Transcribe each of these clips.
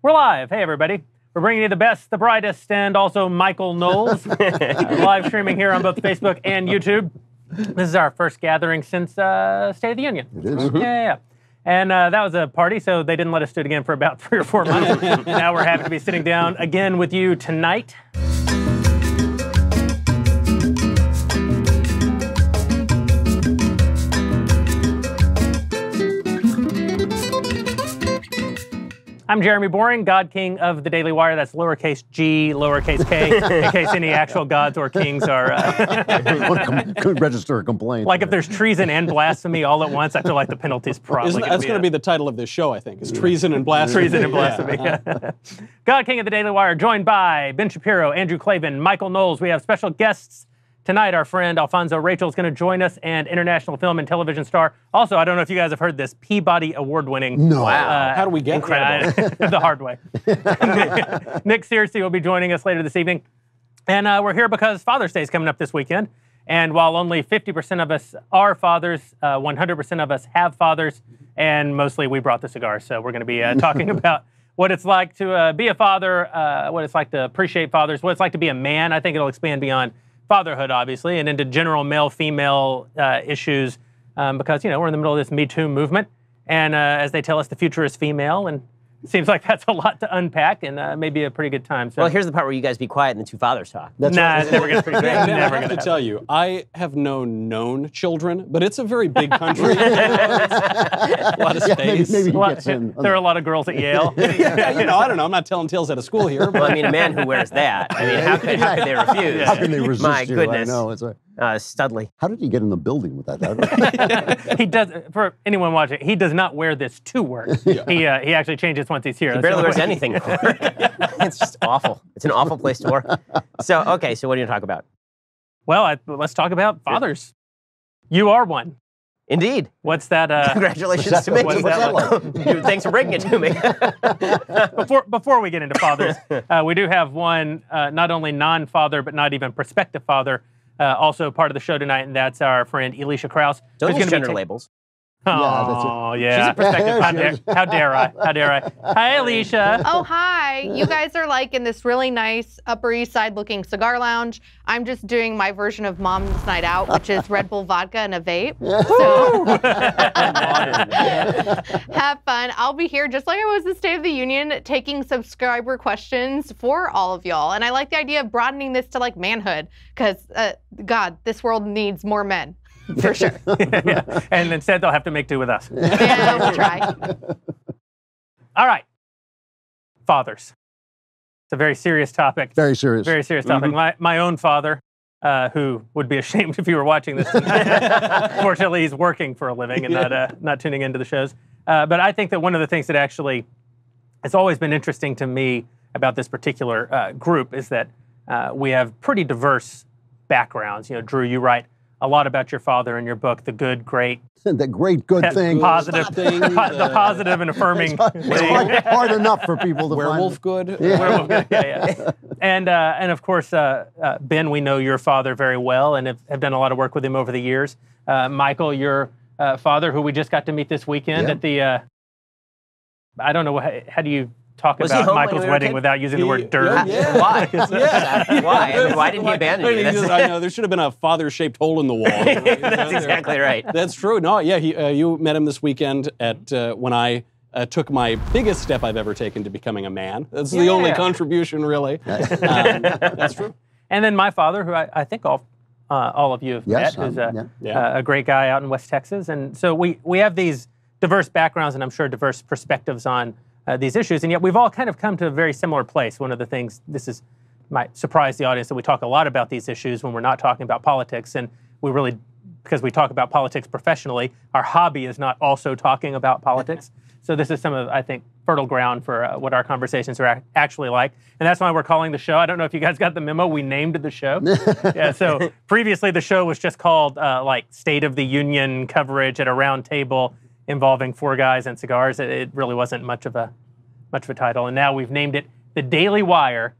We're live. Hey, everybody. We're bringing you the best, the brightest, and also Michael Knowles. Live streaming here on both Facebook and YouTube. This is our first gathering since State of the Union. It is. Yeah. And that was a party, so they didn't let us do it again for about 3 or 4 months. Now we're happy to be sitting down again with you tonight. I'm Jeremy Boring, God King of the Daily Wire. That's lowercase g, lowercase k, in case any actual gods or kings are... Could register a complaint. Like if there's treason and blasphemy all at once, I feel like the penalty's probably That's going to be the title of this show, I think, is Treason and Blasphemy. Treason and blasphemy. Yeah. God King of the Daily Wire, joined by Ben Shapiro, Andrew Klavan, Michael Knowles. We have special guests tonight. Our friend Alfonso Rachel is going to join us, and international film and television star. Also, I don't know if you guys have heard this, Peabody Award-winning. No. Wow. How do we get incredible? The hard way. Nick Searcy will be joining us later this evening. And we're here because Father's Day is coming up this weekend. And while only 50% of us are fathers, 100% of us have fathers, and mostly we brought the cigars. So we're going to be talking about what it's like to be a father, what it's like to appreciate fathers, what it's like to be a man. I think it'll expand beyond fatherhood, obviously, and into general male-female issues because, you know, we're in the middle of this Me Too movement. And as they tell us, the future is female, and it seems like that's a lot to unpack and maybe a pretty good time. So. Well, here's the part where you guys be quiet and the two fathers talk. It's never going to be I have to tell you, I have known children, but it's a very big country. A lot of space. Maybe he gets in. There are a lot of girls at Yale. I don't know. I'm not telling tales out of school here. Well, I mean, a man who wears that. I mean, how could they refuse? How can they resist My you? goodness. I know. It's right. Studley. How did he get in the building with that? He does, for anyone watching, he does not wear this to work. Yeah. He actually changes once he's here. He barely wears anything to work. It's just awful. It's an awful place to work. So, okay, so what are you going to talk about? Well, let's talk about fathers. You are one. Indeed. What's that? Congratulations to me. What's that like? Thanks for bringing it to me. Before we get into fathers, we do have one, not only non-father, but not even prospective father, also part of the show tonight, and that's our friend Elisha Krause. Don't use gender labels. Oh, yeah. She's a prospective. How dare I? How dare I? Hi, Elisha. Oh, hi. You guys are like in this really nice Upper East Side looking cigar lounge. I'm just doing my version of Mom's Night Out, which is Red Bull vodka and a vape. So have fun. I'll be here just like I was at State of the Union, taking subscriber questions for all of y'all. And I like the idea of broadening this to like manhood, because God, this world needs more men. For sure. Yeah. And instead, they'll have to make do with us. Yeah, we'll try. All right. Fathers. It's a very serious topic. Very serious. Very serious topic. My own father, who would be ashamed if you were watching this tonight. Fortunately, he's working for a living and not tuning into the shows. But I think that one of the things that actually has always been interesting to me about this particular group is that we have pretty diverse backgrounds. You know, Drew, you write a lot about your father in your book, The Good, Great. The great good thing. Positive thing. The positive and affirming thing. It's hard enough for people to Werewolf find. good. Yeah. Werewolf good. Yeah. And of course, Ben, we know your father very well and have done a lot of work with him over the years. Michael, your father, who we just got to meet this weekend at the, I don't know, how do you talk about Michael's wedding without using the word dirt? Why? Why? I mean, why didn't he abandon you? I know, there should have been a father-shaped hole in the wall. That's exactly right. That's true. No, yeah, you met him this weekend at when I took my biggest step I've ever taken to becoming a man. That's the only contribution, really. That's true. And then my father, who I think all of you have met, who's a great guy out in West Texas. And so we have these diverse backgrounds and I'm sure diverse perspectives on these issues, and yet we've all kind of come to a very similar place. One of the things, might surprise the audience, that we talk a lot about these issues when we're not talking about politics, and we really, because we talk about politics professionally, our hobby is not also talking about politics. So this is some of, I think, fertile ground for what our conversations are actually like, and that's why we're calling the show. I don't know if you guys got the memo. We named the show. So previously the show was just called like State of the Union coverage at a round table involving 4 guys and cigars. It really wasn't much of a title, and now we've named it The Daily Wire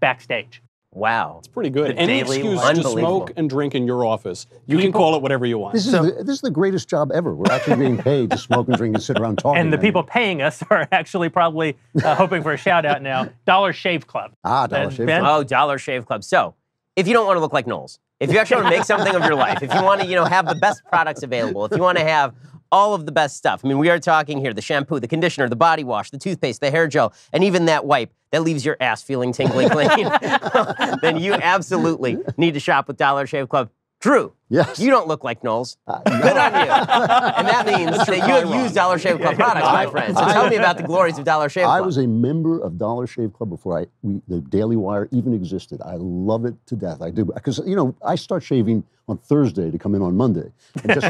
Backstage. Wow. It's pretty good. Any daily excuse life. to smoke and drink in your office, you can call it whatever you want. This is the greatest job ever. We're actually being paid to smoke and drink and sit around talking. And the people paying us are actually probably hoping for a shout out now. Dollar Shave Club. Dollar Shave Club. Oh, Dollar Shave Club. So, if you don't want to look like Knowles, if you actually want to make something of your life, if you want to, have the best products available, if you want to have all of the best stuff. I mean, we are talking here the shampoo, the conditioner, the body wash, the toothpaste, the hair gel, and even that wipe that leaves your ass feeling tingly clean. Then you absolutely need to shop with Dollar Shave Club. Drew, yes. You don't look like Knowles. Good on you. And that means that you have used Dollar Shave Club products, my friend. So tell me about the glories of Dollar Shave Club. I was a member of Dollar Shave Club before the Daily Wire even existed. I love it to death. I do. Because, I start shaving on Thursday to come in on Monday. And just,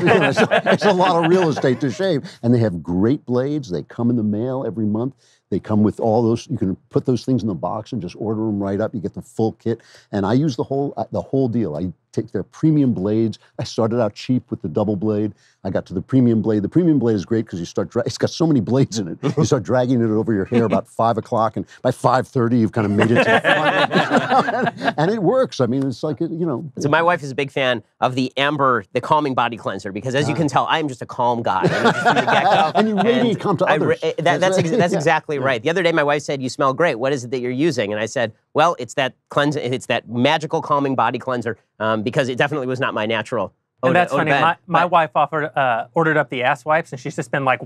it's a lot of real estate to shave. And they have great blades. They come in the mail every month. They come with all those. You can put those things in the box and just order them right up. You get the full kit. And I use the whole deal. I take their premium blades. I started out cheap with the double blade. I got to the premium blade. The premium blade is great because it's got so many blades in it. You start dragging it over your hair about 5 o'clock, and by 5:30 you've kind of made it to the front. And it works. I mean, it's like, So my wife is a big fan of the calming body cleanser, because as you can tell, I am just a calm guy. Just from the get-go. And you radiate calm to others. That's exactly right. The other day my wife said, "You smell great. What is it that you're using?" And I said, "Well, it's that magical calming body cleanser, because it definitely was not my natural." And that's funny. My wife ordered up the ass wipes, and she's just been like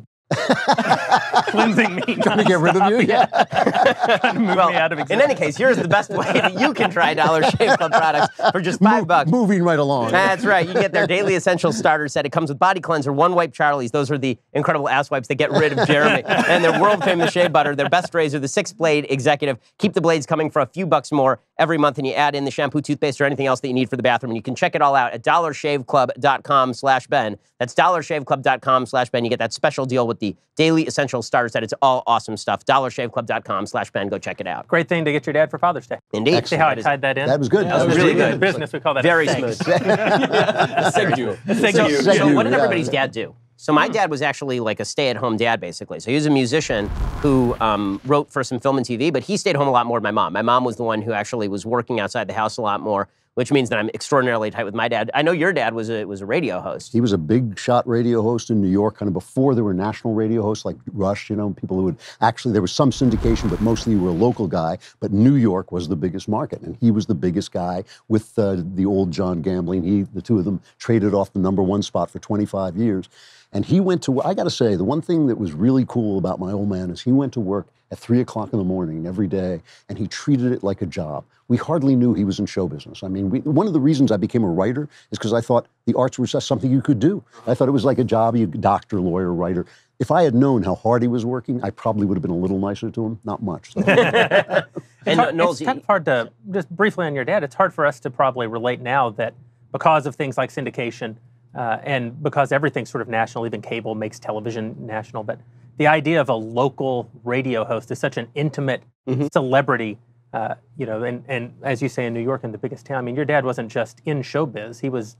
cleansing me. Trying to get rid of you? Yeah. Trying to move me out of existence. In any case, here's the best way that you can try Dollar Shave Club products for just $5. Moving right along. That's right. You get their Daily Essentials starter set. It comes with body cleanser, one wipe Charlie's. Those are the incredible ass wipes that get rid of Jeremy. And their world famous shave butter, their best razor, the 6-blade executive. Keep the blades coming for a few bucks more every month, and you add in the shampoo, toothpaste, or anything else that you need for the bathroom. And you can check it all out at dollarshaveclub.com/Ben. That's dollarshaveclub.com/Ben. You get that special deal with the Daily Essentials starter set. It's all awesome stuff. dollarshaveclub.com/Ben. Go check it out. Great thing to get your dad for Father's Day. Indeed. See how I tied that in? That was good. That was really good. In business, we call that very a seg. smooth. So what did everybody's dad do? So my dad was actually like a stay-at-home dad, basically. So he was a musician who wrote for some film and TV, but he stayed home a lot more than my mom. My mom was the one who actually was working outside the house a lot more, which means that I'm extraordinarily tight with my dad. I know your dad was a radio host. He was a big shot radio host in New York, kind of before there were national radio hosts like Rush, people who would actually, there was some syndication, but mostly you were a local guy. But New York was the biggest market, and he was the biggest guy with the old John Gambling. The two of them traded off the #1 spot for 25 years. And he went to, I got to say, the one thing that was really cool about my old man is he went to work at 3 o'clock in the morning every day, and he treated it like a job. We hardly knew he was in show business. I mean, one of the reasons I became a writer is because I thought the arts was just something you could do. I thought it was like a job, you doctor, lawyer, writer. If I had known how hard he was working, I probably would have been a little nicer to him. Not much. So. It's kind of hard to, just briefly on your dad, it's hard for us to probably relate now that because of things like syndication, and because everything's sort of national, even cable makes television national, but the idea of a local radio host is such an intimate celebrity, and as you say in New York, in the biggest town. I mean, your dad wasn't just in showbiz; he was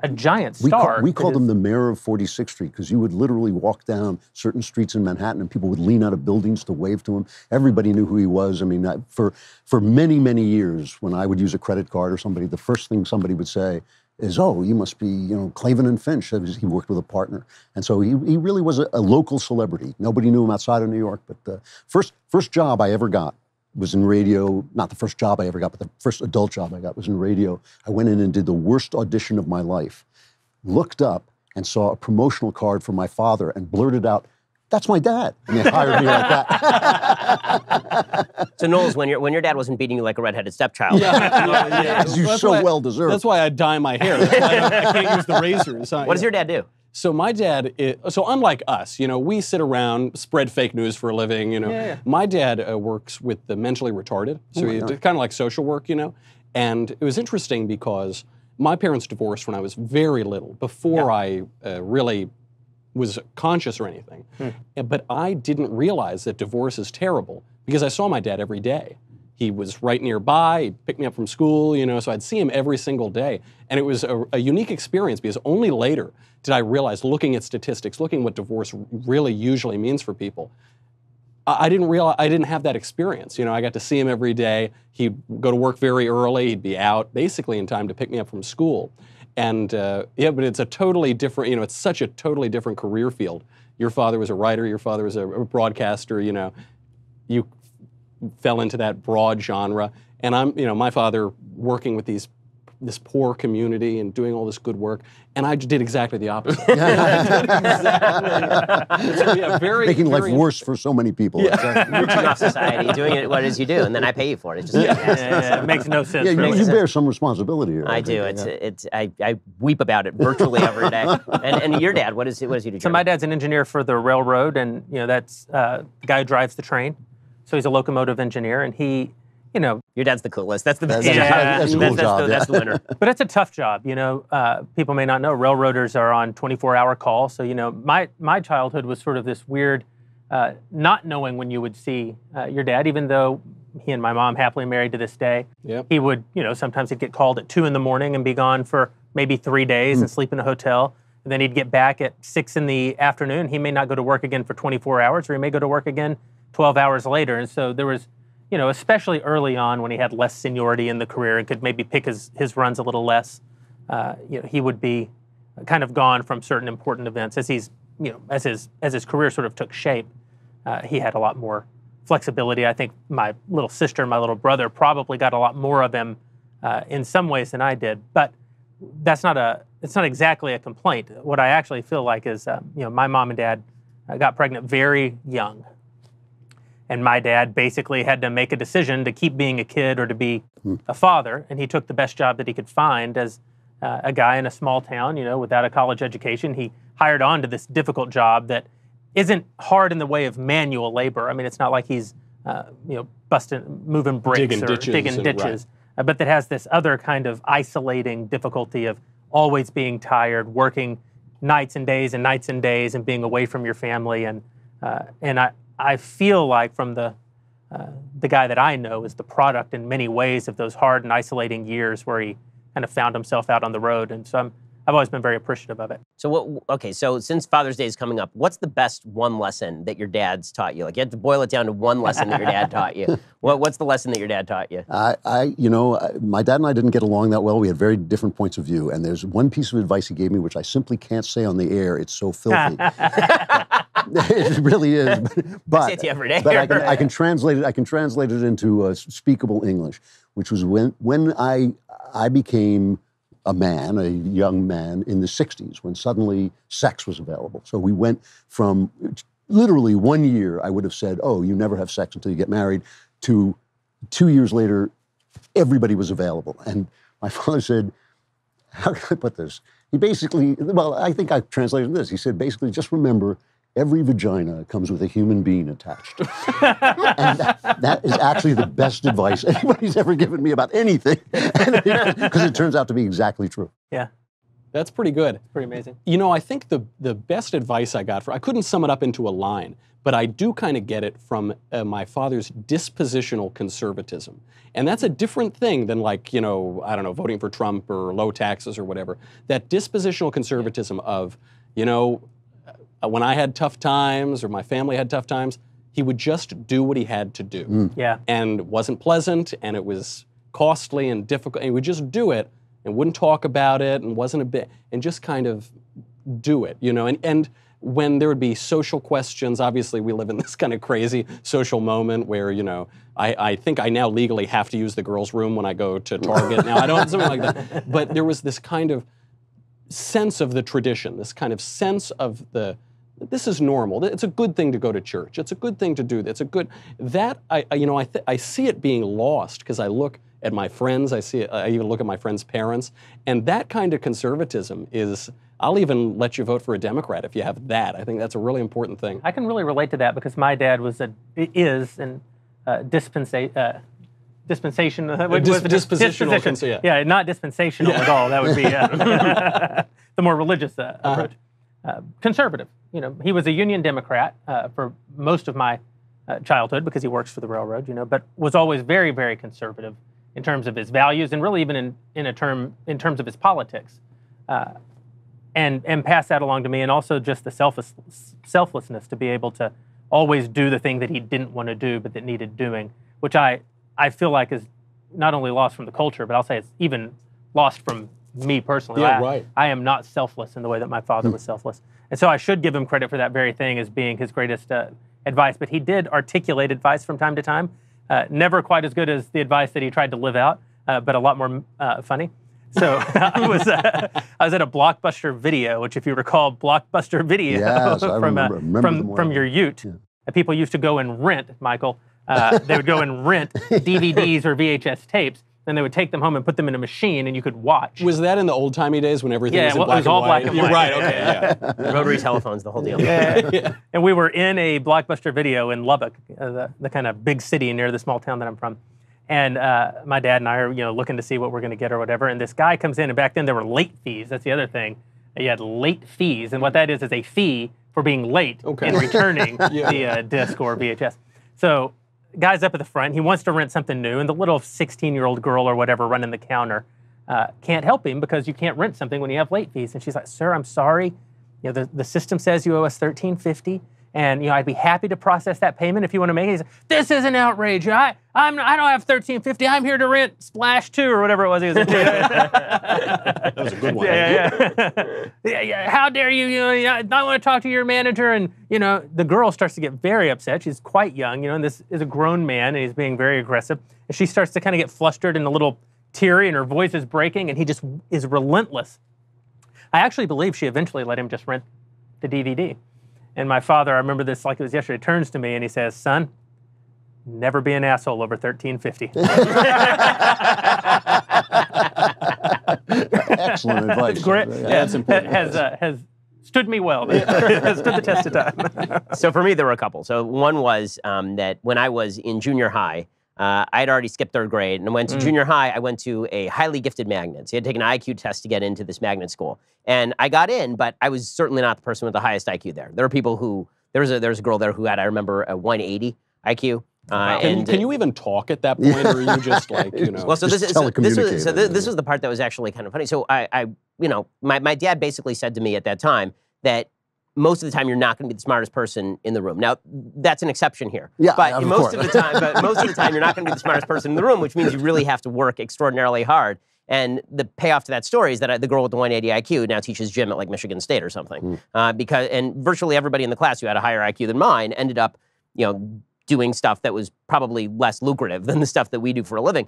a giant star. We called him the mayor of 46th Street because you would literally walk down certain streets in Manhattan and people would lean out of buildings to wave to him. Everybody knew who he was. I mean, for many, many years, when I would use a credit card or somebody, the first thing somebody would say is, "Oh, you must be, Klavan and Finch." He worked with a partner. And so he really was a local celebrity. Nobody knew him outside of New York, but the first job I ever got was in radio. Not the first job I ever got, but the first adult job I got was in radio. I went in and did the worst audition of my life, looked up and saw a promotional card for my father and blurted out, "That's my dad." And they hired me like that. So Knowles, when your dad wasn't beating you like a redheaded stepchild. Because you so well deserved. That's why I dye my hair. That's why I can't use the razors. What does your dad do? So my dad, unlike us, we sit around, spread fake news for a living, My dad works with the mentally retarded, so he did kind of like social work, And it was interesting because my parents divorced when I was very little, before I really was conscious or anything. But I didn't realize that divorce is terrible because I saw my dad every day. He was right nearby, he'd pick me up from school, so I'd see him every single day. And it was a unique experience because only later did I realize, looking at statistics, looking what divorce really usually means for people, I didn't have that experience. I got to see him every day. He'd go to work very early. He'd be out basically in time to pick me up from school. And but it's a totally different, it's such a totally different career field. Your father was a writer, your father was a broadcaster, you fell into that broad genre. And I'm, my father working with this poor community and doing all this good work, and I did exactly the opposite. Making life worse for so many people. Yeah. Reaching off society, doing it what it is you do, and then I pay you for it. It's just it makes no sense. Yeah, you bear some responsibility here. I do. I weep about it virtually every day. And your dad, what does he do? So my dad's an engineer for the railroad, and that's the guy who drives the train. So he's a locomotive engineer, and he. Your dad's the coolest. That's the best. That's a cool job. That's the winner. But it's a tough job. People may not know railroaders are on 24-hour call. So my childhood was sort of this weird, not knowing when you would see your dad, even though he and my mom happily married to this day. Yep. He would, sometimes he'd get called at 2 a.m. and be gone for maybe 3 days and sleep in a hotel. And then he'd get back at 6 p.m. He may not go to work again for 24 hours, or he may go to work again 12 hours later. And so there was. Especially early on when he had less seniority in the career and could maybe pick his runs a little less, he would be kind of gone from certain important events. As his career sort of took shape, he had a lot more flexibility. I think my little sister and my little brother probably got a lot more of him in some ways than I did. But it's not exactly a complaint. What I actually feel like is, my mom and dad got pregnant very young. And my dad basically had to make a decision to keep being a kid or to be a father. And he took the best job that he could find as a guy in a small town, without a college education. He hired on to this difficult job that isn't hard in the way of manual labor. I mean, it's not like he's, moving bricks digging ditches. Right. But that has this other kind of isolating difficulty of always being tired, working nights and days and being away from your family. And I feel like from the guy that I know is the product in many ways of those hard and isolating years where he kind of found himself out on the road. And so I've always been very appreciative of it. So since Father's Day is coming up, what's the best one lesson that your dad's taught you? Like you have to boil it down to one lesson that your dad taught you. What's the lesson that your dad taught you? My dad and I didn't get along that well. We had very different points of view. And there's one piece of advice he gave me, which I simply can't say on the air. It's so filthy. It really is. But I say it to you every day. But I can translate it. I can translate it into speakable English, which was when I became a young man in the 60s, when suddenly sex was available. So we went from literally 1 year, I would have said, oh, you never have sex until you get married, to 2 years later, everybody was available. And my father said, how can I put this? He basically, I think I translated this. He said, basically, just remember, every vagina comes with a human being attached. And that is actually the best advice anybody's ever given me about anything, because it turns out to be exactly true. Yeah. That's pretty good. Pretty amazing. I think the best advice I got, I couldn't sum it up into a line, but I do kind of get it from my father's dispositional conservatism. And that's a different thing than voting for Trump or low taxes or whatever. That dispositional conservatism of, when I had tough times or my family had tough times, he would just do what he had to do. Yeah. And it wasn't pleasant, and it was costly and difficult, and he would just do it and wouldn't talk about it and wasn't a bit, and just kind of do it, And when there would be social questions, obviously we live in this kind of crazy social moment where, I think I now legally have to use the girls' room when I go to Target. Now, I don't, something like that. But there was this kind of sense of the tradition, this kind of sense of this is normal. It's a good thing to go to church. It's a good thing to do. It's a good, I see it being lost because I look at my friends. I even look at my friends' parents. And that kind of conservatism is, I'll even let you vote for a Democrat if you have that. I think that's a really important thing. I can really relate to that because my dad dispensational. Yeah, not dispensational at all. That would be the more religious approach. Conservative. He was a Union Democrat for most of my childhood because he works for the railroad. But was always very, very conservative in terms of his values and really even in terms of his politics, and pass that along to me, and also just the selflessness to be able to always do the thing that he didn't want to do but that needed doing, which I feel like is not only lost from the culture, but I'll say it's even lost from me personally. Yeah, right. I am not selfless in the way that my father was selfless. And so I should give him credit for that very thing as being his greatest advice. But he did articulate advice from time to time. Never quite as good as the advice that he tried to live out, but a lot more funny. So I was at a Blockbuster Video, which, if you recall, Blockbuster Video yes, I remember from your Ute, people used to go and rent, Michael. They would go and rent DVDs or VHS tapes, then they would take them home and put them in a machine, and you could watch. Was that in the old-timey days when everything was in black it was all black and white? You're right, okay, yeah. Rotary telephones, the whole deal. Yeah. And we were in a Blockbuster Video in Lubbock, the kind of big city near the small town that I'm from. And my dad and I are, looking to see what we're going to get or whatever. And this guy comes in, and back then there were late fees. That's the other thing. You had late fees, and what that is a fee for being late in returning the disc or VHS. So, guy's up at the front. He wants to rent something new, and the little 16-year-old girl or whatever running the counter can't help him because you can't rent something when you have late fees. And she's like, "Sir, I'm sorry. The system says you owe us $13.50, and I'd be happy to process that payment if you want to make it." He's like, "This is an outrage. I don't have $13.50. I'm here to rent Splash 2 or whatever it was he was into." That was a good one. Yeah. How dare you? I want to talk to your manager. And the girl starts to get very upset. She's quite young, and this is a grown man, and he's being very aggressive. And she starts to kind of get flustered and a little teary, and her voice is breaking, and he just is relentless. I actually believe she eventually let him just rent the DVD. And my father, I remember this like it was yesterday, turns to me and he says, "Son, never be an asshole over $13.50. Excellent advice. Great. Yeah, that's important. Has stood me well. Has stood the test of time. So for me, there were a couple. So one was that when I was in junior high, I had already skipped third grade, and went to junior high. I went to a highly gifted magnet. So you had to take an IQ test to get into this magnet school. And I got in, but I was certainly not the person with the highest IQ there. There were people who, there was a girl there who had, I remember, a 180 IQ. Can you even talk at that point, or are you just like, Well, so this was the part that was actually kind of funny. So my dad basically said to me at that time that most of the time you're not going to be the smartest person in the room. Now, that's an exception here. Yeah, but most of the time you're not going to be the smartest person in the room, which means you really have to work extraordinarily hard. And the payoff to that story is that the girl with the 180 IQ now teaches gym at like Michigan State or something. And virtually everybody in the class who had a higher IQ than mine ended up, doing stuff that was probably less lucrative than the stuff that we do for a living.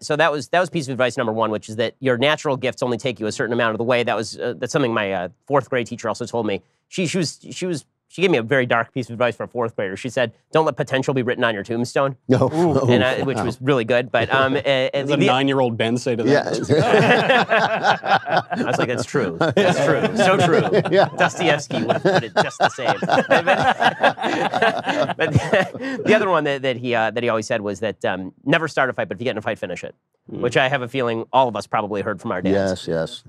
So that was piece of advice number one, which is that your natural gifts only take you a certain amount of the way. That's something my fourth grade teacher also told me. She gave me a very dark piece of advice for a fourth grader. She said, "Don't let potential be written on your tombstone." Which was really good. But does a 9-year-old Ben say to that? Yeah. I was like, "That's true. That's true. So true." Yeah. Dostoevsky would have put it just the same. But the other one that he always said was that never start a fight, but if you get in a fight, finish it. Which I have a feeling all of us probably heard from our dads. Yes.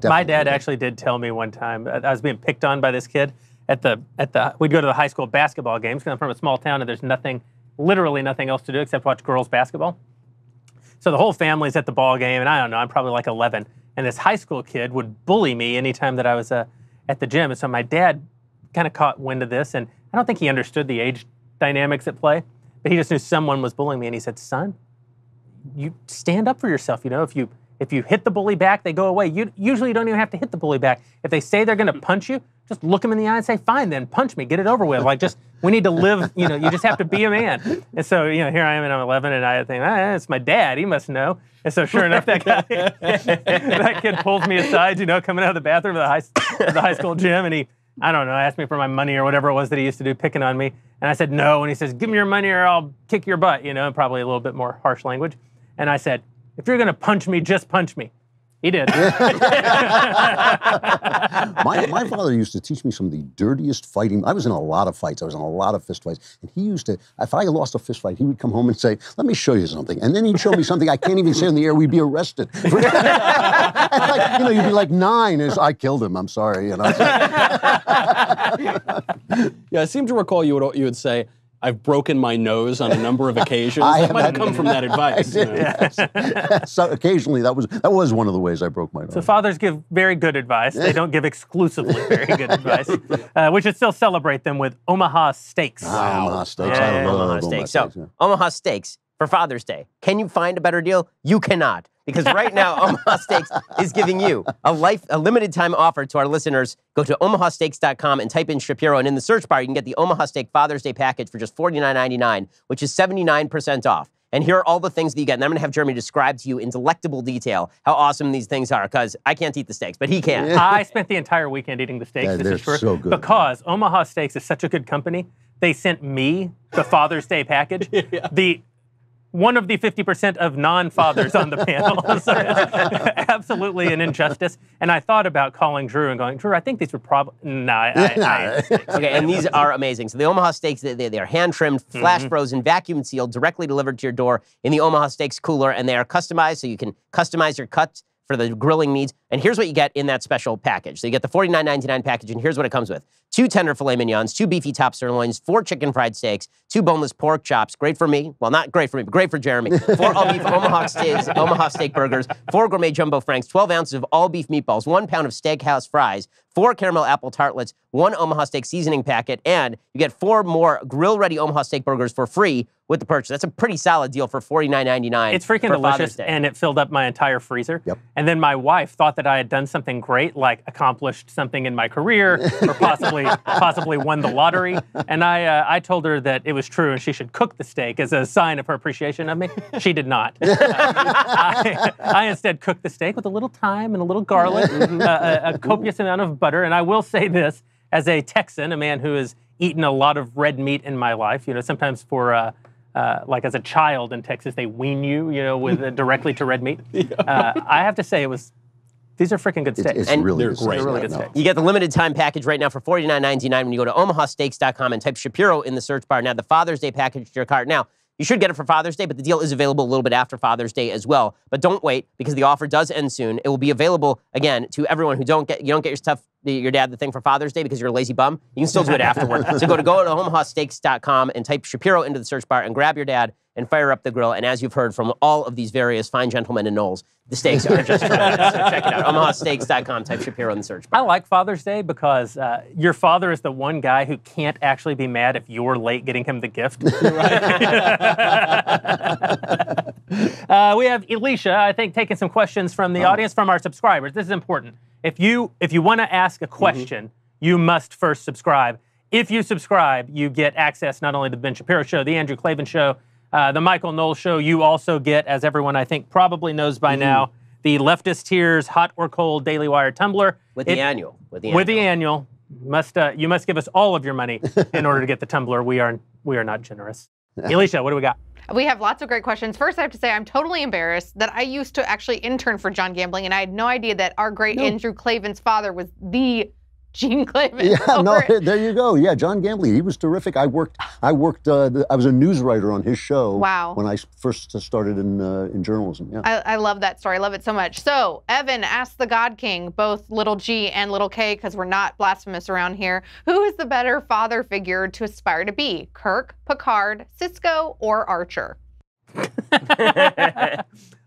My dad actually did tell me one time I was being picked on by this kid. We'd go to the high school basketball games because I'm from a small town and there's literally nothing else to do except watch girls basketball. So the whole family's at the ball game, and I don't know, I'm probably like 11. And this high school kid would bully me anytime that I was at the gym. And so my dad kind of caught wind of this, and I don't think he understood the age dynamics at play, but he just knew someone was bullying me, and he said, "Son, you stand up for yourself. If you hit the bully back, they go away. You usually don't even have to hit the bully back. If they say they're going to punch you, just look them in the eye and say, 'Fine, then punch me. Get it over with.' We need to live. You just have to be a man." And so, here I am, and I'm 11, and I think, it's my dad. He must know. And so, sure enough, that guy, that kid pulls me aside, coming out of the bathroom of the high school gym, and he, I don't know, asked me for my money or whatever it was that he used to do, picking on me. And I said no, and he says, "Give me your money or I'll kick your butt." Probably a little bit more harsh language. And I said, "If you're going to punch me, just punch me." He did. My father used to teach me some of the dirtiest fighting. I was in a lot of fights. I was in a lot of fist fights. And he used to, if I lost a fist fight, he would come home and say, "Let me show you something." And then he'd show me something I can't even say on the air. We'd be arrested. And you'd be like 9. I killed him. I'm sorry. Yeah, I seem to recall you would say, I've broken my nose on a number of occasions. That might have come from that advice. So occasionally, that was one of the ways I broke my nose. So fathers give very good advice. They don't give exclusively very good advice. We should still celebrate them with Omaha Steaks. Omaha Steaks. Yeah, I love Omaha Steaks. So, Omaha Steaks for Father's Day. Can you find a better deal? You cannot. Because right now, Omaha Steaks is giving you a limited time offer to our listeners. Go to omahasteaks.com and type in Shapiro, and in the search bar, you can get the Omaha Steak Father's Day package for just $49.99, which is 79% off. And here are all the things that you get. And I'm going to have Jeremy describe to you in delectable detail how awesome these things are, because I can't eat the steaks, but he can. I spent the entire weekend eating the steaks. Yeah, this they're is true. so good. Because Omaha Steaks is such a good company, they sent me the Father's Day package. One of the 50% of non-fathers on the panel. So it's absolutely an injustice. And I thought about calling Drew and going, Drew, I think these were probably... Okay, and these are amazing. So the Omaha Steaks, they are hand-trimmed, flash-frozen, vacuum-sealed, directly delivered to your door in the Omaha Steaks cooler, and they are customized, so you can customize your cuts for the grilling needs. And here's what you get in that special package. So you get the $49.99 package, and here's what it comes with. 2 tender filet mignons, 2 beefy top sirloins, 4 chicken fried steaks, 2 boneless pork chops, great for me. Well, not great for me, but great for Jeremy. 4 all-beef Omaha steak burgers, 4 gourmet jumbo franks, 12 ounces of all-beef meatballs, 1 pound of steakhouse fries, 4 caramel apple tartlets, 1 Omaha Steak seasoning packet, and you get 4 more grill-ready Omaha Steak burgers for free with the purchase. That's a pretty solid deal for $49.99. It's freaking delicious, and it filled up my entire freezer. Yep. And then my wife thought that I had done something great, like accomplished something in my career, or possibly won the lottery. And I told her that it was true, and she should cook the steak as a sign of her appreciation of me. She did not. I instead cooked the steak with a little thyme and a little garlic, a copious amount of butter. And I will say this, as a Texan, a man who has eaten a lot of red meat in my life, sometimes for... like as a child in Texas, they wean you, with directly to red meat. I have to say, these are freaking good steaks. It's really they're great. They're really good steaks. You get the limited time package right now for $49.99 when you go to omahasteaks.com and type Shapiro in the search bar. Now, the Father's Day package to your cart. Now, you should get it for Father's Day, but the deal is available a little bit after Father's Day as well. But don't wait, because the offer does end soon. It will be available, again, to everyone who don't get your dad the thing for Father's Day because you're a lazy bum. You can still do it afterward. So go to omahasteaks.com and type Shapiro into the search bar and grab your dad and fire up the grill. And as you've heard from all of these various fine gentlemen in Knowles, the steaks are just tremendous. So check it out. omahasteaks.com, type Shapiro in the search bar. I like Father's Day because your father is the one guy who can't actually be mad if you're late getting him the gift. We have Elisha, I think, taking some questions from the audience, from our subscribers. This is important. If you want to ask a question, you must first subscribe. If you subscribe, you get access not only to the Ben Shapiro Show, the Andrew Klavan Show, the Michael Knowles Show. You also get, as everyone I think probably knows by now, the Leftist Tears Hot or Cold Daily Wire Tumbler. With the annual. You must give us all of your money in order to get the tumbler. We are not generous. Elisha, what do we got? We have lots of great questions. First, I have to say I'm totally embarrassed that I used to actually intern for John Gambling, and I had no idea that our great Andrew Klavan's father was the Gene Klavan. Yeah, there you go. Yeah, John Gambling, he was terrific. I was a news writer on his show. Wow. When I first started in journalism. Yeah. I love that story. I love it so much. So, Evan asked the God King, both little G and little K, because we're not blasphemous around here, who is the better father figure to aspire to be? Kirk, Picard, Sisko, or Archer? Well,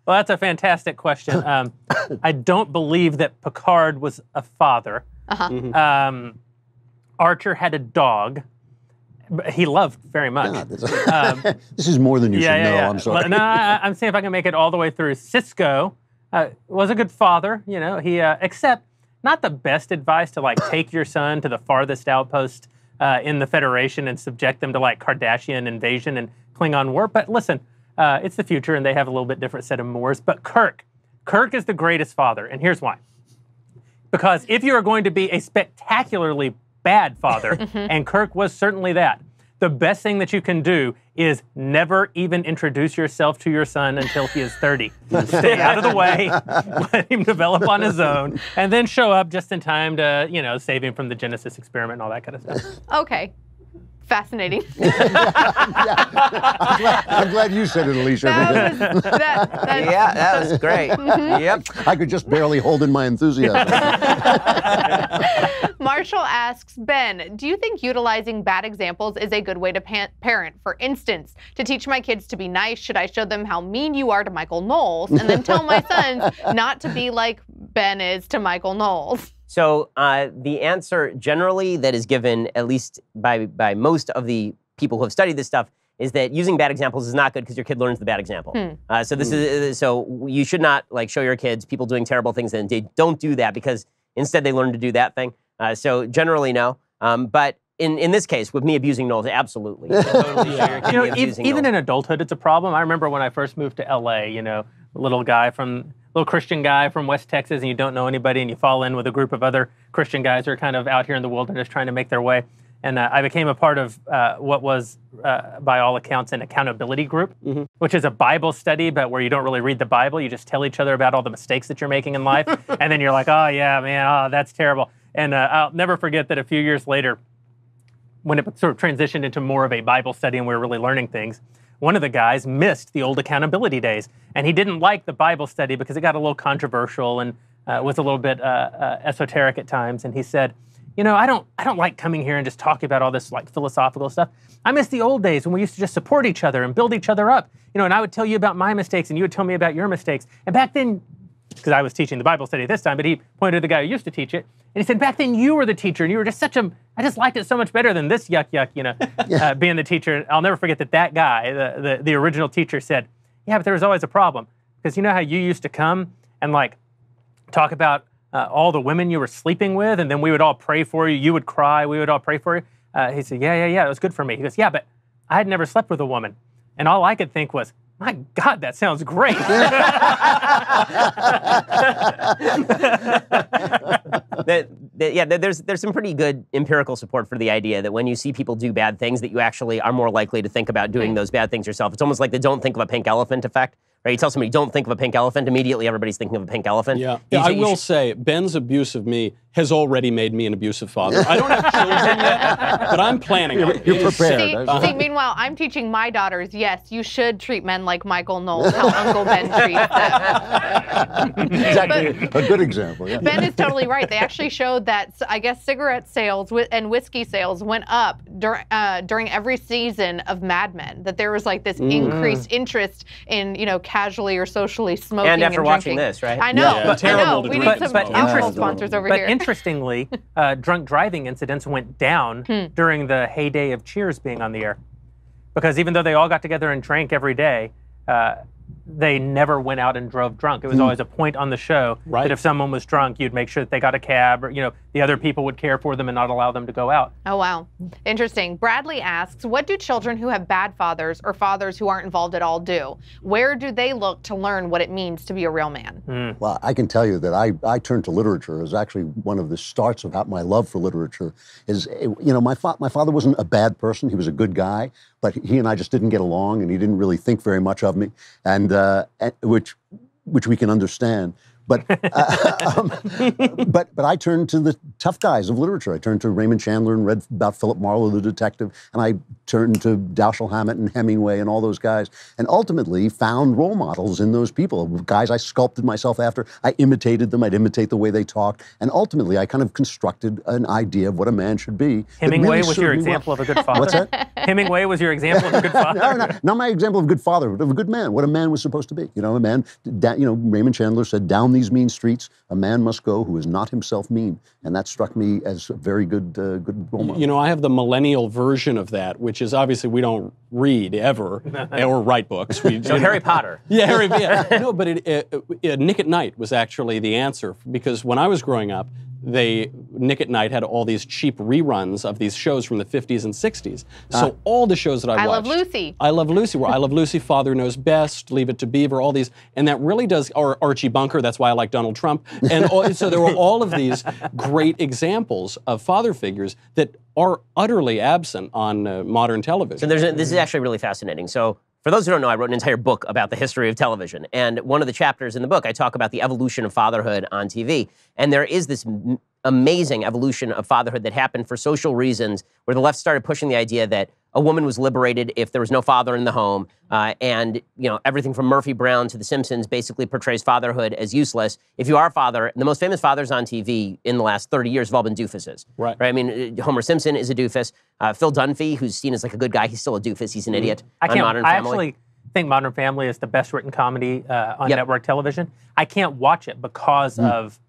that's a fantastic question. I don't believe that Picard was a father. Archer had a dog. He loved very much. This is more than you should know. I'm sorry. No, I'm saying if I can make it all the way through. Sisko was a good father. He except not the best advice to take your son to the farthest outpost in the Federation and subject them to Kardashian invasion and Klingon war. But listen, it's the future, and they have a little bit different set of mores. But Kirk is the greatest father, and here's why. Because if you are going to be a spectacularly bad father, and Kirk was certainly that, the best thing that you can do is never even introduce yourself to your son until he is 30. Stay out of the way, let him develop on his own, and then show up just in time to, save him from the Genesis experiment and all that kind of stuff. Okay. Fascinating. I'm glad you said it, Elisha. That was great. Yep. I could just barely hold in my enthusiasm. Marshall asks, Ben, do you think utilizing bad examples is a good way to parent? For instance, to teach my kids to be nice, should I show them how mean you are to Michael Knowles and then tell my sons not to be like Ben is to Michael Knowles? So the answer generally that is given, at least by most of the people who have studied this stuff, is that using bad examples is not good because your kid learns the bad example. So you should not like show your kids people doing terrible things and they don't do that because instead they learn to do that thing. So generally no. But in this case, with me abusing Knowles, absolutely. Totally show your kid me abusing even Knowles. in adulthood, it's a problem. I remember when I first moved to LA, a little Christian guy from West Texas, and you don't know anybody, and you fall in with a group of other Christian guys who are kind of out here in the wilderness trying to make their way. And I became a part of what was, by all accounts, an accountability group, which is a Bible study, but where you don't really read the Bible. You just tell each other about all the mistakes that you're making in life. And then you're like, oh, yeah, man, oh, that's terrible. And I'll never forget that a few years later, when it sort of transitioned into more of a Bible study and we were really learning things, one of the guys missed the old accountability days. And he didn't like the Bible study because it got a little controversial and was a little bit esoteric at times. And he said, I don't like coming here and just talking about all this like philosophical stuff. I miss the old days when we used to just support each other and build each other up. And I would tell you about my mistakes and you would tell me about your mistakes. And back then, because I was teaching the Bible study at this time, but he pointed to the guy who used to teach it. And he said, back then you were the teacher and you were just I just liked it so much better than this yuck, being the teacher. I'll never forget that guy, the original teacher said, yeah, but there was always a problem. Because you know how you used to come and like talk about all the women you were sleeping with, and then we would all pray for you. You would cry. We would all pray for you. He said, yeah, it was good for me. He goes, yeah, but I had never slept with a woman. And all I could think was, my God, that sounds great. There's some pretty good empirical support for the idea that when you see people do bad things, that you actually are more likely to think about doing those bad things yourself. It's almost like the don't think of a pink elephant effect. Right? You tell somebody, don't think of a pink elephant, immediately everybody's thinking of a pink elephant. Yeah, I will say, Ben's abuse of me has already made me an abusive father. I don't have children yet, but I'm planning on it. You're prepared. See, meanwhile, I'm teaching my daughters, yes, you should treat men like Michael Knowles, how Uncle Ben treats them. Exactly, a good example. Yeah. Ben is totally right. They actually showed that, I guess, cigarette sales and whiskey sales went up during every season of Mad Men, that there was like this increased interest in, casually or socially smoking and after drinking. watching this, right? I know. Yeah. Terrible to We drink need some and smoke. alcohol sponsors over here. But interestingly, drunk driving incidents went down during the heyday of Cheers being on the air. Because even though they all got together and drank every day, they never went out and drove drunk. It was always a point on the show that if someone was drunk, you'd make sure that they got a cab, or the other people would care for them and not allow them to go out. Oh, wow. Interesting. Bradley asks, what do children who have bad fathers or fathers who aren't involved at all do? Where do they look to learn what it means to be a real man? Well, I can tell you that I turned to literature as actually one of the starts of my love for literature. My father wasn't a bad person. He was a good guy, but he and I just didn't get along, and he didn't really think very much of me, and which we can understand. But but I turned to the tough guys of literature. I turned to Raymond Chandler and read about Philip Marlowe, the detective, and I turned to Dashiell Hammett and Hemingway and all those guys, and ultimately found role models in those people, guys I sculpted myself after. I imitated them. I'd imitate the way they talked, and ultimately I kind of constructed an idea of what a man should be. Hemingway was your example of a good father? What's that? Hemingway was your example of a good father? No, not my example of a good father, but of a good man, what a man was supposed to be. A man, Raymond Chandler said, down these mean streets, a man must go who is not himself mean. And that struck me as a very good role model. I have the millennial version of that, which is obviously we don't read ever or write books. So Harry Potter. Yeah, Harry. Yeah. No, but Nick at Night was actually the answer, because when I was growing up, Nick at Night had all these cheap reruns of these shows from the 50s and 60s. So all the shows that I watched. I Love Lucy. I Love Lucy. I Love Lucy, Father Knows Best, Leave It to Beaver, all these. And that really does, or Archie Bunker, that's why I like Donald Trump. And so there were all of these great examples of father figures that are utterly absent on modern television. So this is actually really fascinating. So for those who don't know, I wrote an entire book about the history of television. And one of the chapters in the book, I talk about the evolution of fatherhood on TV. And there is this amazing evolution of fatherhood that happened for social reasons, where the left started pushing the idea that a woman was liberated if there was no father in the home. And, everything from Murphy Brown to The Simpsons basically portrays fatherhood as useless. If you are a father, the most famous fathers on TV in the last 30 years have all been doofuses. Right. I mean, Homer Simpson is a doofus. Phil Dunphy, who's seen as like a good guy, he's still a doofus. He's an idiot on Modern Family. I actually think Modern Family is the best written comedy on network television. I can't watch it because of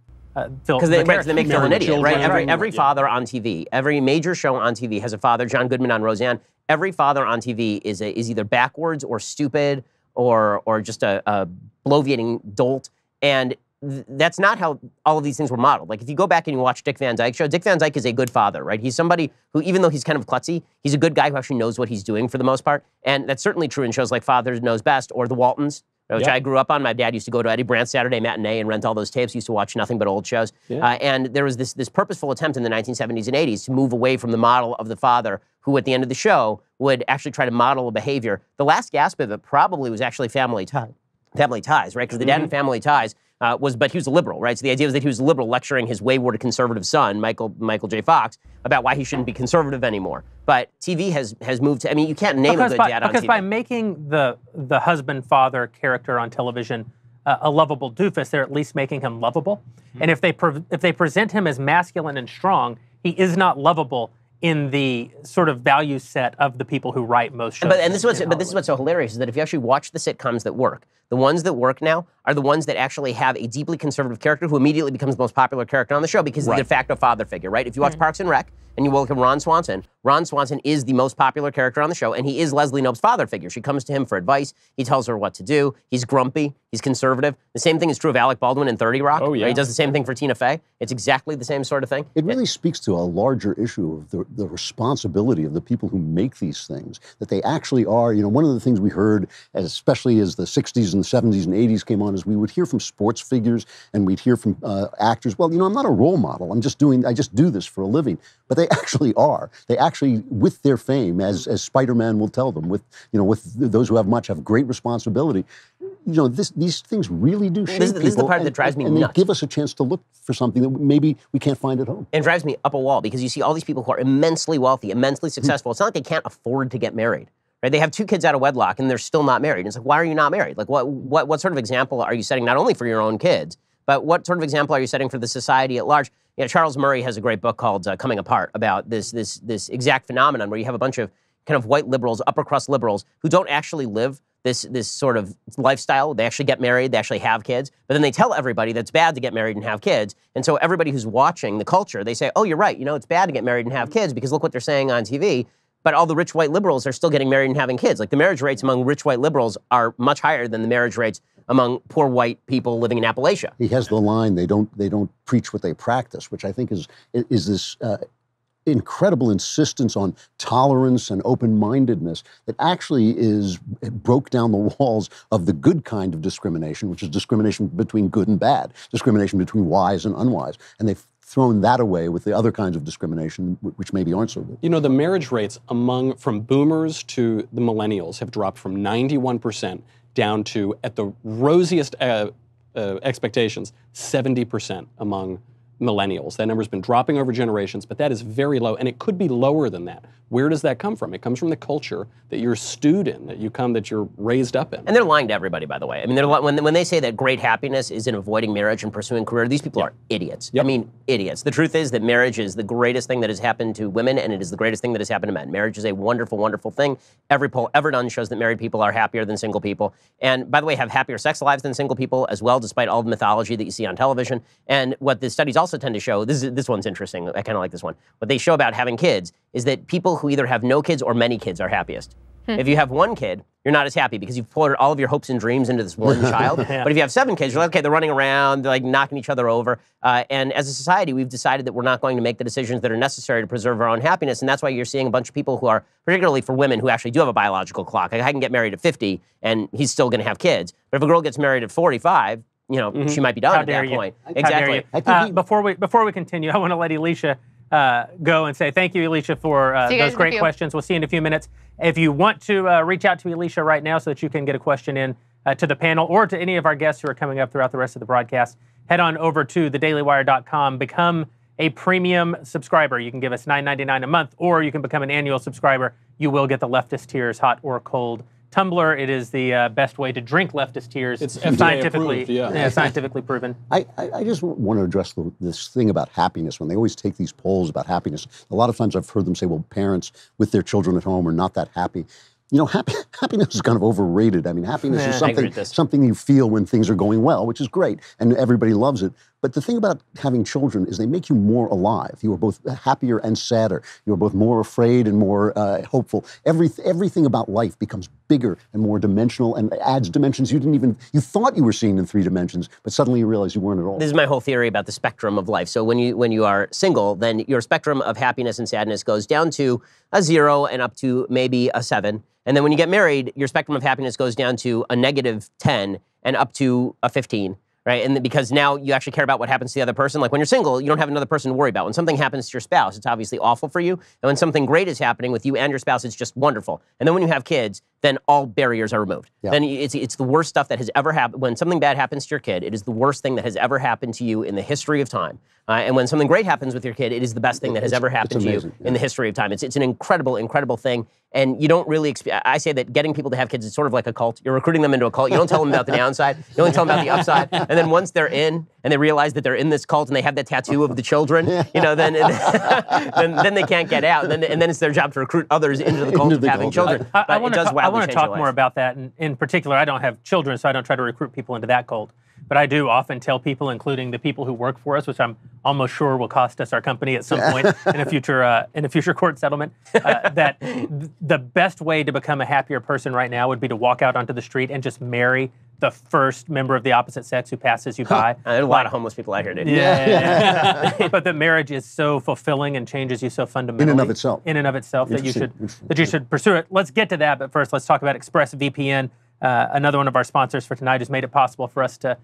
Phil. Because they make Phil an idiot, right? Every father on TV, every major show on TV has a father. John Goodman on Roseanne. Every father on TV is either backwards or stupid or just a bloviating dolt. And that's not how all of these things were modeled. Like if you go back and you watch Dick Van Dyke Show, Dick Van Dyke is a good father, right? He's somebody who, even though he's kind of klutzy, he's a good guy who actually knows what he's doing for the most part. And that's certainly true in shows like Father Knows Best or The Waltons, which I grew up on. My dad used to go to Eddie Brandt's Saturday Matinee and rent all those tapes. He used to watch nothing but old shows. And there was this purposeful attempt in the 1970s and 80s to move away from the model of the father who, at the end of the show, would actually try to model a behavior. The last gasp of it probably was actually Family Ties, right? Because the dad in Family Ties but he was a liberal, right? So the idea was that he was a liberal lecturing his wayward conservative son, Michael J. Fox, about why he shouldn't be conservative anymore. But TV has moved to, you can't name a good dad on TV. Because by making the husband-father character on television a lovable doofus, they're at least making him lovable. And if they present him as masculine and strong, he is not lovable in the sort of value set of the people who write most shows. But this is what's so hilarious is that if you actually watch the sitcoms that work, the ones that work now are the ones that actually have a deeply conservative character who immediately becomes the most popular character on the show because he's the de facto father figure, right? If you watch Parks and Rec and you look at Ron Swanson is the most popular character on the show, and he is Leslie Knope's father figure. She comes to him for advice. He tells her what to do. He's grumpy. He's conservative. The same thing is true of Alec Baldwin in 30 Rock. Right? He does the same thing for Tina Fey. It's exactly the same sort of thing. It really speaks to a larger issue of the responsibility of the people who make these things, that they actually are, one of the things we heard, especially as the 60s and 70s and 80s came on, is we would hear from sports figures and we'd hear from actors, well, I'm not a role model. I just do this for a living. But they actually are. They actually, with their fame, as Spider-Man will tell them, with those who have much have great responsibility. These things really do shape people. This is the part that drives me nuts. And they give us a chance to look for something that maybe we can't find at home. And it drives me up a wall because you see all these people who are immensely wealthy, immensely successful. It's not like they can't afford to get married. Right? They have 2 kids out of wedlock and they're still not married. And it's like, why are you not married? Like, what sort of example are you setting not only for your own kids, but what sort of example are you setting for the society at large? Charles Murray has a great book called Coming Apart about this exact phenomenon where you have a bunch of kind of white liberals, upper crust liberals, who don't actually live this sort of lifestyle. They actually get married, they actually have kids, but then they tell everybody that it's bad to get married and have kids. And so everybody who's watching the culture, they say, oh, you're right, it's bad to get married and have kids because look what they're saying on TV. But all the rich white liberals are still getting married and having kids. Like the marriage rates among rich white liberals are much higher than the marriage rates among poor white people living in Appalachia. He has the line, they don't preach what they practice, which I think is this incredible insistence on tolerance and open-mindedness that actually broke down the walls of the good kind of discrimination, which is discrimination between good and bad, discrimination between wise and unwise. And they've thrown that away with the other kinds of discrimination, which maybe aren't so good. The marriage rates from boomers to the millennials have dropped from 91% down to, at the rosiest expectations, 70% among millennials. That number's been dropping over generations, but that is very low, and it could be lower than that. Where does that come from? It comes from the culture that you're stewed in, that you're raised up in. And they're lying to everybody, by the way. When they say that great happiness is in avoiding marriage and pursuing career, these people are idiots. Idiots. The truth is that marriage is the greatest thing that has happened to women, and it is the greatest thing that has happened to men. Marriage is a wonderful, wonderful thing. Every poll ever done shows that married people are happier than single people. And by the way, have happier sex lives than single people as well, despite all the mythology that you see on television. And what the studies also tend to show, this one's interesting, I kind of like this one. What they show about having kids is that people who either have no kids or many kids are happiest. If you have 1 kid, you're not as happy because you've poured all of your hopes and dreams into this one child. But if you have 7 kids, you're like, okay, they're running around, they're like knocking each other over. And as a society, we've decided that we're not going to make the decisions that are necessary to preserve our own happiness. And that's why you're seeing a bunch of people who are, particularly for women who actually do have a biological clock. Like I can get married at 50 and he's still going to have kids. But if a girl gets married at 45, she might be done at that point. Exactly. Before we continue, I want to let Alicia go and say thank you, Alicia, for those great questions. We'll see you in a few minutes. If you want to reach out to Alicia right now so that you can get a question in to the panel or to any of our guests who are coming up throughout the rest of the broadcast, head on over to thedailywire.com, become a premium subscriber. You can give us $9.99 a month, or you can become an annual subscriber. You will get the Leftist Tears hot or cold tumbler. It is the best way to drink Leftist Tears. It's scientifically approved, scientifically proven. I just want to address this thing about happiness. When they always take these polls about happiness, a lot of times I've heard them say, well, parents with their children at home are not that happy. You know, happiness is kind of overrated. I mean, happiness is something you feel when things are going well, which is great, and everybody loves it. But the thing about having children is they make you more alive. You are both happier and sadder. You are both more afraid and more hopeful. Everything about life becomes bigger and more dimensional and adds dimensions you thought you were seeing in 3 dimensions, but suddenly you realize you weren't at all. This is my whole theory about the spectrum of life. So when you are single, then your spectrum of happiness and sadness goes down to a 0 and up to maybe a 7. And then when you get married, your spectrum of happiness goes down to a -10 and up to a 15. Right, and because now you actually care about what happens to the other person. Like when you're single, you don't have another person to worry about. When something happens to your spouse, it's obviously awful for you. And when something great is happening with you and your spouse, it's just wonderful. And then when you have kids, then all barriers are removed. Yeah. Then it's the worst stuff that has ever happened. When something bad happens to your kid, it is the worst thing that has ever happened to you in the history of time. And when something great happens with your kid, it is the best thing that has ever happened to you in the history of time. It's an incredible, incredible thing. And you don't really, I say that getting people to have kids is sort of like a cult. You're recruiting them into a cult. You don't tell them about the downside. You only tell them about the upside. And then once they're in and they realize that they're in this cult and they have that tattoo of the children, you know, then they can't get out. And then it's their job to recruit others into the cult of having children. I want to talk more about that. And in particular, I don't have children, so I don't try to recruit people into that cult. But I do often tell people, including the people who work for us, which I'm almost sure will cost us our company at some point in a future court settlement, that the best way to become a happier person right now would be to walk out onto the street and just marry the first member of the opposite sex who passes you by. There's a lot of homeless people out here, dude. Yeah. But that marriage is so fulfilling and changes you so fundamentally. In and of itself. In and of itself, that you should pursue it. Let's get to that, but first let's talk about ExpressVPN. Another one of our sponsors for tonight has made it possible for us to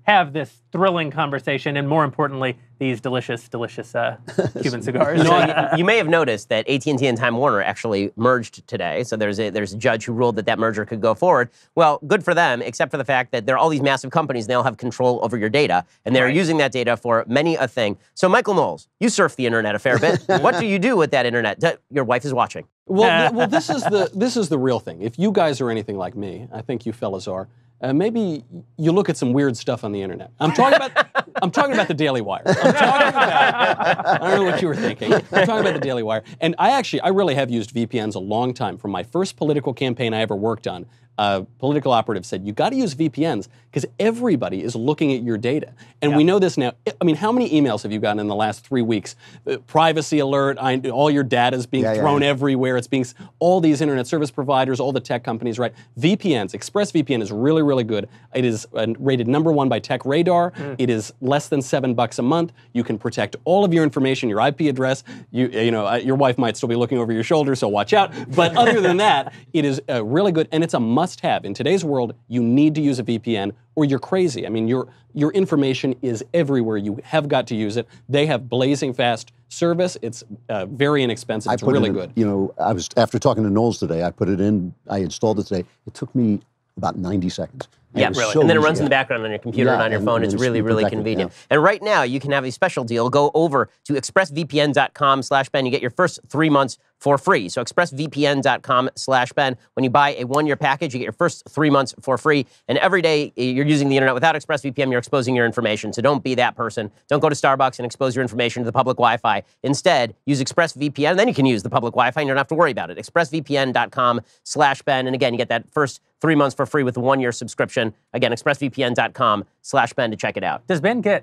have this thrilling conversation, and more importantly, these delicious Cuban cigars. You may have noticed that AT&T and Time Warner actually merged today. So there's a judge who ruled that merger could go forward. Well, good for them, except for the fact that there are all these massive companies, and they all have control over your data, and they're using that data for many a thing. So Michael Knowles, you surf the internet a fair bit. What do you do with that internet? Your wife is watching. Well, this is the real thing. If you guys are anything like me, I think you fellas are. Maybe you look at some weird stuff on the internet. I'm talking about the Daily Wire. I don't know what you were thinking. I'm talking about the Daily Wire. And I really have used VPNs a long time. From my first political campaign I ever worked on, a political operative said, you got to use VPNs because everybody is looking at your data. And we know this now. I mean, how many emails have you gotten in the last 3 weeks? Privacy alert, all your data is being thrown everywhere. It's being, all these internet service providers, all the tech companies, right? VPNs, ExpressVPN is really, really good. It is rated #1 by Tech Radar. It is less than $7 a month. You can protect all of your information, your IP address. Your wife might still be looking over your shoulder, so watch out. But other than that, it is really good, and it's a must-have. In today's world, you need to use a VPN or you're crazy. I mean, your information is everywhere. You have got to use it. They have blazing fast service. It's very inexpensive. It's really good. I was, after talking to Knowles today, I installed it today. It took me about 90 seconds. Yeah, really. And then it runs in the background on your computer and on your phone. It's really, really convenient. Yeah. And right now, you can have a special deal. Go over to expressvpn.com/Ben. You get your first 3 months for free. So expressvpn.com/Ben. When you buy a 1-year package, you get your first 3 months for free. And every day you're using the internet without ExpressVPN, you're exposing your information. So don't be that person. Don't go to Starbucks and expose your information to the public Wi-Fi. Instead, use ExpressVPN, and then you can use the public Wi-Fi, and you don't have to worry about it. expressvpn.com/Ben. And again, you get that first 3 months for free with a 1-year subscription. Again, expressvpn.com/Ben to check it out. Does Ben get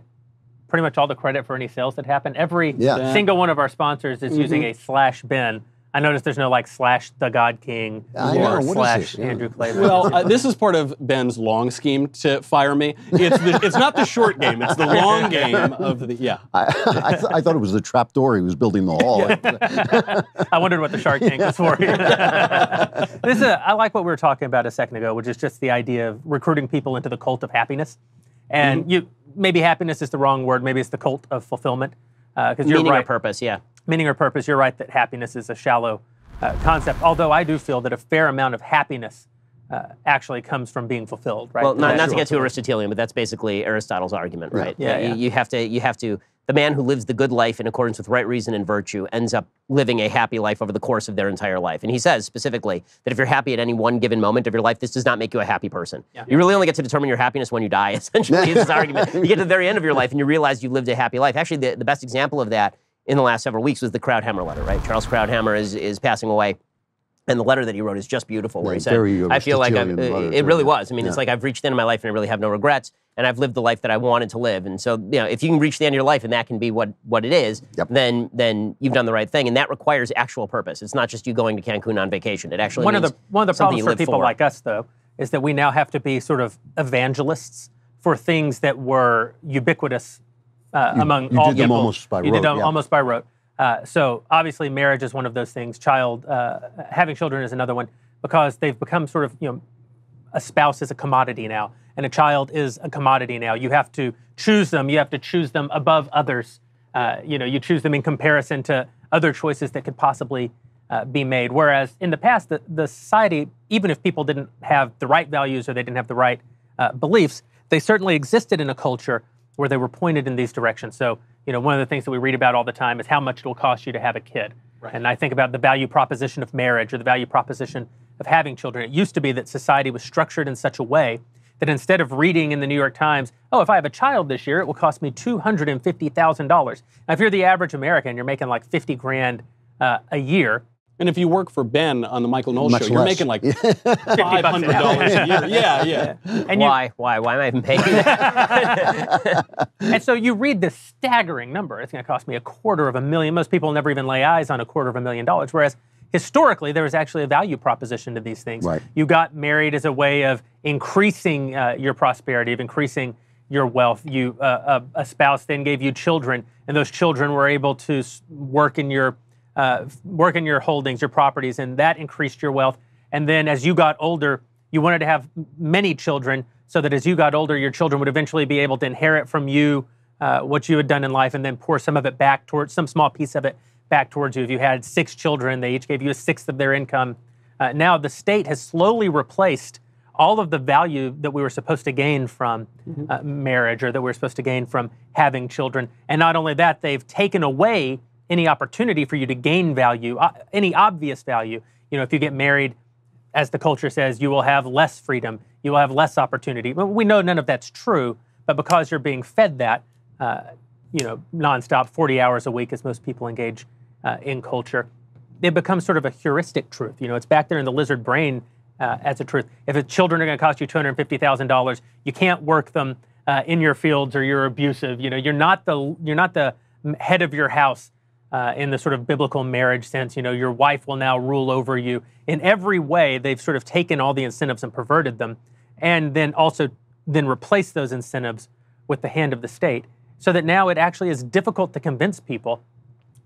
pretty much all the credit for any sales that happen? Every single one of our sponsors is using a /Ben. I noticed there's no /the God King or /Andrew Klavan. Well, this is part of Ben's long scheme to fire me. It's not the short game; it's the long game of the I thought it was the trapdoor he was building the hall. I wondered what the Shark Tank was for. I like what we were talking about a second ago, which is just the idea of recruiting people into the cult of happiness. And maybe happiness is the wrong word. Maybe it's the cult of fulfillment. Meaning or purpose, Meaning or purpose, you're right that happiness is a shallow concept, although I do feel that a fair amount of happiness actually comes from being fulfilled, right? Well, not to get too Aristotelian, but that's basically Aristotle's argument, right? Yeah. You have to the man who lives the good life in accordance with right reason and virtue ends up living a happy life over the course of their entire life. And he says specifically that if you're happy at any one given moment of your life, this does not make you a happy person. Yeah. You really only get to determine your happiness when you die, essentially, is his argument. You get to the very end of your life and you realize you lived a happy life. Actually, the best example of that in the last several weeks was the Krauthammer letter, right? Charles Krauthammer is passing away. And the letter that he wrote is just beautiful, where he said, I feel like it really was. I mean, it's like I've reached the end of my life and I really have no regrets, and I've lived the life that I wanted to live. And so, if you can reach the end of your life and that can be what it is, then you've done the right thing. And that requires actual purpose. It's not just you going to Cancun on vacation. It actually means one of the problems for people like us, though, is that we now have to be sort of evangelists for things that were ubiquitous among all people. You did them almost by rote. You did them almost by rote. So obviously marriage is one of those things. Having children is another one, because they've become sort of, a spouse is a commodity now, and a child is a commodity now. You have to choose them. You have to choose them above others. You choose them in comparison to other choices that could possibly be made. Whereas in the past, the society, even if people didn't have the right values or they didn't have the right beliefs, they certainly existed in a culture where they were pointed in these directions. So, one of the things that we read about all the time is how much it will cost you to have a kid. Right. And I think about the value proposition of marriage or the value proposition of having children. It used to be that society was structured in such a way that instead of reading in the New York Times, if I have a child this year, it will cost me $250,000. Now, if you're the average American, you're making like $50,000 a year. And if you work for Ben on the Michael Knowles show, you're making like $500 a year. Yeah. And why? Why am I even paying that? And so you read this staggering number. It's going to cost me $250,000. Most people never even lay eyes on $250,000. Whereas historically, there was actually a value proposition to these things. Right. You got married as a way of increasing your prosperity, of increasing your wealth. A spouse then gave you children, and those children were able to work in your holdings, your properties, and that increased your wealth. And then as you got older, you wanted to have many children so that as you got older, your children would eventually be able to inherit from you what you had done in life and then pour some of it back towards, some small piece of it back towards you. If you had 6 children, they each gave you 1/6 of their income. Now the state has slowly replaced all of the value that we were supposed to gain from marriage, or that we were supposed to gain from having children. And not only that, they've taken away any opportunity for you to gain value, any obvious value. If you get married, as the culture says, you will have less freedom, you will have less opportunity. Well, we know none of that's true, but because you're being fed that, nonstop, 40 hours a week, as most people engage in culture, it becomes sort of a heuristic truth. It's back there in the lizard brain as a truth. If children are going to cost you $250,000, you can't work them in your fields, or you're abusive. You're not the head of your house. In the sort of biblical marriage sense, your wife will now rule over you. In every way, they've sort of taken all the incentives and perverted them, and then replaced those incentives with the hand of the state, so that now it actually is difficult to convince people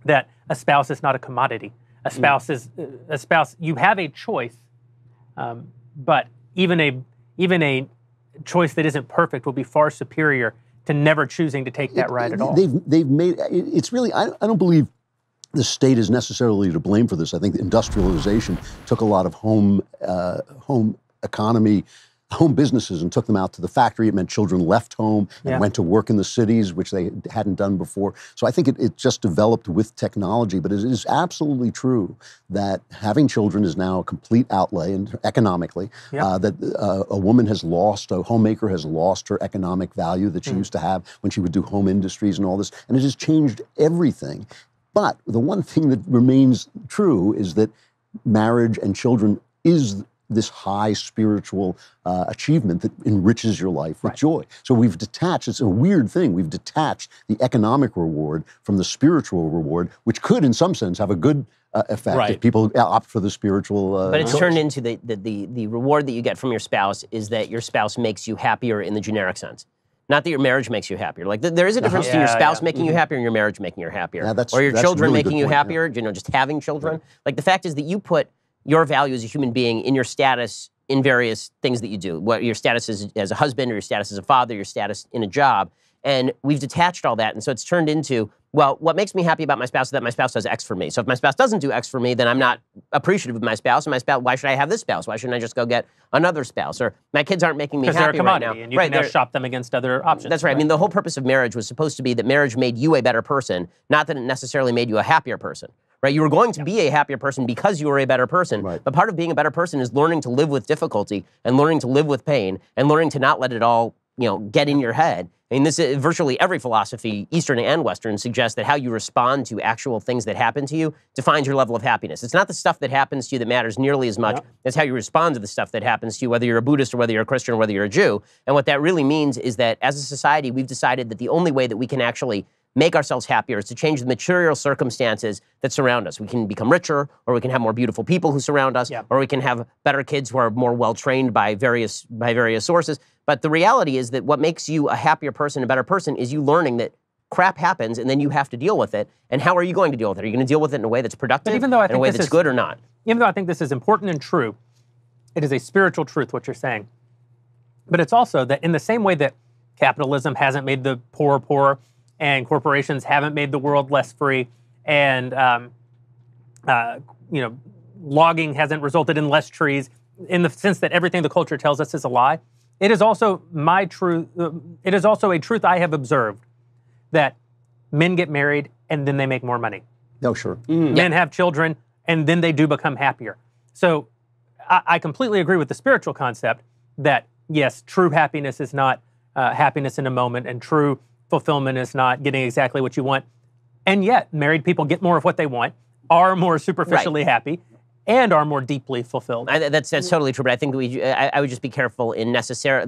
that a spouse is not a commodity. A spouse is a spouse. You have a choice, but even a choice that isn't perfect will be far superior to never choosing to take that right at all. They've made it's really. I don't believe the state is necessarily to blame for this. I think industrialization took a lot of home economy, home businesses, and took them out to the factory. It meant children left home and went to work in the cities, which they hadn't done before. So I think it just developed with technology. But it is absolutely true that having children is now a complete outlay, and economically, that a woman has lost, a homemaker has lost her economic value that she used to have when she would do home industries and all this. And it has changed everything. But the one thing that remains true is that marriage and children is this high spiritual achievement that enriches your life with joy. So we've detached, it's a weird thing, we've detached the economic reward from the spiritual reward, which could in some sense have a good effect if people opt for the spiritual But it's turned into the reward that you get from your spouse is that your spouse makes you happier in the generic sense. Not that your marriage makes you happier. Like there is a difference between your spouse making you happier and your marriage making you happier. Or your children really making you happier, just having children. Right. Like the fact is that you put your value as a human being in your status in various things that you do. What your status is as a husband, or your status as a father, your status in a job. And we've detached all that. And so it's turned into well, what makes me happy about my spouse is that my spouse does X for me. So if my spouse doesn't do X for me, then I'm not appreciative of my spouse. And my spouse, why should I have this spouse? Why shouldn't I just go get another spouse? Or my kids aren't making me happy right now. Because they're a commodity, and you can now shop them against other options. That's right. I mean, the whole purpose of marriage was supposed to be that marriage made you a better person, not that it necessarily made you a happier person. Right? You were going to be a happier person because you were a better person. Right. But part of being a better person is learning to live with difficulty and learning to live with pain and learning to not let it all, get in your head. I mean, this is virtually every philosophy, Eastern and Western, suggests that how you respond to actual things that happen to you defines your level of happiness. It's not the stuff that happens to you that matters nearly as much as how you respond to the stuff that happens to you, whether you're a Buddhist or whether you're a Christian or whether you're a Jew. And what that really means is that as a society, we've decided that the only way that we can actually make ourselves happier is to change the material circumstances that surround us. We can become richer, or we can have more beautiful people who surround us, or we can have better kids who are more well-trained by various sources. But the reality is that what makes you a happier person, a better person, is you learning that crap happens and then you have to deal with it. And how are you going to deal with it? Are you going to deal with it in a way that's productive, even though I in think a way that's good or not? Even though I think this is important and true, it is a spiritual truth, what you're saying. But it's also that in the same way that capitalism hasn't made the poor poorer, and corporations haven't made the world less free, and logging hasn't resulted in less trees, in the sense that everything the culture tells us is a lie. It is also my truth. It is also a truth I have observed that men get married and then they make more money. No, sure. Men have children and then they do become happier. So I completely agree with the spiritual concept that yes, true happiness is not happiness in a moment, and true fulfillment is not getting exactly what you want. And yet, married people get more of what they want, are more superficially happy, and are more deeply fulfilled. That's totally true, but I think I would just be careful in necessary.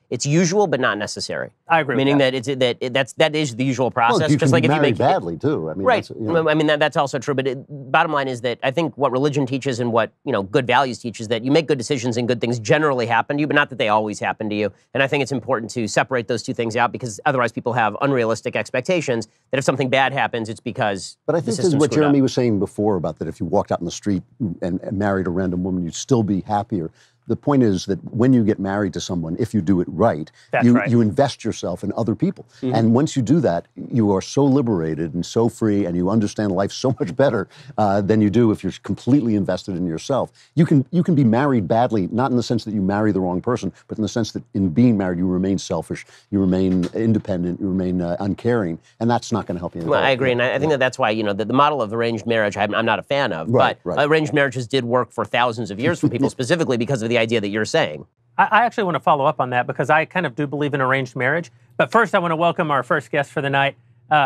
It's usual, but not necessary. I agree. Meaning with that that is the usual process. Well, you just can like be if you married make badly too. I mean, right. that's, I mean that's also true. But bottom line is that I think what religion teaches and what good values teach is that you make good decisions and good things generally happen to you, but not that they always happen to you. And I think it's important to separate those two things out, because otherwise people have unrealistic expectations that if something bad happens, it's because. But I think this is what Jeremy was saying before about that if you walked out in the street and married a random woman, you'd still be happier. The point is that when you get married to someone, if you do it right, you invest yourself in other people. Mm-hmm. And once you do that, you are so liberated and so free, and you understand life so much better than you do if you're completely invested in yourself. You can be married badly, not in the sense that you marry the wrong person, but in the sense that in being married, you remain selfish, you remain independent, you remain uncaring, and that's not going to help you. Well, I agree, and I think that's why the model of arranged marriage I'm not a fan of. Right, but arranged marriages did work for thousands of years for people, specifically because of the idea that you're saying. I actually want to follow up on that, because I kind of do believe in arranged marriage. But first, I want to welcome our first guest for the night.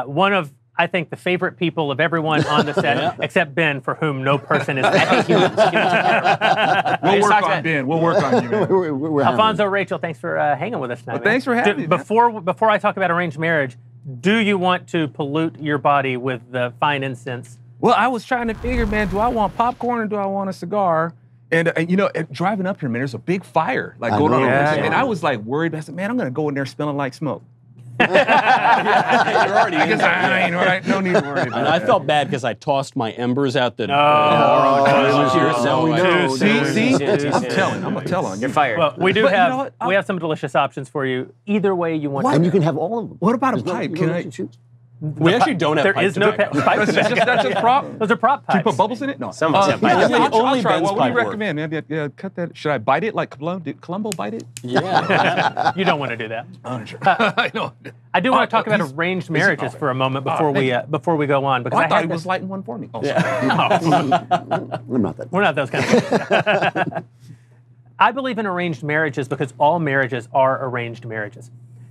One of, I think, the favorite people of everyone on the set, except Ben, for whom no person is that human. We'll work on Ben. We'll work on you, man. We're Alfonso, Rachel, thanks for hanging with us tonight. Well, thanks for having me. Before I talk about arranged marriage, do you want to pollute your body with the fine incense? Well, I was trying to figure, man, do I want popcorn or do I want a cigar? And driving up here, man, there's a big fire going on. And I was worried. I said, man, I'm going to go in there smelling like smoke. You're already I guess I ain't right. No need to worry about that. I felt bad because I tossed my embers out the door. See? I'm going to tell on you. You're fired. Well, we do we have some delicious options for you. Either way you want. And you can have all of them. What about a pipe? Can I choose? We actually don't have There pipe is no tobacco. pipe tobacco. That's just prop. Those are prop pipes. Do you put bubbles in it? No. Some of them have pipes. Only I'll try. Ben's What do you pipe recommend, man? Yeah, cut that. Should I bite it like Columbo? Did Columbo bite it? Yeah. You don't want to do that. I know. I do want to talk about arranged marriages for a moment before we go on, because I thought he was lighting one for me. I'm not that. We're not those kinds of people. I believe in arranged marriages because all marriages are arranged marriages.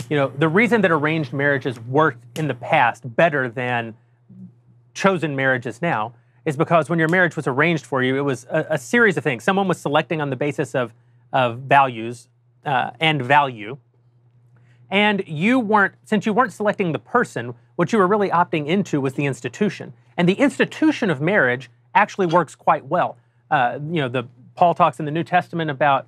The reason that arranged marriages worked in the past better than chosen marriages now is because when your marriage was arranged for you, it was a series of things. Someone was selecting on the basis of values and value. And since you weren't selecting the person, what you were really opting into was the institution. And the institution of marriage actually works quite well. Paul talks in the New Testament about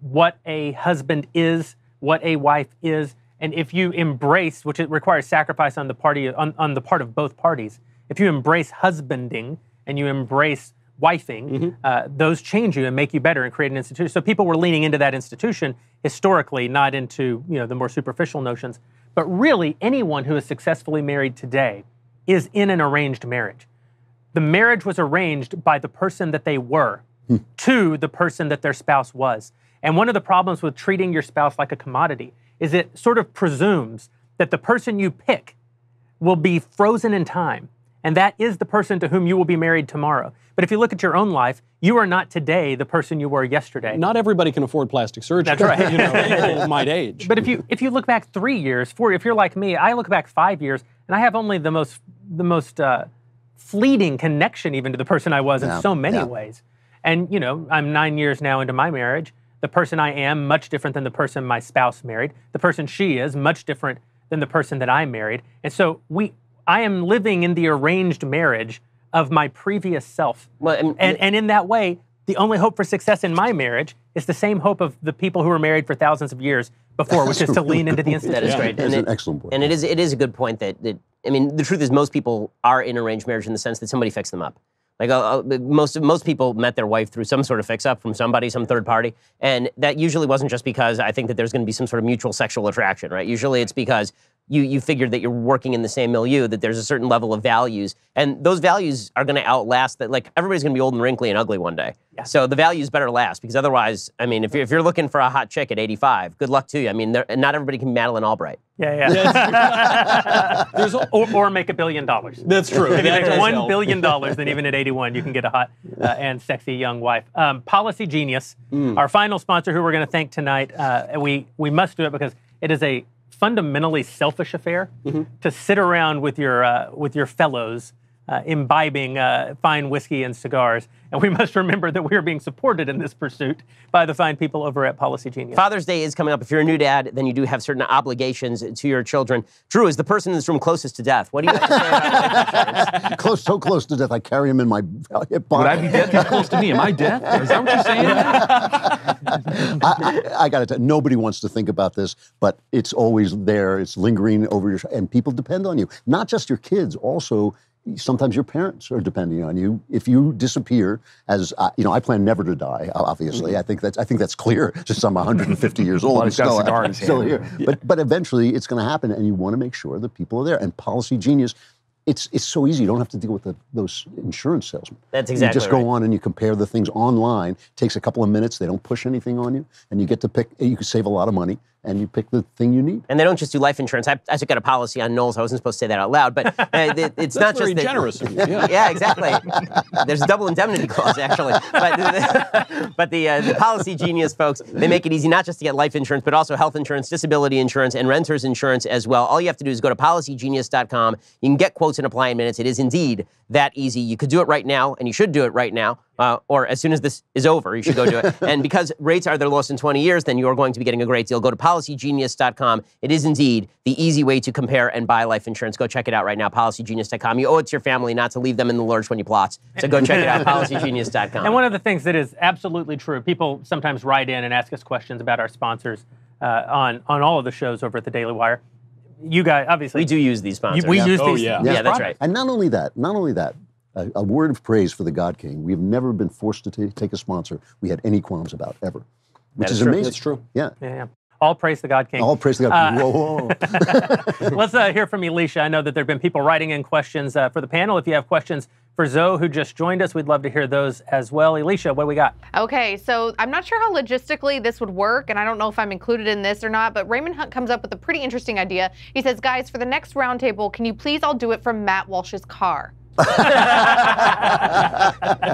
what a husband is, what a wife is. And if you embrace, which it requires sacrifice on the part of both parties, if you embrace husbanding and you embrace wifing, those change you and make you better and create an institution. So people were leaning into that institution historically, not into the more superficial notions. But really, anyone who is successfully married today is in an arranged marriage. The marriage was arranged by the person that they were to the person that their spouse was. And one of the problems with treating your spouse like a commodity is it sort of presumes that the person you pick will be frozen in time. And that is the person to whom you will be married tomorrow. But if you look at your own life, you are not today the person you were yesterday. Not everybody can afford plastic surgery. That's right. People might age. But if you look back 3 years, 4, if you're like me, I look back 5 years, and I have only the most fleeting connection even to the person I was in so many ways. And I'm 9 years now into my marriage. The person I am, much different than the person my spouse married. The person she is, much different than the person that I married. And so I am living in the arranged marriage of my previous self. Well, and in that way, the only hope for success in my marriage is the same hope of the people who were married for thousands of years before, which is to lean into the institution. That is great. That's an excellent point. And it is a good point that, I mean, the truth is most people are in arranged marriage in the sense that somebody fixed them up. Like most people met their wife through some sort of fix-up from somebody, some third party, and that usually wasn't just because I think that there's going to be some sort of mutual sexual attraction, right? Usually it's because you figured that you're working in the same milieu, that there's a certain level of values, and those values are going to outlast that. Like everybody's going to be old and wrinkly and ugly one day, so the values better last, because otherwise, I mean, if you're looking for a hot chick at 85, good luck to you. I mean, not everybody can be Madeleine Albright. Or make $1 billion. That's true. If you make $1 billion, then even at 81, you can get a hot and sexy young wife. Policy Genius, our final sponsor, who we're going to thank tonight. We must do it because it is a fundamentally selfish affair to sit around with your fellows imbibing fine whiskey and cigars. And we must remember that we are being supported in this pursuit by the fine people over at Policy Genius. Father's Day is coming up. If you're a new dad, then you do have certain obligations to your children. Drew, is the person in this room closest to death? What do you have to say about life insurance? So close to death, I carry him in my hip pocket. Would I be dead? He's close to me. Am I dead? Is that what you're saying? I got to tell you, nobody wants to think about this, but it's always there. It's lingering over your, and people depend on you. Not just your kids, also sometimes your parents are depending on you. If you disappear, as I plan never to die. Obviously, I think that's clear. Just I'm 150 years old and still here. But eventually, it's going to happen, and you want to make sure that people are there. And Policy Genius, it's so easy. You don't have to deal with those insurance salesmen. That's exactly You just go on and you compare the things online. It takes a couple of minutes. They don't push anything on you, and you get to pick. You can save a lot of money, and you pick the thing you need. And they don't just do life insurance. I took out a policy on Knowles. I wasn't supposed to say that out loud, but it's not just very generous of you. Yeah, exactly. There's a double indemnity clause, actually. But the Policy Genius folks, they make it easy not just to get life insurance, but also health insurance, disability insurance, and renter's insurance as well. All you have to do is go to policygenius.com. You can get quotes and apply in minutes. It is indeed that easy. You could do it right now, and you should do it right now. Or as soon as this is over, you should go do it. And because rates are their lowest in 20 years, then you're going to be getting a great deal. Go to policygenius.com. It is indeed the easy way to compare and buy life insurance. Go check it out right now, policygenius.com. You owe it to your family not to leave them in the lurch when you plot. So go check it out, policygenius.com. And one of the things that is absolutely true, people sometimes write in and ask us questions about our sponsors on all of the shows over at the Daily Wire. You guys, obviously. We do use these sponsors. We use these. Yeah, that's right. And not only that. A word of praise for the God King. We have never been forced to take a sponsor we had any qualms about, ever. Which is amazing. That's true. Yeah. All praise the God King. All praise the God King. Whoa. Let's hear from Elisha. I know that there have been people writing in questions for the panel. If you have questions for Zoe, who just joined us, we'd love to hear those as well. Elisha, what do we got? Okay, so I'm not sure how logistically this would work, and I don't know if I'm included in this or not, but Raymond Hunt comes up with a pretty interesting idea. He says, guys, for the next roundtable, can you please all do it from Matt Walsh's car?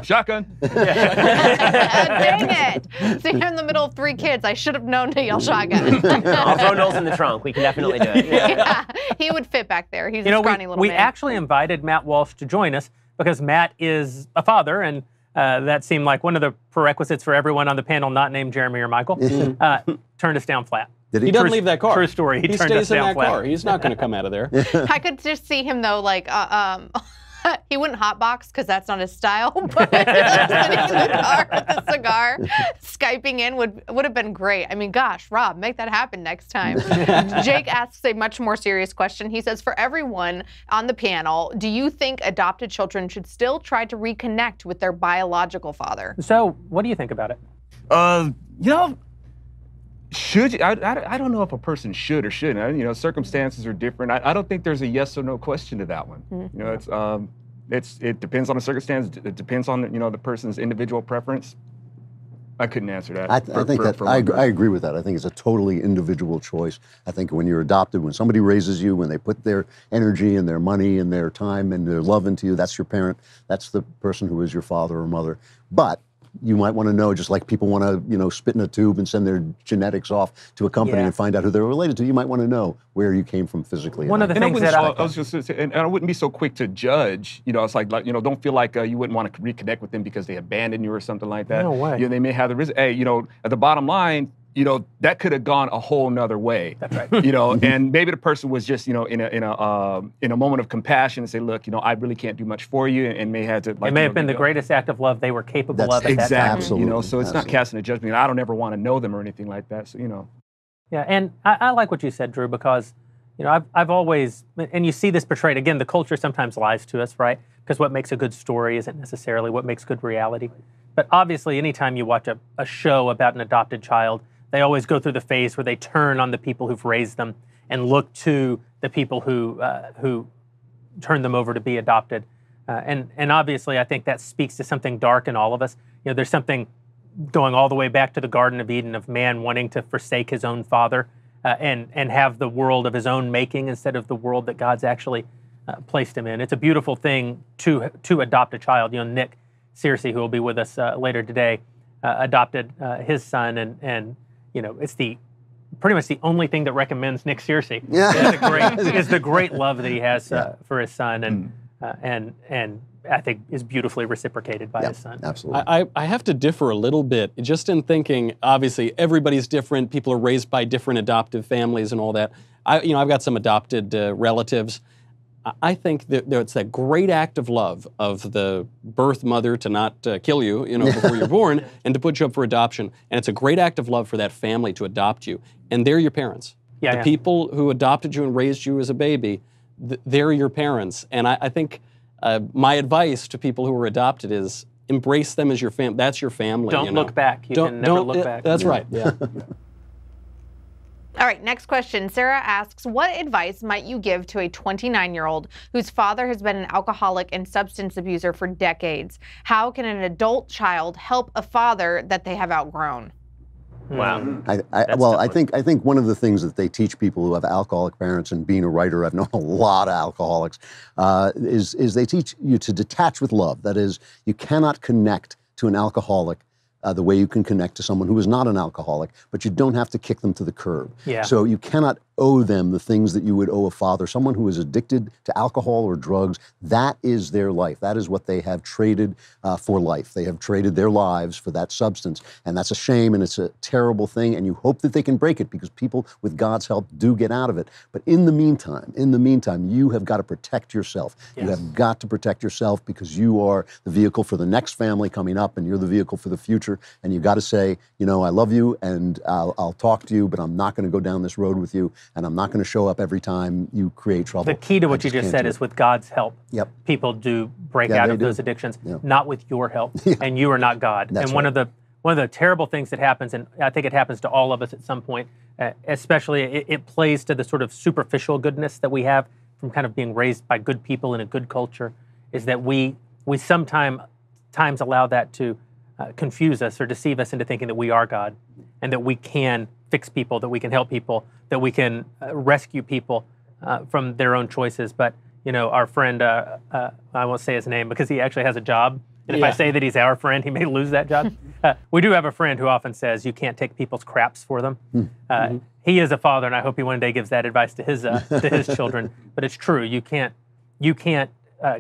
Shotgun. Dang it. So you're in the middle of 3 kids. I should have known to yell shotgun. I'll throw Knowles in the trunk. We can definitely do it. Yeah, he would fit back there. He's a scrawny little man. We actually invited Matt Walsh to join us because Matt is a father, and that seemed like one of the prerequisites for everyone on the panel not named Jeremy or Michael. Turned us down flat. He doesn't leave that car. True story. He turned us stays in down that flat. car. He's not going to come out of there. I could just see him, though, like, he wouldn't hotbox because that's not his style, but sitting in the car with a cigar, Skyping in would have been great. I mean, gosh, Rob, make that happen next time. Jake asks a much more serious question. He says, for everyone on the panel, do you think adopted children should still try to reconnect with their biological father? So, what do you think about it? Should you? I don't know if a person should or shouldn't. You know, circumstances are different. I don't think there's a yes or no question to that one. You know, it depends on the circumstance. It depends on the person's individual preference. I couldn't answer that. I agree with that. I think it's a totally individual choice. I think when you're adopted, when somebody raises you, when they put their energy and their money and their time and their love into you, that's your parent. That's the person who is your father or mother. But you might want to know, just like people want to, spit in a tube and send their genetics off to a company and find out who they're related to. You might want to know where you came from physically. One of the things that I was just saying, and I wouldn't be so quick to judge. It's like don't feel like you wouldn't want to reconnect with them because they abandoned you or something like that. No way. They may have the risk. Hey, at the bottom line, that could have gone a whole nother way. That's right. And maybe the person was just, in a moment of compassion and say, look, I really can't do much for you, and may have to. It may have been the greatest act of love they were capable of at that time. Absolutely. So it's not casting a judgment. I don't ever want to know them or anything like that. So Yeah, and I like what you said, Drew, because I've always, and you see this portrayed again. The culture sometimes lies to us, right? Because what makes a good story isn't necessarily what makes good reality. But obviously, anytime you watch a show about an adopted child, they always go through the phase where they turn on the people who've raised them and look to the people who turned them over to be adopted. And obviously, I think that speaks to something dark in all of us. There's something going all the way back to the Garden of Eden of man wanting to forsake his own father and have the world of his own making instead of the world that God's actually placed him in. It's a beautiful thing to adopt a child. Nick Searcy, who will be with us later today, adopted his son, and it's pretty much the only thing that recommends Nick Searcy. Is the great love that he has for his son, and I think is beautifully reciprocated by his son. Absolutely. I have to differ a little bit, just in thinking. Obviously, everybody's different. People are raised by different adoptive families and all that. I've got some adopted relatives. I think that it's that great act of love of the birth mother to not kill you, before you're born, and to put you up for adoption. And it's a great act of love for that family to adopt you. And they're your parents. The people who adopted you and raised you as a baby, they're your parents. And I think my advice to people who are adopted is embrace them as your family. That's your family. Don't look back. You can never look back. That's right. Yeah. All right, next question. Sarah asks, what advice might you give to a 29-year-old whose father has been an alcoholic and substance abuser for decades? How can an adult child help a father that they have outgrown? Wow. I think one of the things that they teach people who have alcoholic parents, and being a writer, I've known a lot of alcoholics, is they teach you to detach with love. That is, you cannot connect to an alcoholic the way you can connect to someone who is not an alcoholic, but you don't have to kick them to the curb. Yeah. So you cannot owe them the things that you would owe a father. Someone who is addicted to alcohol or drugs, that is their life. That is what they have traded for life. They have traded their lives for that substance. And that's a shame, and it's a terrible thing, and you hope that they can break it, because people, with God's help, do get out of it. But in the meantime, you have got to protect yourself. Yes. You have got to protect yourself, because you are the vehicle for the next family coming up, and you're the vehicle for the future. And you've got to say, I love you, and I'll talk to you, but I'm not going to go down this road with you, and I'm not going to show up every time you create trouble. The key to what you just said is, with God's help, people do break out of those addictions, not with your help, and you are not God. That's and one of the terrible things that happens, and I think it happens to all of us at some point, especially it plays to the sort of superficial goodness that we have from kind of being raised by good people in a good culture, is that we sometimes allow that to confuse us or deceive us into thinking that we are God, and that we can fix people, that we can help people, that we can rescue people from their own choices. But, our friend, I won't say his name because he actually has a job. And if I say that he's our friend, he may lose that job. We do have a friend who often says, you can't take people's craps for them. He is a father, and I hope he one day gives that advice to his children. But it's true. You can't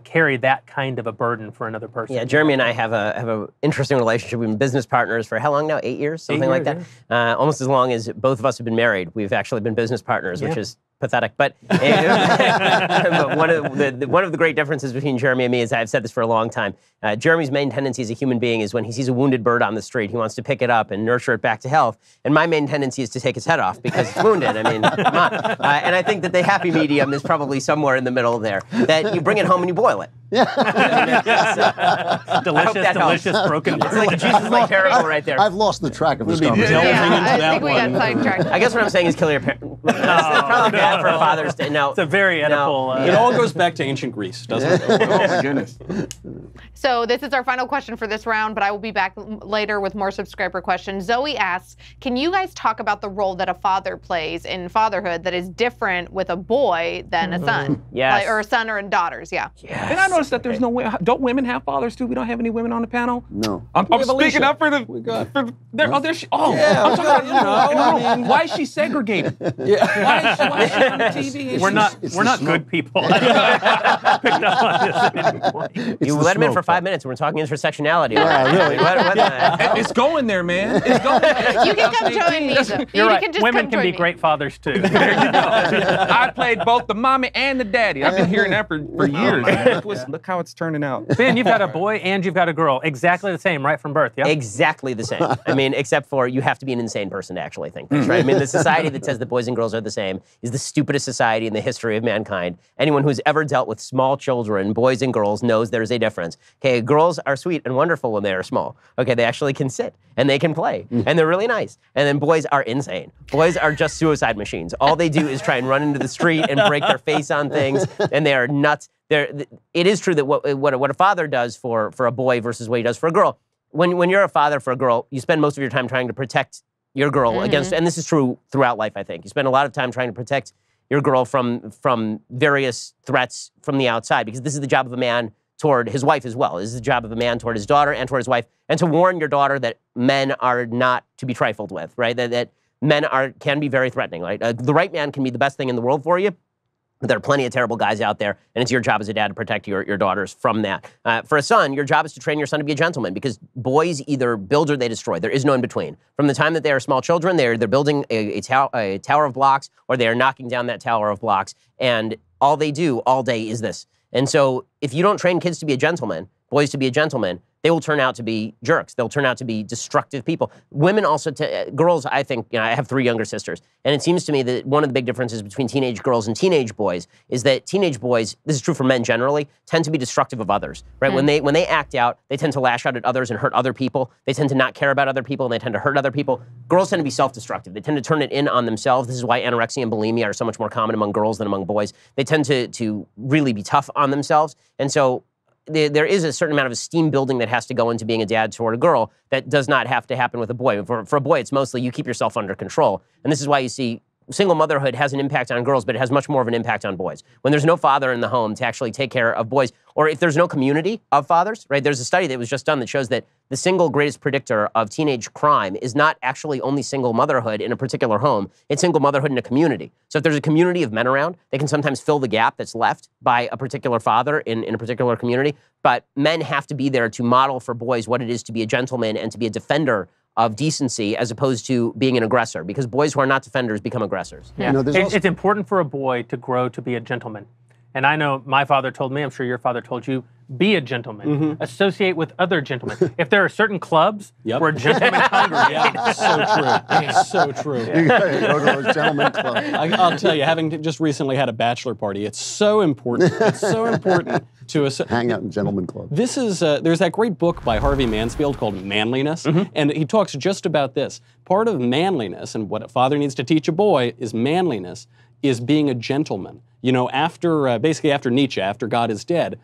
carry that kind of a burden for another person. Yeah, Jeremy and I have a interesting relationship. We've been business partners for how long now? 8 years, something like that. Almost as long as both of us have been married. We've actually been business partners, which is pathetic. But, but one of the great differences between Jeremy and me is, I've said this for a long time, Jeremy's main tendency as a human being is when he sees a wounded bird on the street, he wants to pick it up and nurture it back to health. And my main tendency is to take its head off because it's wounded. I mean, come on. And I think that the happy medium is probably somewhere in the middle there, that you bring it home and you boil it. Delicious broken bird. It's like Jesus-like parable right there. I've lost the track of this conversation. I think we got sidetracked. I guess what I'm saying is kill your parents. That's probably bad for Father's Day. No, it's a very Oedipal. It all goes back to ancient Greece, doesn't it? Oh my goodness. So this is our final question for this round, but I will be back later with more subscriber questions. Zoe asks, can you guys talk about the role that a father plays in fatherhood that is different with a boy than a son? Yes. Or a son or daughters, yeah. And I noticed that there's no way. Don't women have fathers too? We don't have any women on the panel? No. I'm speaking up for the. I'm talking about, why is she segregated? Yeah. Why is she on the TV? We're not good people. Picked up on this at any point. You let him in for 5 minutes and we're talking intersectionality. Yeah, really. It's going there, man. It's going there. You can come join me. You're right. Can just Women come can join be me. great fathers too. I played both the mommy and the daddy. I've been hearing that for years. Look how it's turning out. Ben, you've got a boy and you've got a girl. Exactly the same, right from birth, yeah? Exactly the same. I mean, except for you have to be an insane person to actually think this, right? I mean, the society that says that boys and girls are the same is the stupidest society in the history of mankind. Anyone who's ever dealt with small children, boys and girls, knows there's a difference. Okay, girls are sweet and wonderful when they are small. Okay, they actually can sit and they can play and they're really nice. And then boys are insane. Boys are just suicide machines. All they do is try and run into the street and break their face on things, and they are nuts. It is true that what a father does for a boy versus what he does for a girl. When you're a father for a girl, you spend most of your time trying to protect your girl against, and this is true throughout life, I think. You spend a lot of time trying to protect your girl from various threats from the outside, because this is the job of a man toward his wife as well. This is the job of a man toward his daughter and toward his wife, and to warn your daughter that men are not to be trifled with, right? That men can be very threatening, right? The right man can be the best thing in the world for you, but there are plenty of terrible guys out there, and it's your job as a dad to protect your daughters from that. For a son, your job is to train your son to be a gentleman, because boys either build or they destroy. There is no in between. From the time that they are small children, they're building a tower of blocks, or they are knocking down that tower of blocks, and all they do all day is this. And so if you don't train kids to be a gentleman, boys to be a gentleman, they will turn out to be jerks. They'll turn out to be destructive people. Women also, girls, I think, I have 3 younger sisters, and it seems to me that one of the big differences between teenage girls and teenage boys is that teenage boys, this is true for men generally, tend to be destructive of others, right? When they act out, they tend to lash out at others and hurt other people. They tend to not care about other people, and they tend to hurt other people. Girls tend to be self-destructive. They tend to turn it in on themselves. This is why anorexia and bulimia are so much more common among girls than among boys. They tend to really be tough on themselves, and so there is a certain amount of esteem building that has to go into being a dad toward a girl that does not have to happen with a boy. For a boy, it's mostly you keep yourself under control. And this is why you see single motherhood has an impact on girls, but it has much more of an impact on boys. When there's no father in the home to actually take care of boys, or if there's no community of fathers, right? There's a study that was just done that shows that the single greatest predictor of teenage crime is not actually only single motherhood in a particular home, it's single motherhood in a community. So if there's a community of men around, they can sometimes fill the gap that's left by a particular father in a particular community. But men have to be there to model for boys what it is to be a gentleman and to be a defender of decency as opposed to being an aggressor, because boys who are not defenders become aggressors. Yeah. It's important for a boy to grow to be a gentleman. And I know my father told me, I'm sure your father told you, be a gentleman. Associate with other gentlemen. If there are certain clubs where gentlemen congregate. So true. You gotta go to those gentlemen clubs. I'll tell you, having just recently had a bachelor party, it's so important. It's so important to us. Hang out in gentlemen clubs. This is, there's that great book by Harvey Mansfield called Manliness, and he talks just about this. Part of manliness, and what a father needs to teach a boy is manliness, is being a gentleman. You know, basically after Nietzsche, after God is dead,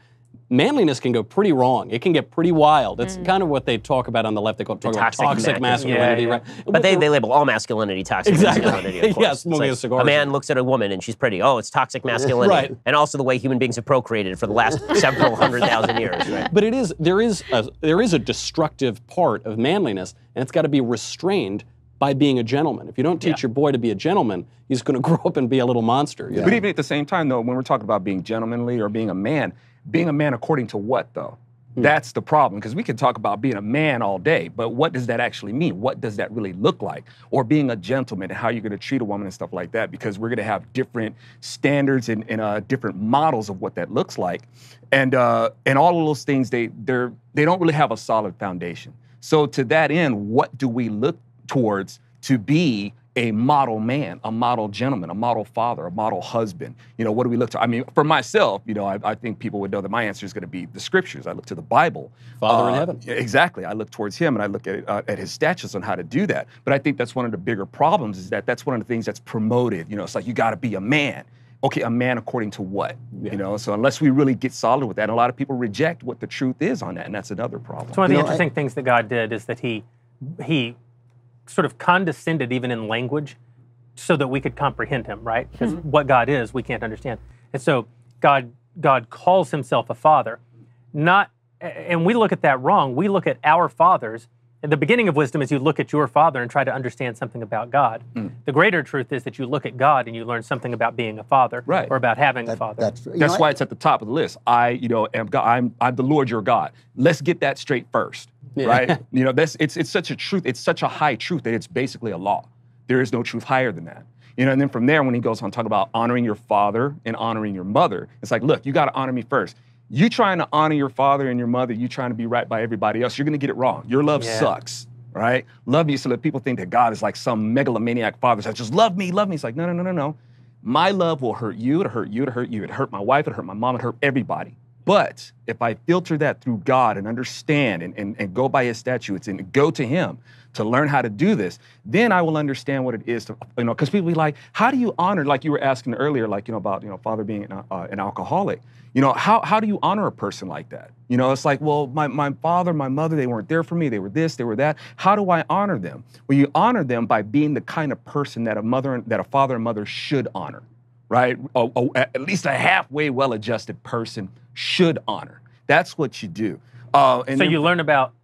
manliness can go pretty wrong. It can get pretty wild. It's kind of what they talk about on the left. They talk about toxic masculinity, right? But they label all masculinity toxic masculinity, of course. Yeah, smoking a cigar. A man looks at a woman and she's pretty. Oh, it's toxic masculinity. Right. And also the way human beings have procreated for the last several 100,000 years. Right? But there is a destructive part of manliness, and it's got to be restrained by being a gentleman. If you don't teach your boy to be a gentleman, he's going to grow up and be a little monster. But even at the same time, though, when we're talking about being gentlemanly or being a man according to what, though? That's the problem, because we can talk about being a man all day, but what does that actually mean? What does that really look like? Or being a gentleman and how you're going to treat a woman and stuff like that, because we're going to have different standards and different models of what that looks like. And all of those things, they don't really have a solid foundation. So to that end, what do we look towards to be a model man, a model gentleman, a model father, a model husband? What do we look to? I mean, for myself, I think people would know that my answer is going to be the scriptures. I look to the Bible. Father in heaven. Exactly. I look towards him and I look at his statutes on how to do that. But I think that's one of the bigger problems, is that's one of the things that's promoted. It's like, you got to be a man. Okay, a man according to what? Yeah. So unless we really get solid with that, and a lot of people reject what the truth is on that, and that's another problem. So one of the interesting things that God did is that he sort of condescended even in language so that we could comprehend him, right? Because what God is, we can't understand. And so God calls himself a father. And we look at that wrong. We look at our fathers. And the beginning of wisdom is you look at your father and try to understand something about God. The greater truth is that you look at God and you learn something about being a father, right, or about having a father. That's why it's at the top of the list. I'm God, I'm the Lord your God. Let's get that straight first. Right? It's such a truth. It's such a high truth that it's basically a law. There is no truth higher than that. And then from there, when he goes on talking about honoring your father and honoring your mother, it's like, look, you got to honor me first. You trying to honor your father and your mother, you trying to be right by everybody else, you're going to get it wrong. Your love sucks, right? Love you so that people think that God is like some megalomaniac father that just love me. It's like, no. My love will hurt you, it'll hurt you, it'll hurt you. It hurt my wife, it'll hurt my mom, it'll hurt everybody. But if I filter that through God and understand and go by his statutes and go to him to learn how to do this, then I will understand what it is to, because people be like, how do you honor, like you were asking earlier, like, about, father being an alcoholic. How do you honor a person like that? It's like, well, my father, my mother, they weren't there for me. They were this, they were that. How do I honor them? Well, you honor them by being the kind of person that a father and mother should honor, right? At least a halfway well-adjusted person should honor. That's what you do. So you learn about,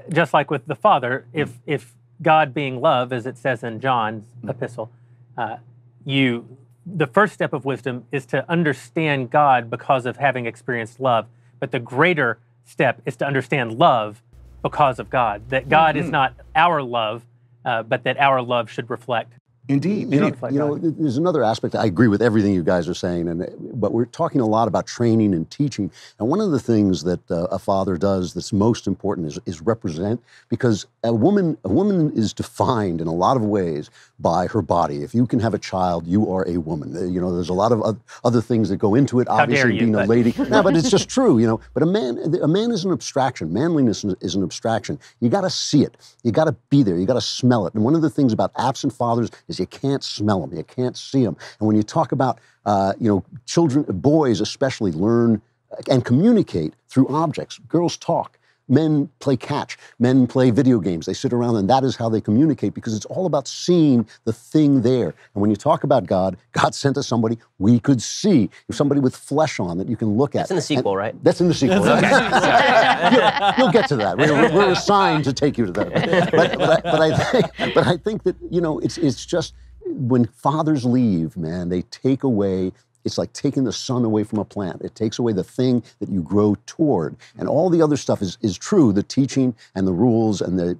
just like with the father, if God being love, as it says in John's epistle, the first step of wisdom is to understand God because of having experienced love. But the greater step is to understand love because of God. That God is not our love, but that our love should reflect. Indeed. There's another aspect. I agree with everything you guys are saying, but we're talking a lot about training and teaching. And one of the things that a father does that's most important is represent, because a woman is defined in a lot of ways by her body. If you can have a child, you are a woman. There's a lot of other things that go into it. Obviously, being a lady. No, but it's just true. But a man is an abstraction. Manliness is an abstraction. You got to see it. You got to be there. You got to smell it. And one of the things about absent fathers is you can't smell them, you can't see them. And when you talk about, children, boys especially, learn and communicate through objects. Girls talk. Men play catch. Men play video games. They sit around, and that is how they communicate, because it's all about seeing the thing there. And when you talk about God, God sent us somebody we could see, somebody with flesh on that you can look at. That's in the sequel, right? That's in the sequel. You'll get to that. We're assigned to take you to that. But I think that, it's just when fathers leave, man, they take away. It's like taking the sun away from a plant. It takes away the thing that you grow toward. And all the other stuff is true, the teaching and the rules and the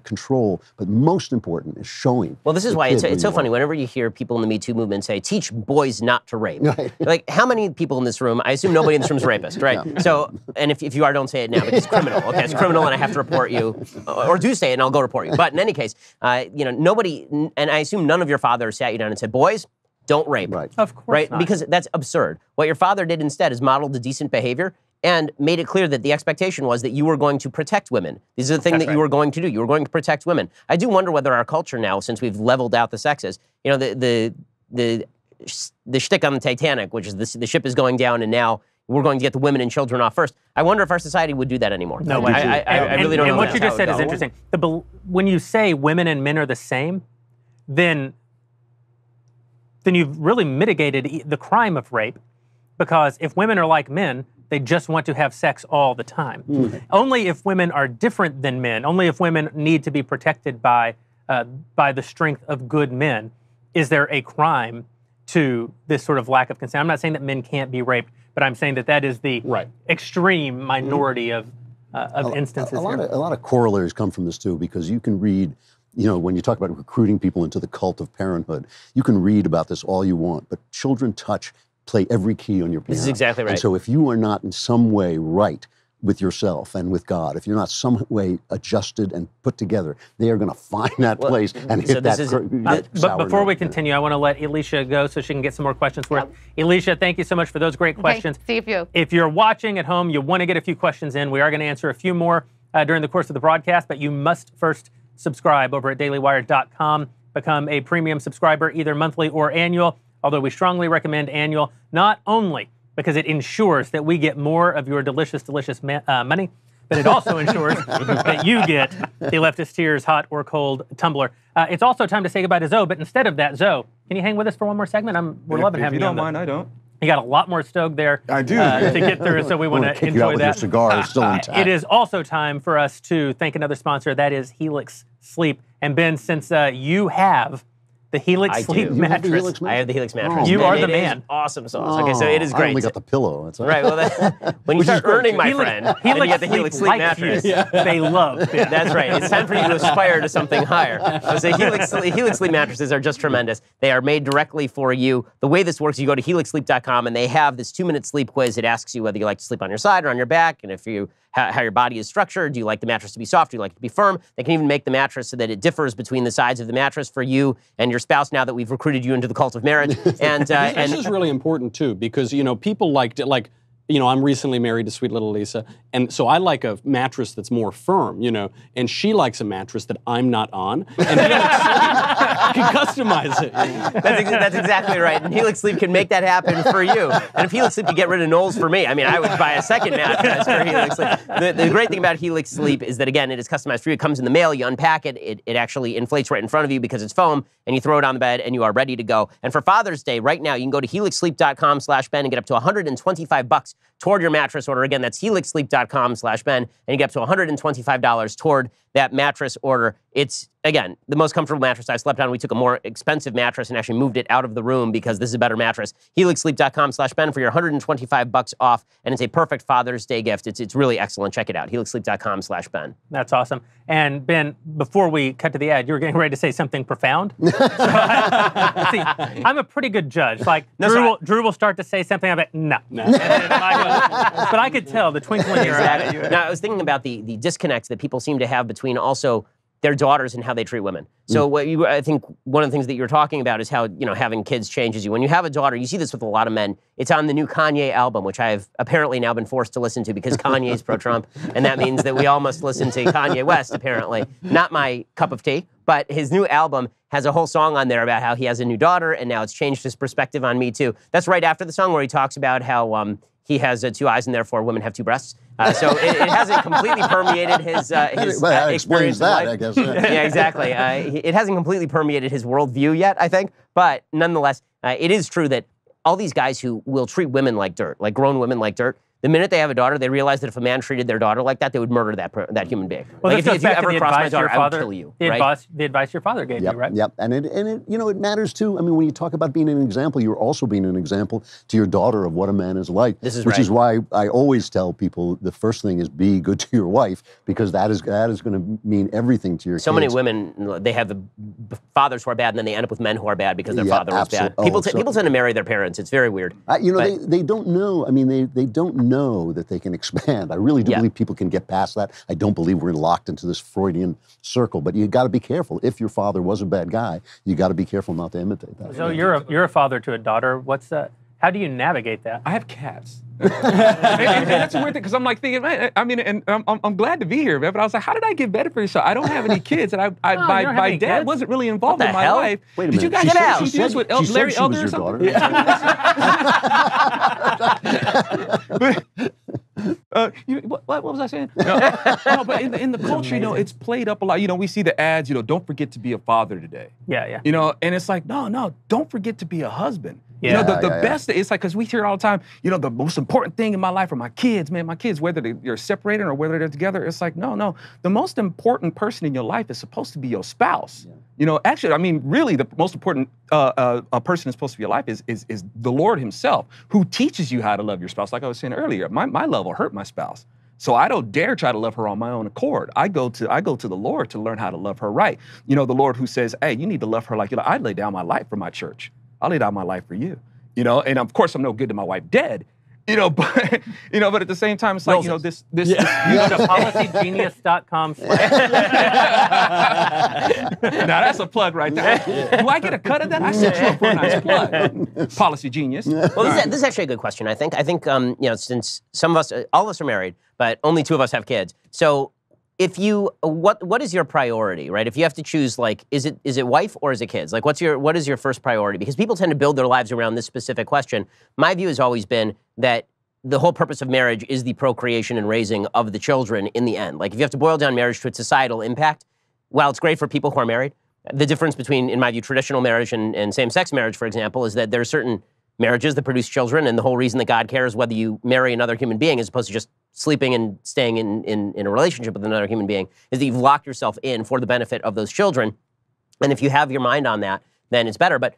control, but most important is showing. Well, this is why it's so funny. Whenever you hear people in the Me Too movement say, teach boys not to rape. Right. Like, how many people in this room, I assume nobody in this room is a rapist, right? Yeah. So, and if you are, don't say it now, because it's criminal. Okay, it's criminal and I have to report you. Or do say it and I'll go report you. But in any case, nobody, and I assume none of your fathers sat you down and said, boys, don't rape. Right. Of course right? not. Because that's absurd. What your father did instead is modeled the decent behavior and made it clear that the expectation was that you were going to protect women. These are the things that you were going to do. You were going to protect women. I do wonder whether our culture now, since we've leveled out the sexes, the shtick on the Titanic, which is the ship is going down and now we're going to get the women and children off first. I wonder if our society would do that anymore. No, I really don't know. And what you just said is interesting. When you say women and men are the same, then you've really mitigated the crime of rape, because if women are like men, they just want to have sex all the time. Only if women are different than men, only if women need to be protected by the strength of good men, is there a crime to this sort of lack of consent. I'm not saying that men can't be raped, but I'm saying that that is the extreme minority of instances. A lot of corollaries come from this too, because you can read, when you talk about recruiting people into the cult of parenthood, you can read about this all you want, but children play every key on your piano. This is exactly right. And so if you are not in some way right with yourself and with God, if you're not some way adjusted and put together, they are going to find that place and hit that. But before we continue, I want to let Alicia go so she can get some more questions for us. Alicia, thank you so much for those great questions. See you. If you're watching at home, you want to get a few questions in, we are going to answer a few more during the course of the broadcast, but you must first subscribe over at dailywire.com. Become a premium subscriber, either monthly or annual, although we strongly recommend annual, not only because it ensures that we get more of your delicious, delicious money, but it also ensures that you get the Leftist Tears hot or cold tumbler. It's also time to say goodbye to Zoe, but instead of that, Zoe, can you hang with us for one more segment? We're loving having you. If you don't mind, I don't. You got a lot more stove there I do. To get through, so we want to enjoy that. Your cigar is still intact. It is also time for us to thank another sponsor, that is Helix Sleep. And Ben, since you have the Helix Sleep mattress. I have the Helix mattress. You are the man. Awesome sauce. Okay, so it is great. I only got the pillow. That's all right. Well, when you start earning, my friend, and you get the Helix Sleep mattress. They love it. That's right. It's time for you to aspire to something higher. So Helix Sleep mattresses are just tremendous. They are made directly for you. The way this works, you go to helixsleep.com, and they have this 2-minute sleep quiz. It asks you whether you like to sleep on your side or on your back, and how your body is structured. Do you like the mattress to be soft? Do you like it to be firm? They can even make the mattress so that it differs between the sides of the mattress for you and your spouse, now that we've recruited you into the cult of marriage. And this is really important too, because people I'm recently married to sweet little Lisa, and so I like a mattress that's more firm, and she likes a mattress that I'm not on, and Helix Sleep can customize it. That's exactly right, and Helix Sleep can make that happen for you. And if Helix Sleep could get rid of Knowles for me, I would buy a second mattress for Helix Sleep. The great thing about Helix Sleep is that, again, it is customized for you. It comes in the mail, you unpack it, it actually inflates right in front of you because it's foam, and you throw it on the bed, and you are ready to go. And for Father's Day, right now, you can go to helixsleep.com/Ben and get up to $125 toward your mattress order. Again, that's helixsleep.com/Ben, and you get up to $125 toward that mattress order. It's, again, the most comfortable mattress I've slept on. We took a more expensive mattress and actually moved it out of the room because this is a better mattress. helixsleep.com/Ben for your $125 off, and it's a perfect Father's Day gift. It's really excellent. Check it out, helixsleep.com/Ben. That's awesome. And Ben, before we cut to the ad, you were getting ready to say something profound. I'm a pretty good judge. Drew will start to say something. I'm like, no. But I could tell the twinkle in your eye. Now, I was thinking about the disconnect that people seem to have between also their daughters and how they treat women. So I think one of the things that you're talking about is how, having kids changes you. When you have a daughter, you see this with a lot of men. It's on the new Kanye album, which I've apparently now been forced to listen to because Kanye's pro-Trump, and that means that we all must listen to Kanye West, apparently. Not my cup of tea, but his new album has a whole song on there about how he has a new daughter, and now it's changed his perspective on Me Too. That's right after the song where he talks about how he has 2 eyes and therefore women have 2 breasts. So it hasn't completely permeated his experience in life. I guess. Yeah, exactly. It hasn't completely permeated his worldview yet, I think. But nonetheless, it is true that all these guys who will treat women like dirt, like grown women like dirt, the minute they have a daughter, they realize that if a man treated their daughter like that, they would murder that human being. Well, if you ever cross my daughter, I would kill you. The advice your father gave you, right? Yep, and it matters too. When you talk about being an example, you're also being an example to your daughter of what a man is like. Which is why I always tell people the first thing is be good to your wife, because that is going to mean everything to your kids. So many women, they have the fathers who are bad, and then they end up with men who are bad because their father was bad. People tend to marry their parents. It's very weird. They don't know. They don't know that they can expand. I really do believe people can get past that. I don't believe we're locked into this Freudian circle, but you got to be careful. If your father was a bad guy, you got to be careful not to imitate that. So you're a father to a daughter. How do you navigate that? I have cats. and that's a weird thing, because I'm thinking, man, and I'm glad to be here, man, but I was like, how did I get better for yourself? I don't have any kids, and my dad wasn't really involved in my life. Wait a minute. Did you guys get out? She said with Larry Elder or something? What was I saying? No, but in the culture, it's played up a lot. We see the ads, don't forget to be a father today. Yeah. And it's like, no, don't forget to be a husband. Yeah. The best, it's like, because we hear it all the time, the most important thing in my life are my kids, man. My kids, whether they're separated or whether they're together, it's like, no. The most important person in your life is supposed to be your spouse. You know, actually, I mean, really, the most important a person is supposed to be in your life is the Lord Himself, who teaches you how to love your spouse. Like I was saying earlier, my love will hurt my spouse, so I don't dare try to love her on my own accord. I go to the Lord to learn how to love her right. You know, the Lord who says, "Hey, you need to love her like I'd lay down my life for my church. I'll lay down my life for you." You know, and of course, I'm no good to my wife dead. You know, but at the same time, it's like, you know, this you go to policygenius.com. Now that's a plug right there. Do I get a cut of that? I set you up for a nice plug. Policy Genius. Well, this is actually a good question, I think. You know, since some of us, all of us are married, but only 2 of us have kids. So if you, what is your priority, right? If you have to choose, like, is it wife or is it kids? Like, what is your first priority? Because people tend to build their lives around this specific question. My view has always been that the whole purpose of marriage is the procreation and raising of the children in the end. Like, if you have to boil down marriage to its societal impact, while it's great for people who are married, the difference between, in my view, traditional marriage and same-sex marriage, for example, is that there are certain marriages that produce children, and the whole reason that God cares whether you marry another human being as opposed to just sleeping and staying in a relationship with another human being is that you've locked yourself in for the benefit of those children. And if you have your mind on that, then it's better. But,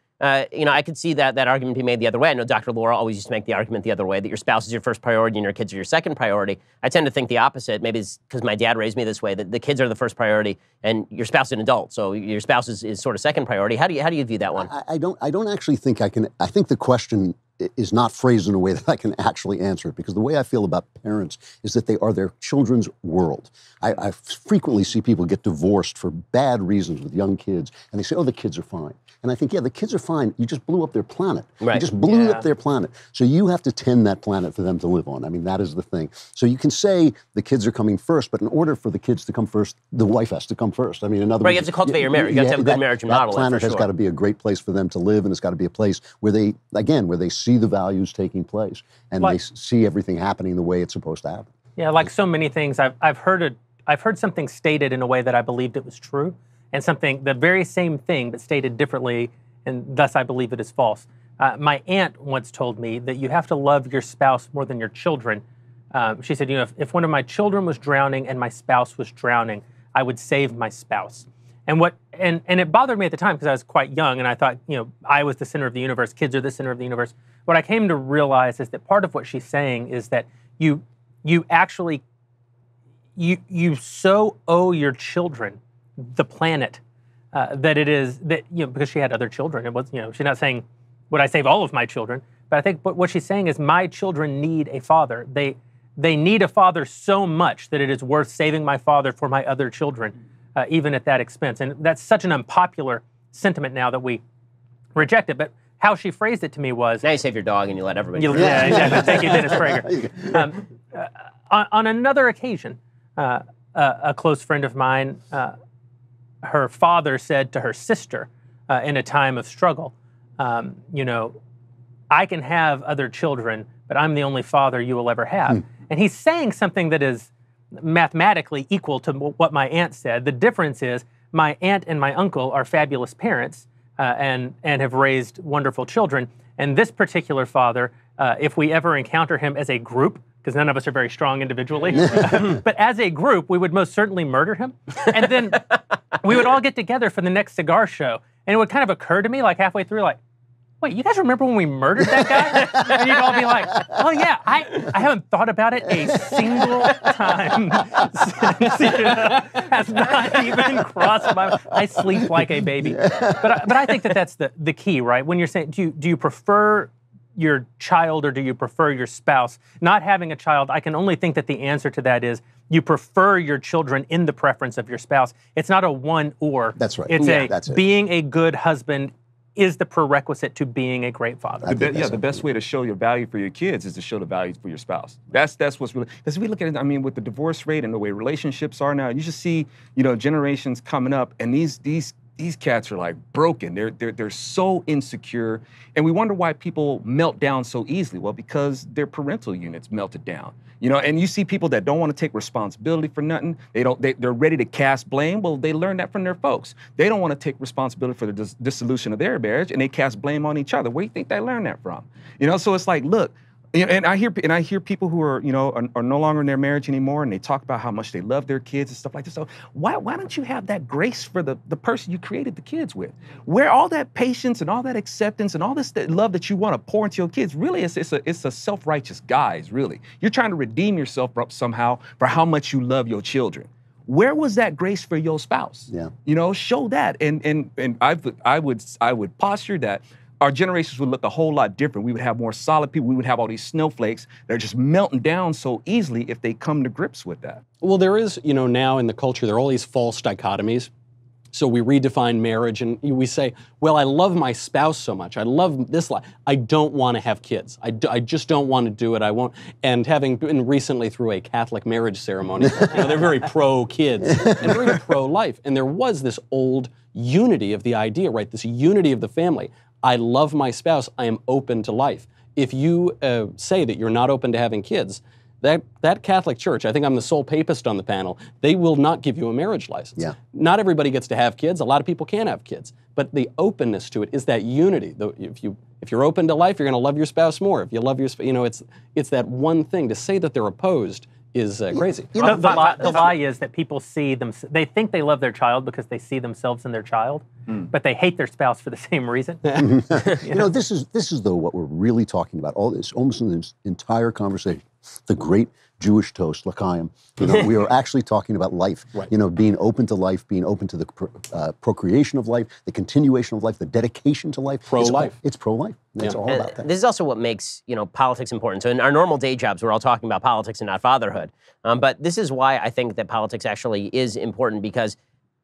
you know, I could see that argument be made the other way. I know Dr. Laura always used to make the argument the other way, that your spouse is your first priority and your kids are your second priority. I tend to think the opposite. Maybe it's because my dad raised me this way, that the kids are the first priority and your spouse is an adult. So your spouse is sort of second priority. How do you view that one? I don't actually think I can. I think the question is not phrased in a way that I can actually answer it, because the way I feel about parents is that they are their children's world. I frequently see people get divorced for bad reasons with young kids, and they say, oh, the kids are fine. And I think, yeah, the kids are fine. You just blew up their planet. Right. You just blew up their planet. So you have to tend that planet for them to live on. I mean, that is the thing. So you can say the kids are coming first, but in order for the kids to come first, the wife has to come first. I mean, in other words, you have to cultivate your marriage. You have to have a good marriage model. That planet has got to be a great place for them to live, and it's got to be a place where they see the values taking place, and they see everything happening the way it's supposed to happen. Yeah, like so many things, I've heard something stated in a way that I believed it was true, and the very same thing but stated differently, and thus I believe it is false. My aunt once told me that you have to love your spouse more than your children. She said, you know, if one of my children was drowning and my spouse was drowning, I would save my spouse. And it bothered me at the time because I was quite young, and I thought, you know, I was the center of the universe. Kids are the center of the universe. What I came to realize is that part of what she's saying is that you actually so owe your children the planet that it is that, you know, because she had other children. It was, you know, she's not saying would I save all of my children, but I think what she's saying is my children need a father. They need a father so much that it is worth saving my father for my other children. Even at that expense. And that's such an unpopular sentiment now that we reject it. But how she phrased it to me was... Now you save your dog and you let everybody... Yeah, exactly. Thank you, Dennis Prager. On another occasion, a close friend of mine, her father said to her sister in a time of struggle, you know, I can have other children, but I'm the only father you will ever have. And he's saying something that is mathematically equal to what my aunt said. The difference is my aunt and my uncle are fabulous parents and have raised wonderful children. And this particular father, if we ever encounter him as a group, because none of us are very strong individually, but as a group, we would most certainly murder him. And then we would all get together for the next cigar show. And it would kind of occur to me, like halfway through, like, wait, you guys remember when we murdered that guy? And you'd all be like, oh yeah, I haven't thought about it a single time since, you know, has not even crossed my mind. I sleep like a baby. But I think that's the key, right? When you're saying, do you prefer your child or do you prefer your spouse? Not having a child, I can only think that the answer to that is you prefer your children in the preference of your spouse. It's not a one or. That's right. It's being a good husband is the prerequisite to being a great father. The best way to show your value for your kids is to show the value for your spouse. That's what's really, because we look at it, I mean, with the divorce rate and the way relationships are now, you just see, you know, generations coming up, and these cats are like broken. They're so insecure, and we wonder why people melt down so easily. Well, because their parental units melted down. You know, and you see people that don't want to take responsibility for nothing. They're ready to cast blame. Well, they learned that from their folks. They don't want to take responsibility for the dissolution of their marriage, and they cast blame on each other. Where do you think they learned that from? You know, so it's like, look, And I hear people who are are no longer in their marriage anymore, and they talk about how much they love their kids and stuff like this. So why don't you have that grace for the person you created the kids with? Where all that patience and all that acceptance and all this love that you want to pour into your kids, really, it's a self-righteous guise. Really, you're trying to redeem yourself somehow for how much you love your children. Where was that grace for your spouse? Yeah. Show that. And I would posture that our generations would look a whole lot different. We would have more solid people. We would have all these snowflakes that are just melting down so easily if they come to grips with that. Well, there is, now in the culture, there are all these false dichotomies. So we redefine marriage and we say, well, I love my spouse so much. I love this life. I don't want to have kids. I just don't want to do it. I won't. And having been recently through a Catholic marriage ceremony, they're very pro-kids and very pro-life. And there was this old unity of the idea, right? This unity of the family. I love my spouse. I am open to life. If you say that you're not open to having kids, that Catholic Church, I think I'm the sole papist on the panel, they will not give you a marriage license. Yeah. Not everybody gets to have kids. A lot of people can't have kids. But the openness to it is that unity. If you're open to life, you're going to love your spouse more. If you love your spouse, it's that one thing. To say that they're opposed is crazy. The lie is that people see them. They think they love their child because they see themselves in their child, but they hate their spouse for the same reason. This is though what we're really talking about. All this, almost in this entire conversation, the great Jewish toast, L'chaim. We are actually talking about life. Right. Being open to life, being open to the procreation of life, the continuation of life, the dedication to life. Pro-life. It's pro-life. It's all about that. This is also what makes politics important. So in our normal day jobs, we're all talking about politics and not fatherhood. But this is why I think that politics actually is important, because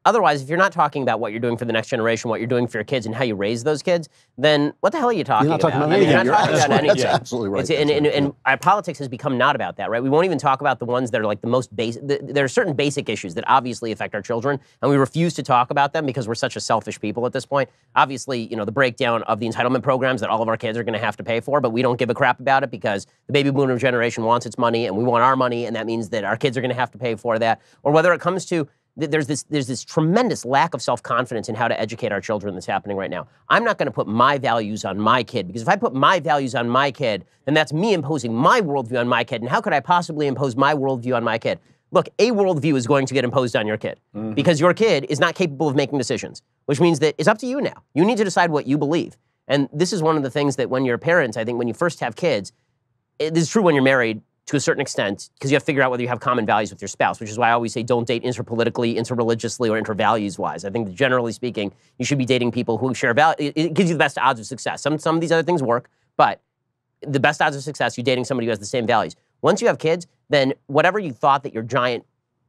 otherwise, if you're not talking about what you're doing for the next generation, what you're doing for your kids, and how you raise those kids, then what the hell are you talking about? You're not talking about anything. You're not talking about anything. That's absolutely right. And our politics has become not about that, right? We won't even talk about the ones that are like the most basic. There are certain basic issues that obviously affect our children, and we refuse to talk about them because we're such a selfish people at this point. Obviously, the breakdown of the entitlement programs that all of our kids are going to have to pay for, but we don't give a crap about it because the baby boomer generation wants its money, and we want our money, and that means that our kids are going to have to pay for that. Or whether it comes to there's this tremendous lack of self-confidence in how to educate our children that's happening right now. I'm not going to put my values on my kid, because if I put my values on my kid, then that's me imposing my worldview on my kid. And how could I possibly impose my worldview on my kid? Look, a worldview is going to get imposed on your kid because your kid is not capable of making decisions, which means that it's up to you now. You need to decide what you believe. And this is one of the things that when you're parents, I think when you first have kids, this is true when you're married, to a certain extent, because you have to figure out whether you have common values with your spouse, which is why I always say don't date interpolitically, interreligiously, or intervalues-wise. I think that generally speaking, you should be dating people who share values. It gives you the best odds of success. Some of these other things work, but the best odds of success, you're dating somebody who has the same values. Once you have kids, then whatever you thought that your giant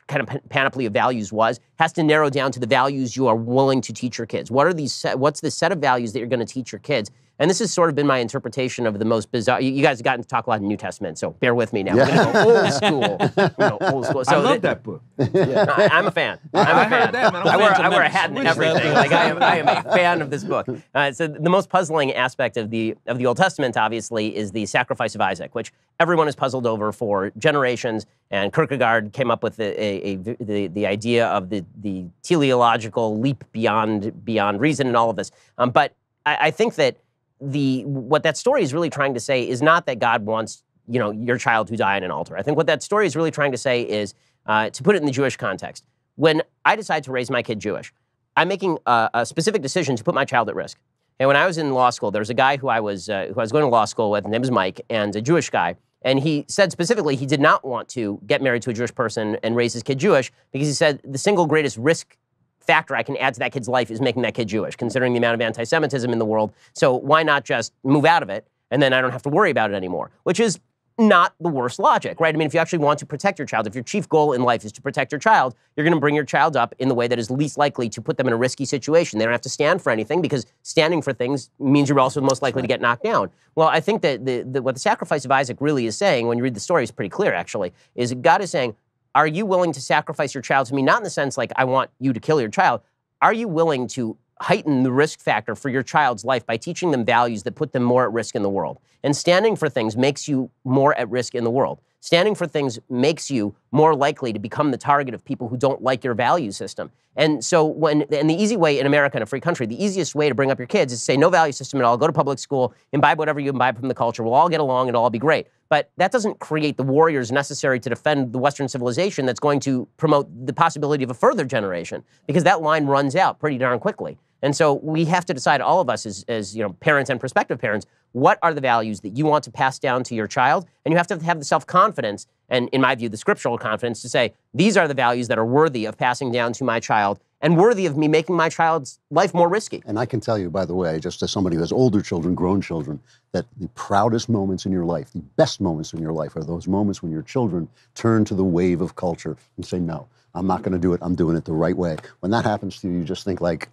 kind of panoply of values has to narrow down to the values you are willing to teach your kids. What's the set of values that you're going to teach your kids? And this has sort of been my interpretation of the most bizarre. You guys have gotten to talk a lot in New Testament, so bear with me now. We're going to go old school. So I love that book. I'm a fan. I'm a fan. I wear a hat and everything. Like I am a fan of this book. So the most puzzling aspect of the Old Testament, obviously, is the sacrifice of Isaac, which everyone has puzzled over for generations. And Kierkegaard came up with the idea of the teleological leap beyond reason and all of this. But I think that what that story is really trying to say is not that God wants your child to die on an altar. I think what that story is really trying to say is, to put it in the Jewish context, when I decide to raise my kid Jewish, I'm making a specific decision to put my child at risk. And when I was in law school, there was a guy who I was going to law school with, his name was Mike, and a Jewish guy. And he said specifically he did not want to get married to a Jewish person and raise his kid Jewish, because he said the single greatest risk factor I can add to that kid's life is making that kid Jewish, considering the amount of anti-Semitism in the world. So why not just move out of it, and then I don't have to worry about it anymore, which is not the worst logic, right? I mean, if you actually want to protect your child, if your chief goal in life is to protect your child, you're going to bring your child up in the way that is least likely to put them in a risky situation. They don't have to stand for anything, because standing for things means you're also most likely to get knocked down. Well, I think that what the sacrifice of Isaac really is saying, when you read the story, is pretty clear, actually, is God is saying, are you willing to sacrifice your child to me? Not in the sense like, I want you to kill your child. Are you willing to heighten the risk factor for your child's life by teaching them values that put them more at risk in the world? And standing for things makes you more at risk in the world. Standing for things makes you more likely to become the target of people who don't like your value system. And so and the easy way in America, in a free country, the easiest way to bring up your kids is to say no value system at all, go to public school, imbibe whatever you imbibe from the culture, we'll all get along, it'll all be great. But that doesn't create the warriors necessary to defend the Western civilization that's going to promote the possibility of a further generation, because that line runs out pretty darn quickly. And so we have to decide, all of us as parents and prospective parents, what are the values that you want to pass down to your child? And you have to have the self-confidence, and in my view, the scriptural confidence, to say, these are the values that are worthy of passing down to my child and worthy of me making my child's life more risky. And I can tell you, by the way, just as somebody who has older children, grown children, that the proudest moments in your life, the best moments in your life, are those moments when your children turn to the wave of culture and say, no, I'm not going to do it. I'm doing it the right way. When that happens to you, you just think like,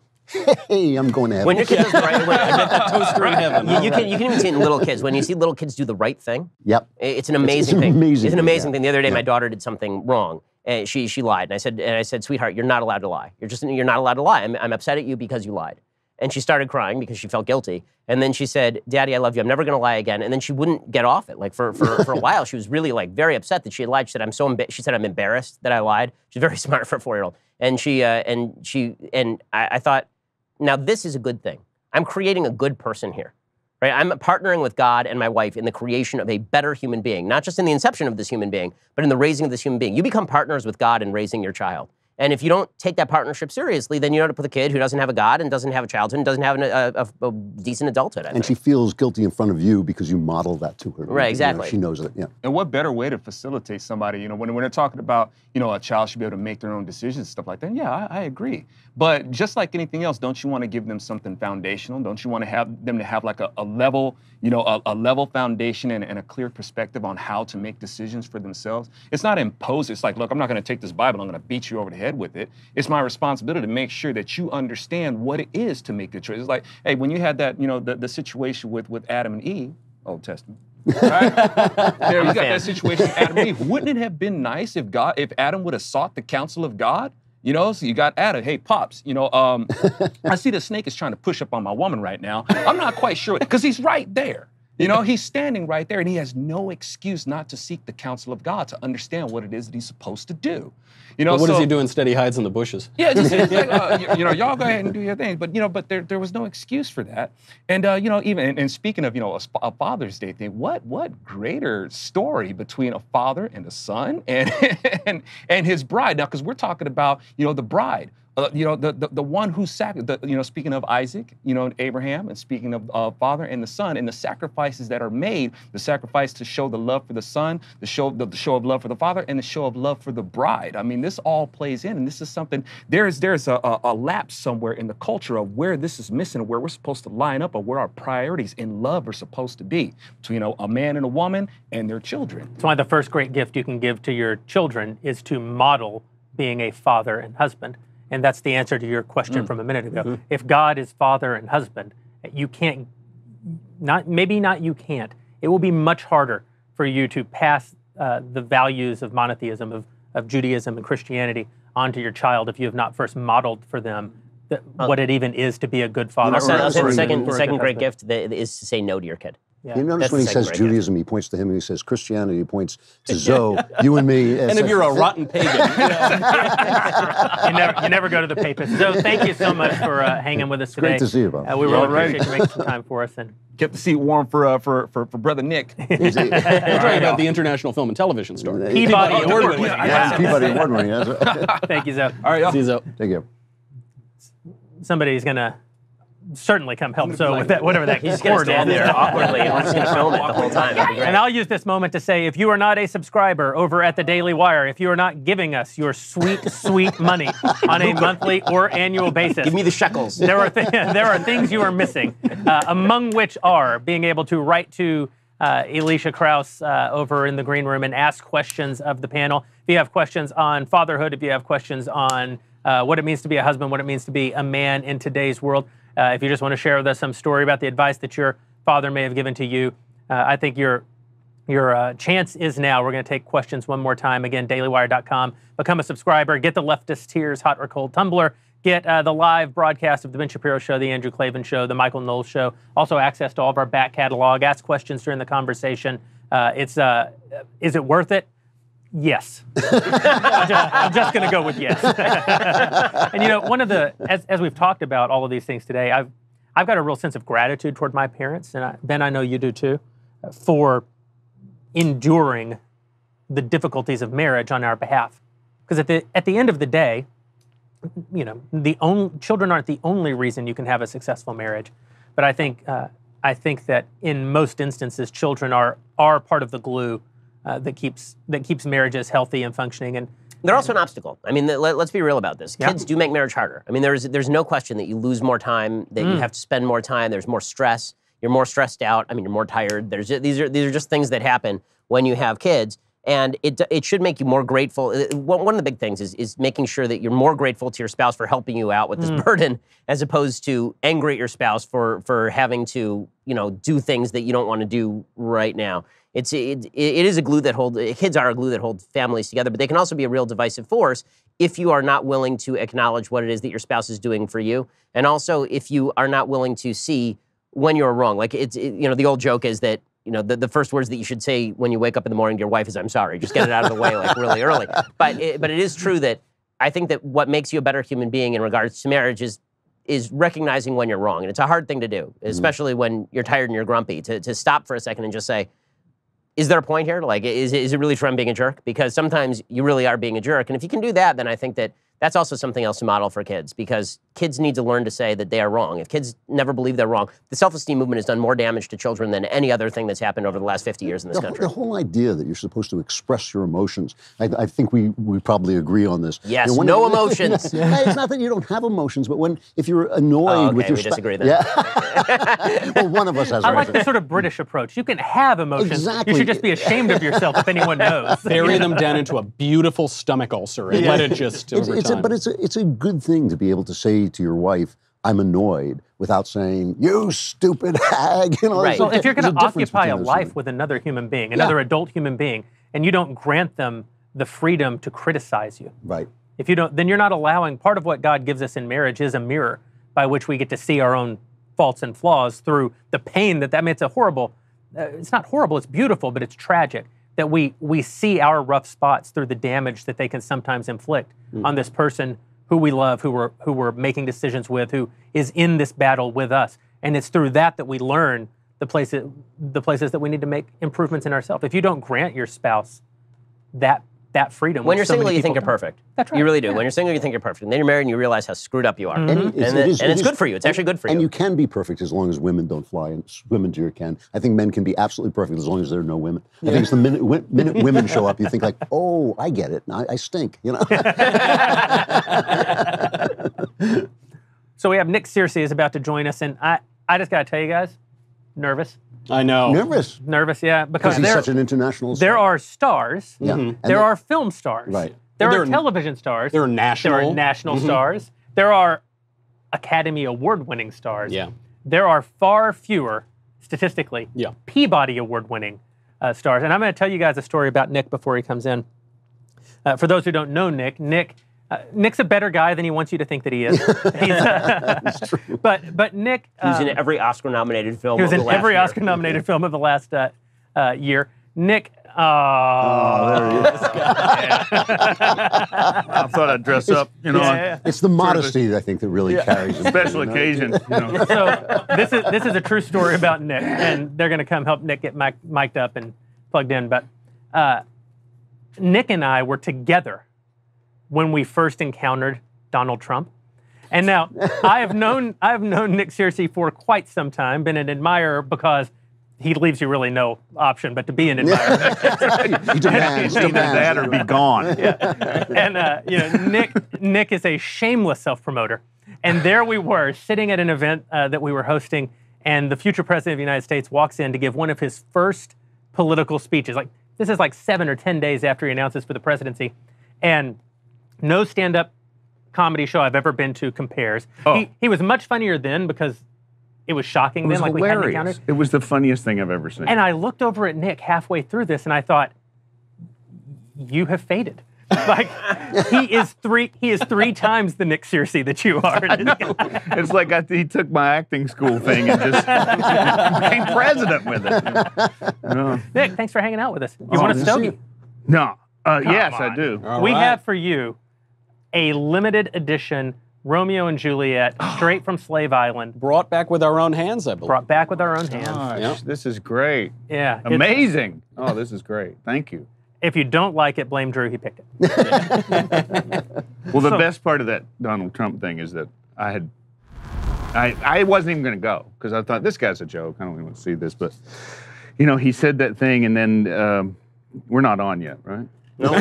hey, I'm going to heaven. When your kids do the right way, that toaster in heaven. you can even see it in little kids. When you see little kids do the right thing, yep, it's an amazing thing. Amazing it's an amazing thing. thing. The other day, my daughter did something wrong, and she lied. And I said, sweetheart, you're not allowed to lie. You're not allowed to lie. I'm upset at you because you lied. And she started crying because she felt guilty. And then she said, Daddy, I love you. I'm never going to lie again. And then she wouldn't get off it. Like for a while, she was really like very upset that she had lied. She said, she said, I'm embarrassed that I lied. She's very smart for a 4-year-old. And I thought, now this is a good thing. I'm creating a good person here, right? I'm partnering with God and my wife in the creation of a better human being, not just in the inception of this human being, but in the raising of this human being. You become partners with God in raising your child. And if you don't take that partnership seriously, then you end up with a kid who doesn't have a God and doesn't have a childhood and doesn't have a decent adulthood. I think. She feels guilty in front of you because you model that to her. Right, exactly. She knows it, yeah. And what better way to facilitate somebody, when they're talking about, a child should be able to make their own decisions and stuff like that. Yeah, I agree. But just like anything else, don't you want to give them something foundational? Don't you want to have them to have like a level, a level foundation and a clear perspective on how to make decisions for themselves? It's not imposed. It's like, look, I'm not going to take this Bible, I'm going to beat you over the head with it. It's my responsibility to make sure that you understand what it is to make the choice. It's like, hey, when you had that, the situation with Adam and Eve, Old Testament, right? You got that situation with Adam and Eve. Wouldn't it have been nice if Adam would have sought the counsel of God? So you got Adam, hey, Pops, I see the snake is trying to push up on my woman right now. I'm not quite sure, because he's right there. He's standing right there, and he has no excuse not to seek the counsel of God to understand what it is that he's supposed to do. But what does he do instead? He hides in the bushes. Yeah, just like, y'all go ahead and do your thing. But but there was no excuse for that. And even and speaking of a Father's Day thing, what greater story between a father and a son and his bride? Now, because we're talking about the bride. The one who speaking of Isaac, Abraham, and speaking of father and the son, and the sacrifices that are made, the sacrifice to show the love for the son, the show of love for the father, and the show of love for the bride. I mean, this all plays in, and this is something, there's a lapse somewhere in the culture of where this is missing, where we're supposed to line up, or where our priorities in love are supposed to be between a man and a woman and their children. That's why the first great gift you can give to your children is to model being a father and husband. And that's the answer to your question from a minute ago. Mm-hmm. If God is father and husband, you can't, you can't. It will be much harder for you to pass the values of monotheism, of Judaism and Christianity onto your child if you have not first modeled for them what it even is to be a good father. I'll say the second great gift is to say no to your kid. Yeah. You notice when he says Judaism, he points to him, and he says Christianity, he points to Zoe, you and me. And if you're a rotten pagan. you never go to the papist. So thank you so much for hanging with us today. Great to see you, Bob. We really appreciate you making some time for us. And kept the seat warm for Brother Nick. We're talking about the International Film and Television Star. Peabody Award-winning. Peabody Award-winning. Thank you, Zoe. All right, y'all. See you, Zoe. Thank you. Somebody's going to certainly come help Zoe with that, whatever that He's going to stand there awkwardly and we're just going to film it the whole time. And I'll use this moment to say, if you are not a subscriber over at the Daily Wire, if you are not giving us your sweet, sweet money on a monthly or annual basis, give me the shekels. There are things you are missing, among which are being able to write to Elisha Krauss over in the green room and ask questions of the panel. If you have questions on fatherhood, if you have questions on what it means to be a husband, what it means to be a man in today's world, if you just want to share with us some story about the advice that your father may have given to you, I think your chance is now. We're going to take questions one more time. Again, dailywire.com. Become a subscriber. Get the Leftist Tears Hot or Cold Tumbler. Get the live broadcast of the Ben Shapiro Show, the Andrew Klavan Show, the Michael Knowles Show. Also access to all of our back catalog. Ask questions during the conversation. Is it worth it? Yes. I'm just going to go with yes. And you know, one of the, as we've talked about all of these things today, I've got a real sense of gratitude toward my parents, and Ben, I know you do too, for enduring the difficulties of marriage on our behalf. Because at the end of the day, you know, children aren't the only reason you can have a successful marriage, but I think that in most instances, children are part of the glue that keeps marriages healthy and functioning. And they're also an obstacle. I mean, let's be real about this. Kids do make marriage harder. I mean, there's no question that you lose more time, that you have to spend more time. There's more stress. You're more stressed out. I mean, you're more tired. These are just things that happen when you have kids. And it should make you more grateful. One of the big things is making sure that you're more grateful to your spouse for helping you out with this burden, as opposed to angry at your spouse for having to, you know, do things that you don't want to do right now. It is a glue that kids are a glue that holds families together, but they can also be a real divisive force if you are not willing to acknowledge what it is that your spouse is doing for you, and also if you are not willing to see when you're wrong. Like you know, the old joke is that, you know, the first words that you should say when you wake up in the morning to your wife is, "I'm sorry." Just get it out of the way, like, really early. But it is true that I think that what makes you a better human being in regards to marriage is recognizing when you're wrong. And it's a hard thing to do, especially when you're tired and you're grumpy, to stop for a second and just say, is there a point here? Like, is it really true I'm being a jerk? Because sometimes you really are being a jerk. And if you can do that, then I think that that's also something else to model for kids, because kids need to learn to say that they are wrong. If kids never believe they're wrong, the self-esteem movement has done more damage to children than any other thing that's happened over the last 50 years in this country. The whole idea that you're supposed to express your emotions, I think we probably agree on this. Yes, you know, no emotions. Hey, it's not that you don't have emotions, but if you're annoyed with your spouse. We disagree then. Yeah. Well, one of us has. I like the sort of British approach. You can have emotions. Exactly. You should just be ashamed of yourself if anyone knows. Bury them down into a beautiful stomach ulcer and let it just over time. But it's a good thing to be able to say to your wife, "I'm annoyed," without saying, "You stupid hag." You know, right. Well, if you're going to occupy a life with another human being, another adult human being, and you don't grant them the freedom to criticize you, right? If you don't, then you're not allowing. Part of what God gives us in marriage is a mirror by which we get to see our own faults and flaws through the pain that I mean, it's a horrible. It's not horrible. It's beautiful, but it's tragic that we see our rough spots through the damage that they can sometimes inflict on this person who we love, who we're making decisions with, who is in this battle with us. And it's through that we learn the places that we need to make improvements in ourselves. If you don't grant your spouse that freedom. When you're single, you think you're perfect. That's right. You really do. Yeah. When you're single, you think you're perfect. And then you're married and you realize how screwed up you are. And it's good for you. It's actually good for you. And you can be perfect as long as women don't fly and swim into your can. I think men can be absolutely perfect as long as there are no women. I think it's the minute women show up, you think like, oh, I get it. I stink, you know? So we have Nick Searcy is about to join us, and I just got to tell you guys, nervous. I know. Nervous, yeah, because he's such an international star. There are stars. Yeah. There are film stars. Right. There are television stars. There are national stars. There are Academy Award-winning stars. Yeah. There are far fewer, statistically, Peabody Award-winning stars. And I'm going to tell you guys a story about Nick before he comes in. For those who don't know Nick's a better guy than he wants you to think that he is. It's true. But Nick... He was in every Oscar-nominated film of the last year. He was in every Oscar-nominated film of the last year. Nick... Oh, there he is. I thought I'd dress up, you know. Yeah. It's the modesty, I think, that really carries him. Special occasion, you know. So this is a true story about Nick, and they're going to come help Nick get mic'd up and plugged in. But Nick and I were together when we first encountered Donald Trump. And now, I have known Nick Searcy for quite some time, been an admirer because he leaves you really no option but to be an admirer. He demands. Either that or be gone. Yeah. And Nick is a shameless self-promoter. And there we were, sitting at an event that we were hosting, and the future president of the United States walks in to give one of his first political speeches. This is 7 or 10 days after he announces for the presidency. And no stand-up comedy show I've ever been to compares. Oh. He was much funnier then because it was shocking then, we hadn't encountered. It was the funniest thing I've ever seen. And I looked over at Nick halfway through this, and I thought, you have faded. Like he is three times the Nick Searcy that you are. It's like he took my acting school thing and just became president with it. No. Nick, thanks for hanging out with us. You want a stogie? No. Yes, I do. We have for you a limited edition Romeo and Juliet, straight from Slave Island. Brought back with our own hands, I believe. Brought back with our own hands. Gosh, this is great. Yeah. Amazing. Oh, this is great. Thank you. If you don't like it, blame Drew. He picked it. Well, the best part of that Donald Trump thing is that I wasn't even going to go because I thought this guy's a joke. I don't even want to see this, but he said that thing, and then we're not on yet, right? No.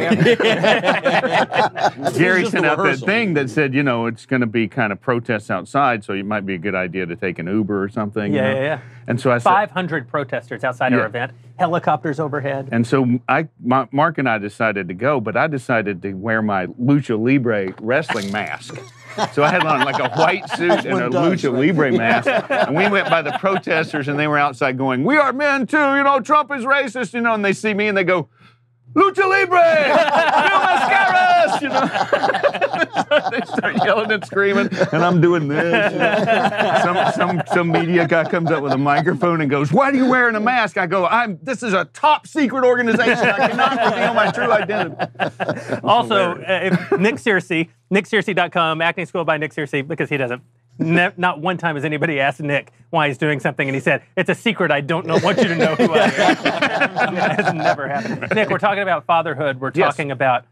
Gary sent out that thing that said, it's going to be kind of protests outside, so it might be a good idea to take an Uber or something. Yeah. And so I said, 500 protesters outside our event, helicopters overhead. And so Mark and I decided to go, but I decided to wear my Lucha Libre wrestling mask. So I had on like a white suit and a Lucha Libre mask. And we went by the protesters, and they were outside going, "We are men too, Trump is racist, and they see me and they go, "Lucha Libre! Bill Mascaras!" They start yelling and screaming, and I'm doing this. Some media guy comes up with a microphone and goes, "Why are you wearing a mask?" I go, "This is a top secret organization. I cannot reveal my true identity." Also, Nick Searcy, NickSearcy.com, acting school by Nick Searcy, because he doesn't. Not one time has anybody asked Nick why he's doing something, and he said, "It's a secret. I don't want you to know who I am." That has never happened. Nick, we're talking about fatherhood. We're talking about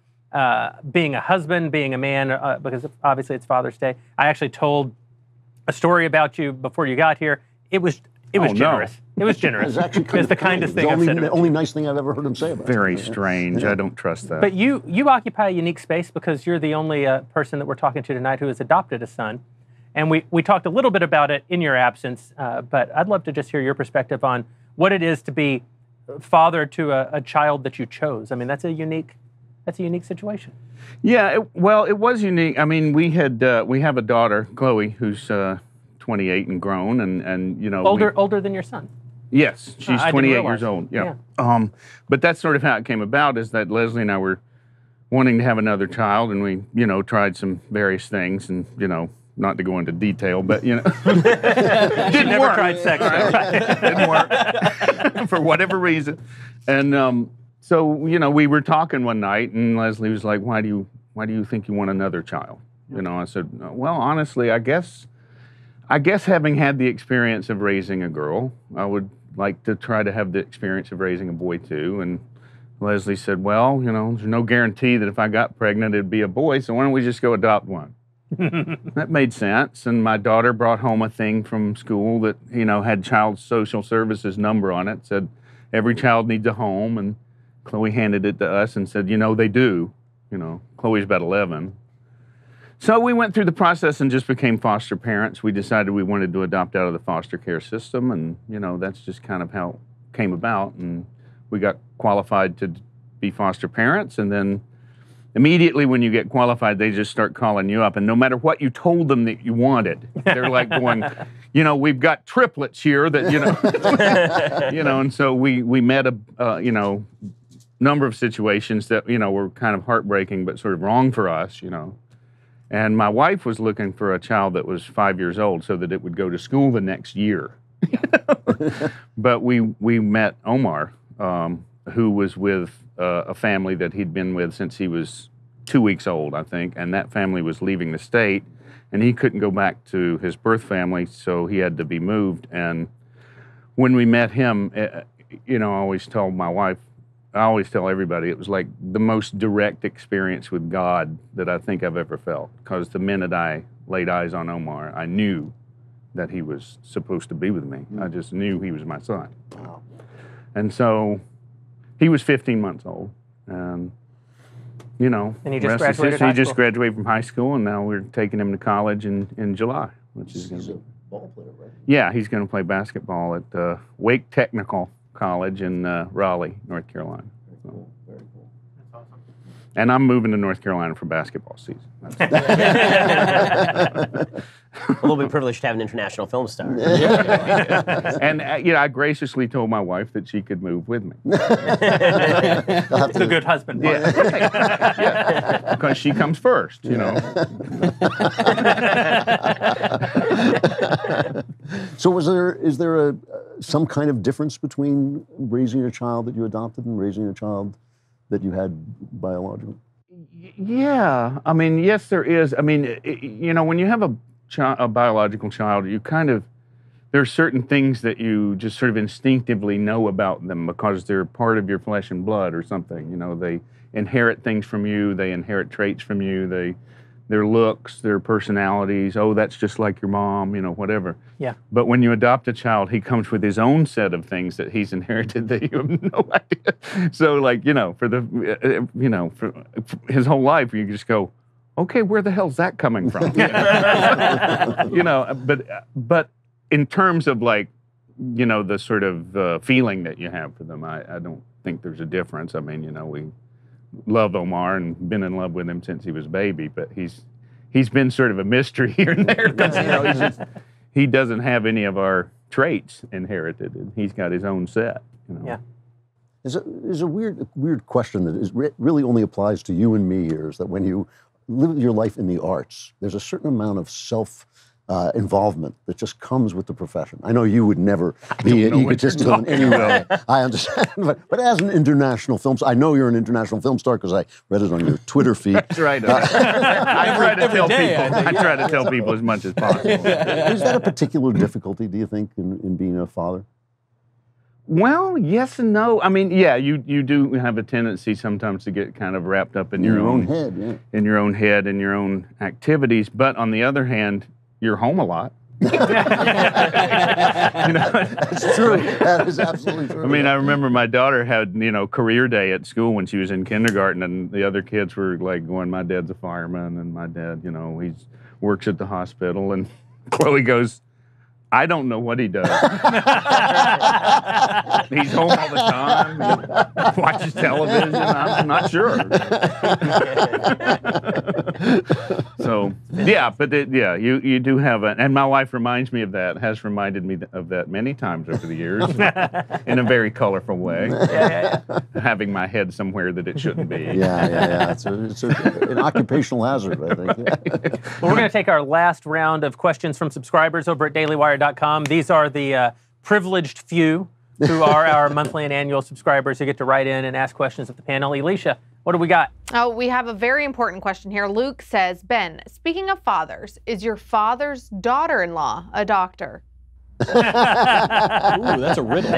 being a husband, being a man, because obviously it's Father's Day. I actually told a story about you before you got here. It was generous. It was generous. It's the kindest thing I've said. The only nice thing I've ever heard him say about it. Very strange. I don't trust that. But you occupy a unique space because you're the only person that we're talking to tonight who has adopted a son. And we talked a little bit about it in your absence, but I'd love to just hear your perspective on what it is to be father to a child that you chose. I mean, that's a unique situation. Yeah, it was unique. I mean, we have a daughter, Chloe, who's 28 and grown, and older than your son. Yes, she's 28 years old. Yeah. But that's sort of how it came about. Is that Leslie and I were wanting to have another child, and we tried some various things, and not to go into detail, but didn't work. Tried sex, right? Didn't work for whatever reason, and so we were talking one night, and Leslie was like, "Why do you think you want another child?" I said, "Well, honestly, I guess having had the experience of raising a girl, I would like to try to have the experience of raising a boy too." And Leslie said, "Well, there's no guarantee that if I got pregnant it'd be a boy, so why don't we just go adopt one?" That made sense, and my daughter brought home a thing from school that had Child Social Services number on it. Said every child needs a home, and Chloe handed it to us and said, they do. Chloe's about 11. So we went through the process and just became foster parents. We decided we wanted to adopt out of the foster care system, and that's just kind of how it came about. And we got qualified to be foster parents, and then immediately when you get qualified, they just start calling you up. And no matter what you told them that you wanted, they're like going, we've got triplets here that, and so we met a, number of situations that, were kind of heartbreaking, but sort of wrong for us, And my wife was looking for a child that was 5 years old so that it would go to school the next year. But we met Omar, who was with a family that he'd been with since he was 2 weeks old, I think, and that family was leaving the state, and he couldn't go back to his birth family, so he had to be moved. And when we met him, I always tell my wife, I always tell everybody, it was like the most direct experience with God that I think I've ever felt, because the minute I laid eyes on Omar, I knew that he was supposed to be with me. I just knew he was my son. Wow. And so he was 15 months old, and and he just graduated high school. He just graduated from high school, and now we're taking him to college in July, which is going to be. Ball player, right? Yeah, he's going to play basketball at Wake Technical College in Raleigh, North Carolina. Very cool. Very cool. That's awesome. And I'm moving to North Carolina for basketball season. A little bit privileged to have an international film star. And I graciously told my wife that she could move with me. It's a good husband. Yeah, because she comes first, So is there some kind of difference between raising a child that you adopted and raising a child that you had biologically? Yeah, I mean, yes, there is. I mean, when you have a biological child, there are certain things that you just sort of instinctively know about them because they're part of your flesh and blood or something. They inherit things from you, they inherit traits from you, their looks, their personalities. Oh, that's just like your mom, whatever. Yeah. But when you adopt a child, he comes with his own set of things that he's inherited that you have no idea. So, for his whole life, you just go, okay, where the hell's that coming from? But in terms of the sort of feeling that you have for them, I don't think there's a difference. I mean, we love Omar and been in love with him since he was a baby, but he's been sort of a mystery here and there because he doesn't have any of our traits inherited, and he's got his own set. Yeah. There's a weird question that really only applies to you and me here, is that when you live your life in the arts, there's a certain amount of involvement that just comes with the profession. I know you would never be egotistical in any way. I understand. But as an international film star, I know you're an international film star because I read it on your Twitter feed. That's right. I try to tell people as much as possible. Is that a particular difficulty, do you think, in being a father? Well, yes and no. I mean, yeah, you do have a tendency sometimes to get kind of wrapped up in your own head, yeah. In your own head and your own activities. But on the other hand, you're home a lot. That's true. That is absolutely true. I mean, I remember my daughter had, career day at school when she was in kindergarten, and the other kids were like going, my dad's a fireman, and my dad, he works at the hospital. And Chloe goes, I don't know what he does. He's home all the time, watches television. I'm not sure. So, yeah, but you do have and my wife reminds me of that, has reminded me of that many times over the years in a very colorful way. Yeah. Having my head somewhere that it shouldn't be. Yeah. It's an occupational hazard, I think. Well, we're going to take our last round of questions from subscribers over at dailywire.com. These are the privileged few who are our monthly and annual subscribers who get to write in and ask questions of the panel. Elisha, what do we got? Oh, we have a very important question here. Luke says, Ben, speaking of fathers, is your father's daughter-in-law a doctor? Ooh, that's a riddle.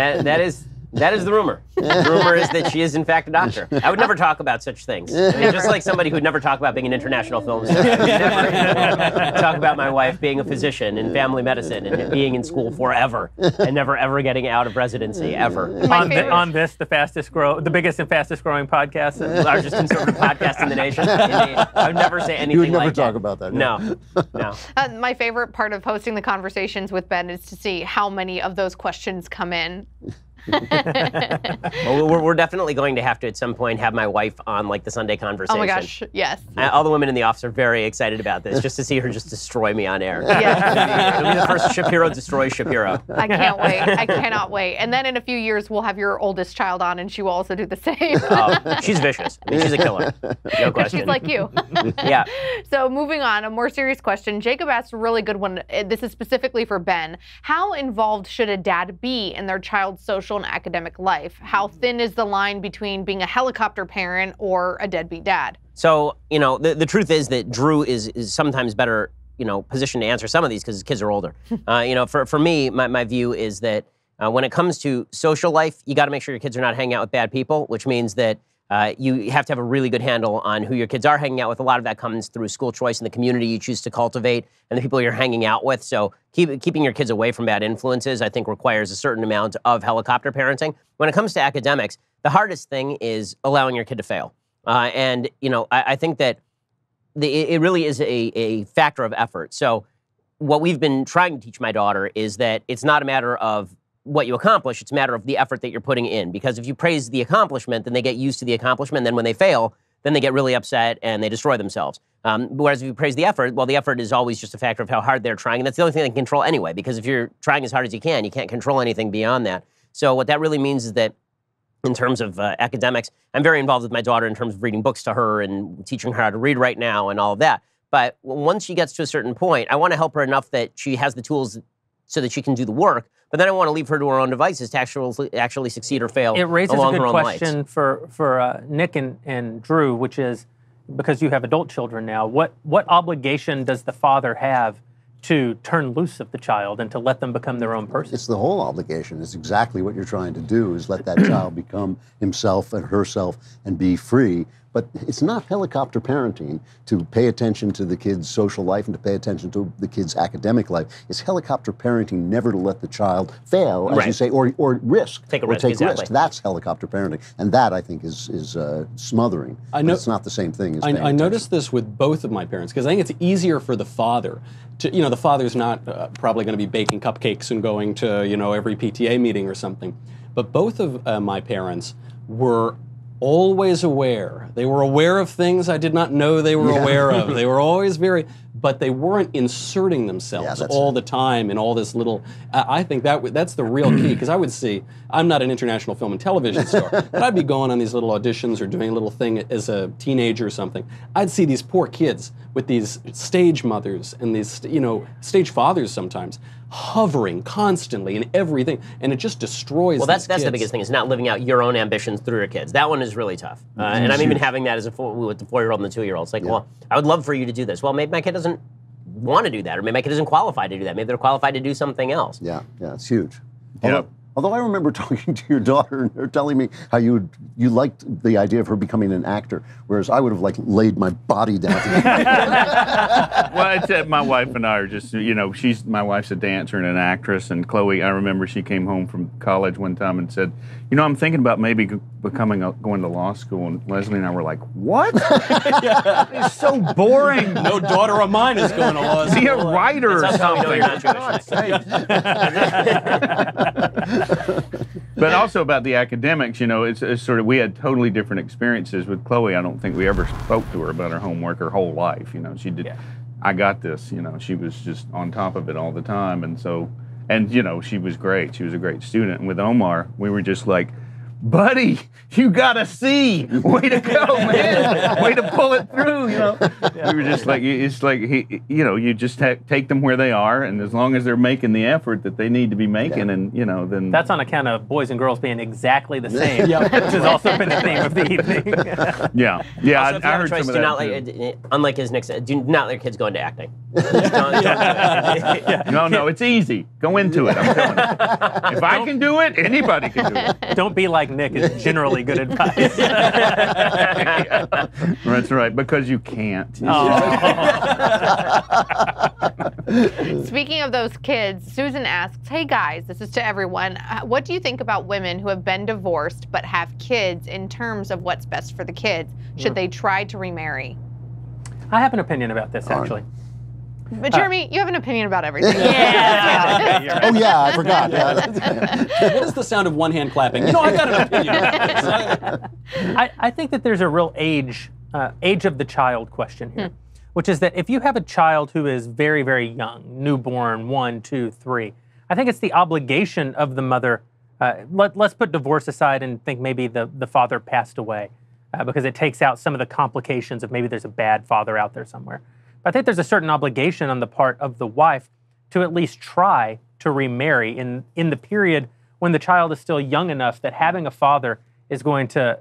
That is the rumor. The rumor is that she is, in fact, a doctor. I would never talk about such things. I mean, just like somebody who would never talk about being an international film star. I would never talk about my wife being a physician in family medicine and being in school forever and never, ever getting out of residency, ever. On this, the biggest and fastest growing podcast. The largest conservative podcast in the nation. Indeed. I would never say anything like that. You would never talk about that. No. My favorite part of hosting the conversations with Ben is to see how many of those questions come in. Well, we're definitely going to have to at some point have my wife on the Sunday Conversation. Oh my gosh, yes. All the women in the office are very excited about this, just to see her just destroy me on air. Yes. It'll be the first Shapiro destroys Shapiro. I can't wait. I cannot wait. And then in a few years, we'll have your oldest child on, and she will also do the same. Oh, she's vicious. I mean, she's a killer. No question. She's like you. Yeah. So moving on, a more serious question. Jacob asked a really good one. This is specifically for Ben. How involved should a dad be in their child's social and academic life? How thin is the line between being a helicopter parent or a deadbeat dad? So, the truth is that Drew is sometimes better, positioned to answer some of these because his kids are older. For me, my view is that when it comes to social life, you got to make sure your kids are not hanging out with bad people, which means that you have to have a really good handle on who your kids are hanging out with. A lot of that comes through school choice and the community you choose to cultivate and the people you're hanging out with. So keeping your kids away from bad influences, I think, requires a certain amount of helicopter parenting. When it comes to academics, the hardest thing is allowing your kid to fail. I think that it really is a factor of effort. So what we've been trying to teach my daughter is that it's not a matter of what you accomplish, it's a matter of the effort that you're putting in. Because if you praise the accomplishment, then they get used to the accomplishment. And then when they fail, then they get really upset and they destroy themselves. Whereas if you praise the effort, well, the effort is always just a factor of how hard they're trying, and that's the only thing they can control anyway, because if you're trying as hard as you can't control anything beyond that. So what that really means is that in terms of academics, I'm very involved with my daughter in terms of reading books to her and teaching her how to read right now and all of that. But once she gets to a certain point, I want to help her enough that she has the tools so that she can do the work, but then I want to leave her to her own devices to actually succeed or fail. It raises along a her good own question lives. for Nick and Drew, which is, because you have adult children now, what obligation does the father have to turn loose of the child and to let them become their own person? It's the whole obligation. It's exactly what you're trying to do, is let that child become himself and herself and be free. But it's not helicopter parenting to pay attention to the kid's social life and to pay attention to the kid's academic life. It's helicopter parenting never to let the child fail, as you say, or risk. Take a risk, exactly. That's helicopter parenting. And that, I think, is smothering. But it's not the same thing as paying I noticed this with both of my parents, because I think it's easier for the father to, the father's not probably going to be baking cupcakes and going to, every PTA meeting or something. But both of my parents were always aware. They were aware of things I did not know they were aware of. They were always but they weren't inserting themselves all the time in all this little, I think that's the real key, because I would see, I'm not an international film and television star, but I'd be going on these little auditions or doing a little thing as a teenager or something. I'd see these poor kids with these stage mothers and these, stage fathers sometimes, hovering constantly in everything, and it just destroys. Well, that's the biggest thing, is not living out your own ambitions through your kids. That one is really tough, and I'm even having that as with the 4-year-old and the 2-year-old. It's like, well, I would love for you to do this. Well, maybe my kid doesn't want to do that, or maybe my kid isn't qualified to do that. Maybe they're qualified to do something else. Yeah, it's huge. Although I remember talking to your daughter and her telling me how you liked the idea of her becoming an actor, whereas I would have laid my body down. Well, it's my wife and I are just, my wife's a dancer and an actress, and Chloe, I remember she came home from college one time and said, I'm thinking about maybe going to law school, and Leslie and I were like, what? It's so boring. No daughter of mine is going to law school. Be a writer or something. But also about the academics, it's sort of, we had totally different experiences with Chloe. I don't think we ever spoke to her about her homework her whole life. She did, I got this, she was just on top of it all the time. And so, she was great. She was a great student. And with Omar, we were just like, buddy, you got a C. Way to go, man. Way to pull it through, We were just like, it's like, you just take them where they are, and as long as they're making the effort that they need to be making, and, then... That's on account of boys and girls being exactly the same, which has also been the theme of the evening. Yeah. Also, I heard some of that, unlike as Nick said, do not let your kids go into acting. No, it's easy. Go into it, I'm telling you. If I can do it, anybody can do it. Don't be like Nick is generally good advice. That's right, because you can't. Speaking of those kids, Susan asks, hey guys, this is to everyone, what do you think about women who have been divorced but have kids in terms of what's best for the kids? Should they try to remarry? I have an opinion about this, actually. But Jeremy, you have an opinion about everything. Yeah. Oh yeah, I forgot. What is the sound of one hand clapping? I got an opinion about this. I think that there's a real age of the child question here, which is that if you have a child who is very, very young, newborn, 1, 2, 3, I think it's the obligation of the mother. Let's put divorce aside and think maybe the father passed away, because it takes out some of the complications of maybe there's a bad father out there somewhere. I think there's a certain obligation on the part of the wife to at least try to remarry in the period when the child is still young enough that having a father is going to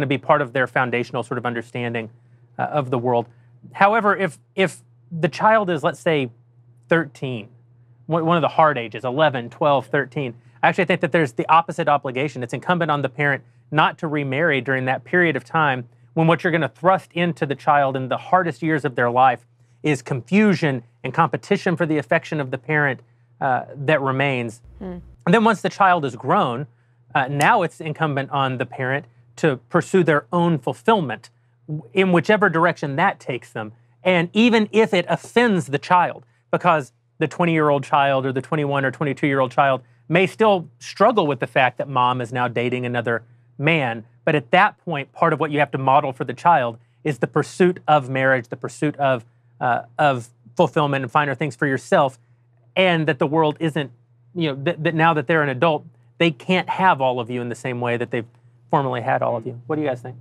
be part of their foundational sort of understanding of the world. However, if the child is, let's say, 13, one of the hard ages, 11, 12, 13, I actually think that there's the opposite obligation. It's incumbent on the parent not to remarry during that period of time, when what you're going to thrust into the child in the hardest years of their life is confusion and competition for the affection of the parent that remains. And then once the child is grown, now it's incumbent on the parent to pursue their own fulfillment in whichever direction that takes them. And even if it offends the child, because the 20-year-old child or the 21 or 22-year-old child may still struggle with the fact that mom is now dating another man. But at that point, part of what you have to model for the child is the pursuit of marriage, the pursuit of fulfillment and finer things for yourself, and that the world isn't, that now that they're an adult, they can't have all of you in the same way that they've formerly had all of you. What do you guys think?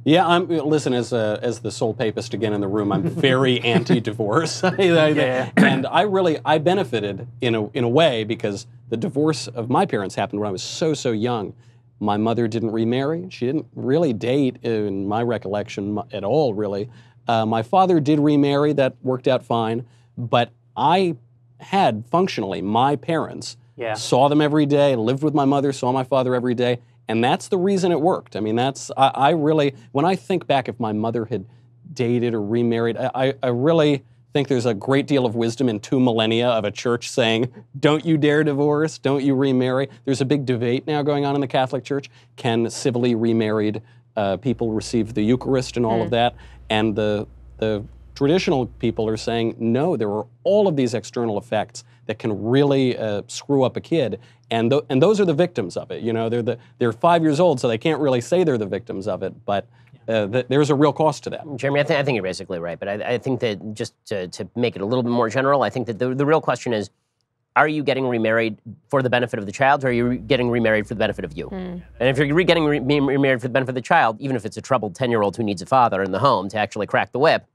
Yeah, listen, as the sole papist again in the room, I'm very anti-divorce, and I benefited in a way because the divorce of my parents happened when I was so young. My mother didn't remarry; she didn't really date, in my recollection, at all. Really, my father did remarry; that worked out fine. But I had functionally my parents, saw them every day, lived with my mother, saw my father every day. And that's the reason it worked. I mean, I really, when I think back, if my mother had dated or remarried, I really think there's a great deal of wisdom in 2 millennia of a church saying, don't you dare divorce, don't you remarry. There's a big debate now going on in the Catholic Church. Can civilly remarried people receive the Eucharist and all of that? And the traditional people are saying, no, there are all of these external effects that can really screw up a kid. And those are the victims of it. They're 5 years old, so they can't really say they're the victims of it. But there's a real cost to that. Jeremy, I think you're basically right. But I think that just to make it a little bit more general, I think that the real question is, are you getting remarried for the benefit of the child, or are you getting remarried for the benefit of you? And if you're getting remarried for the benefit of the child, even if it's a troubled 10-year-old who needs a father in the home to actually crack the whip,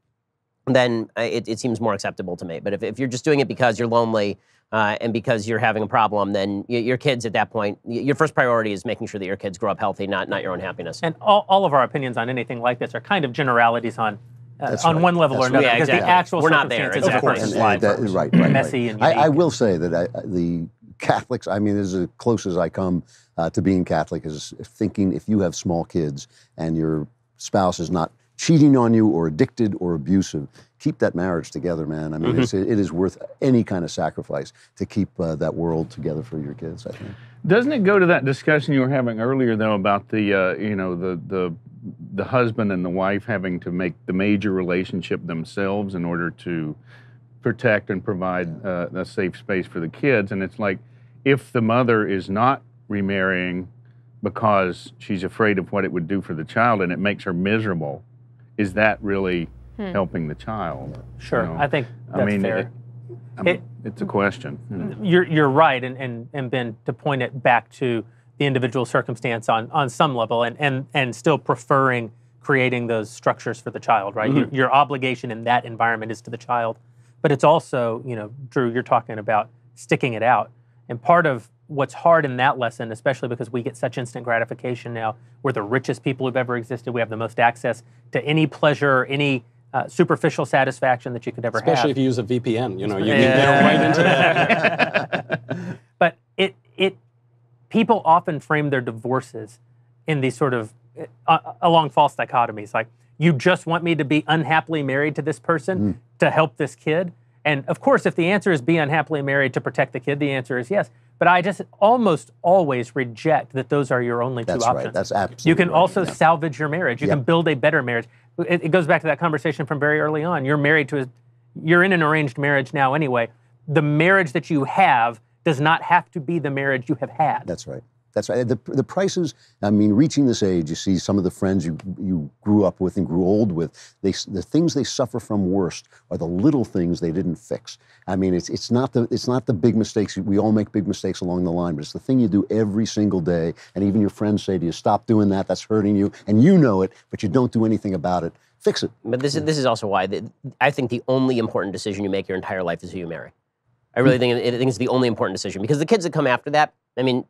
then it seems more acceptable to me. But if you're just doing it because you're lonely and because you're having a problem, then your kids at that point, your first priority is making sure that your kids grow up healthy, not your own happiness. And all of our opinions on anything like this are kind of generalities on one level or another, because the actual circumstances of person's life are messy and unique. I will say that the Catholics, I mean, this is as close as I come to being Catholic, is thinking if you have small kids and your spouse is not cheating on you or addicted or abusive, keep that marriage together, man. I mean, it is worth any kind of sacrifice to keep that world together for your kids, I think. Doesn't it go to that discussion you were having earlier, though, about the the husband and the wife having to make the major relationship themselves in order to protect and provide a safe space for the kids? And it's like, if the mother is not remarrying because she's afraid of what it would do for the child and it makes her miserable, is that really helping the child? Sure, I think that's fair. It's a question. You're right, and Ben, to point it back to the individual circumstance on some level, and still preferring creating those structures for the child, right? Your obligation in that environment is to the child, but it's also, Drew, you're talking about sticking it out, and part of what's hard in that lesson, especially because we get such instant gratification now, we're the richest people who've ever existed, we have the most access to any pleasure, any superficial satisfaction that you could ever have. Especially if you use a VPN, you can get right into that. But people often frame their divorces in these sort of, along false dichotomies, like, you just want me to be unhappily married to this person to help this kid? And of course, if the answer is be unhappily married to protect the kid, the answer is yes. But I just almost always reject that those are your only two options. That's right. That's absolutely You can also salvage your marriage. You can build a better marriage. It goes back to that conversation from very early on. You're in an arranged marriage now anyway. The marriage that you have does not have to be the marriage you have had. That's right. That's right. The prices, I mean, reaching this age, you see some of the friends you grew up with and grew old with, the things they suffer from worst are the little things they didn't fix. I mean, it's not the big mistakes. We all make big mistakes along the line, but it's the thing you do every single day. And even your friends say to you, stop doing that, that's hurting you. And you know it, but you don't do anything about it. Fix it. But this is also why I think the only important decision you make your entire life is who you marry. I really think it's the only important decision, because the kids that come after that, I mean,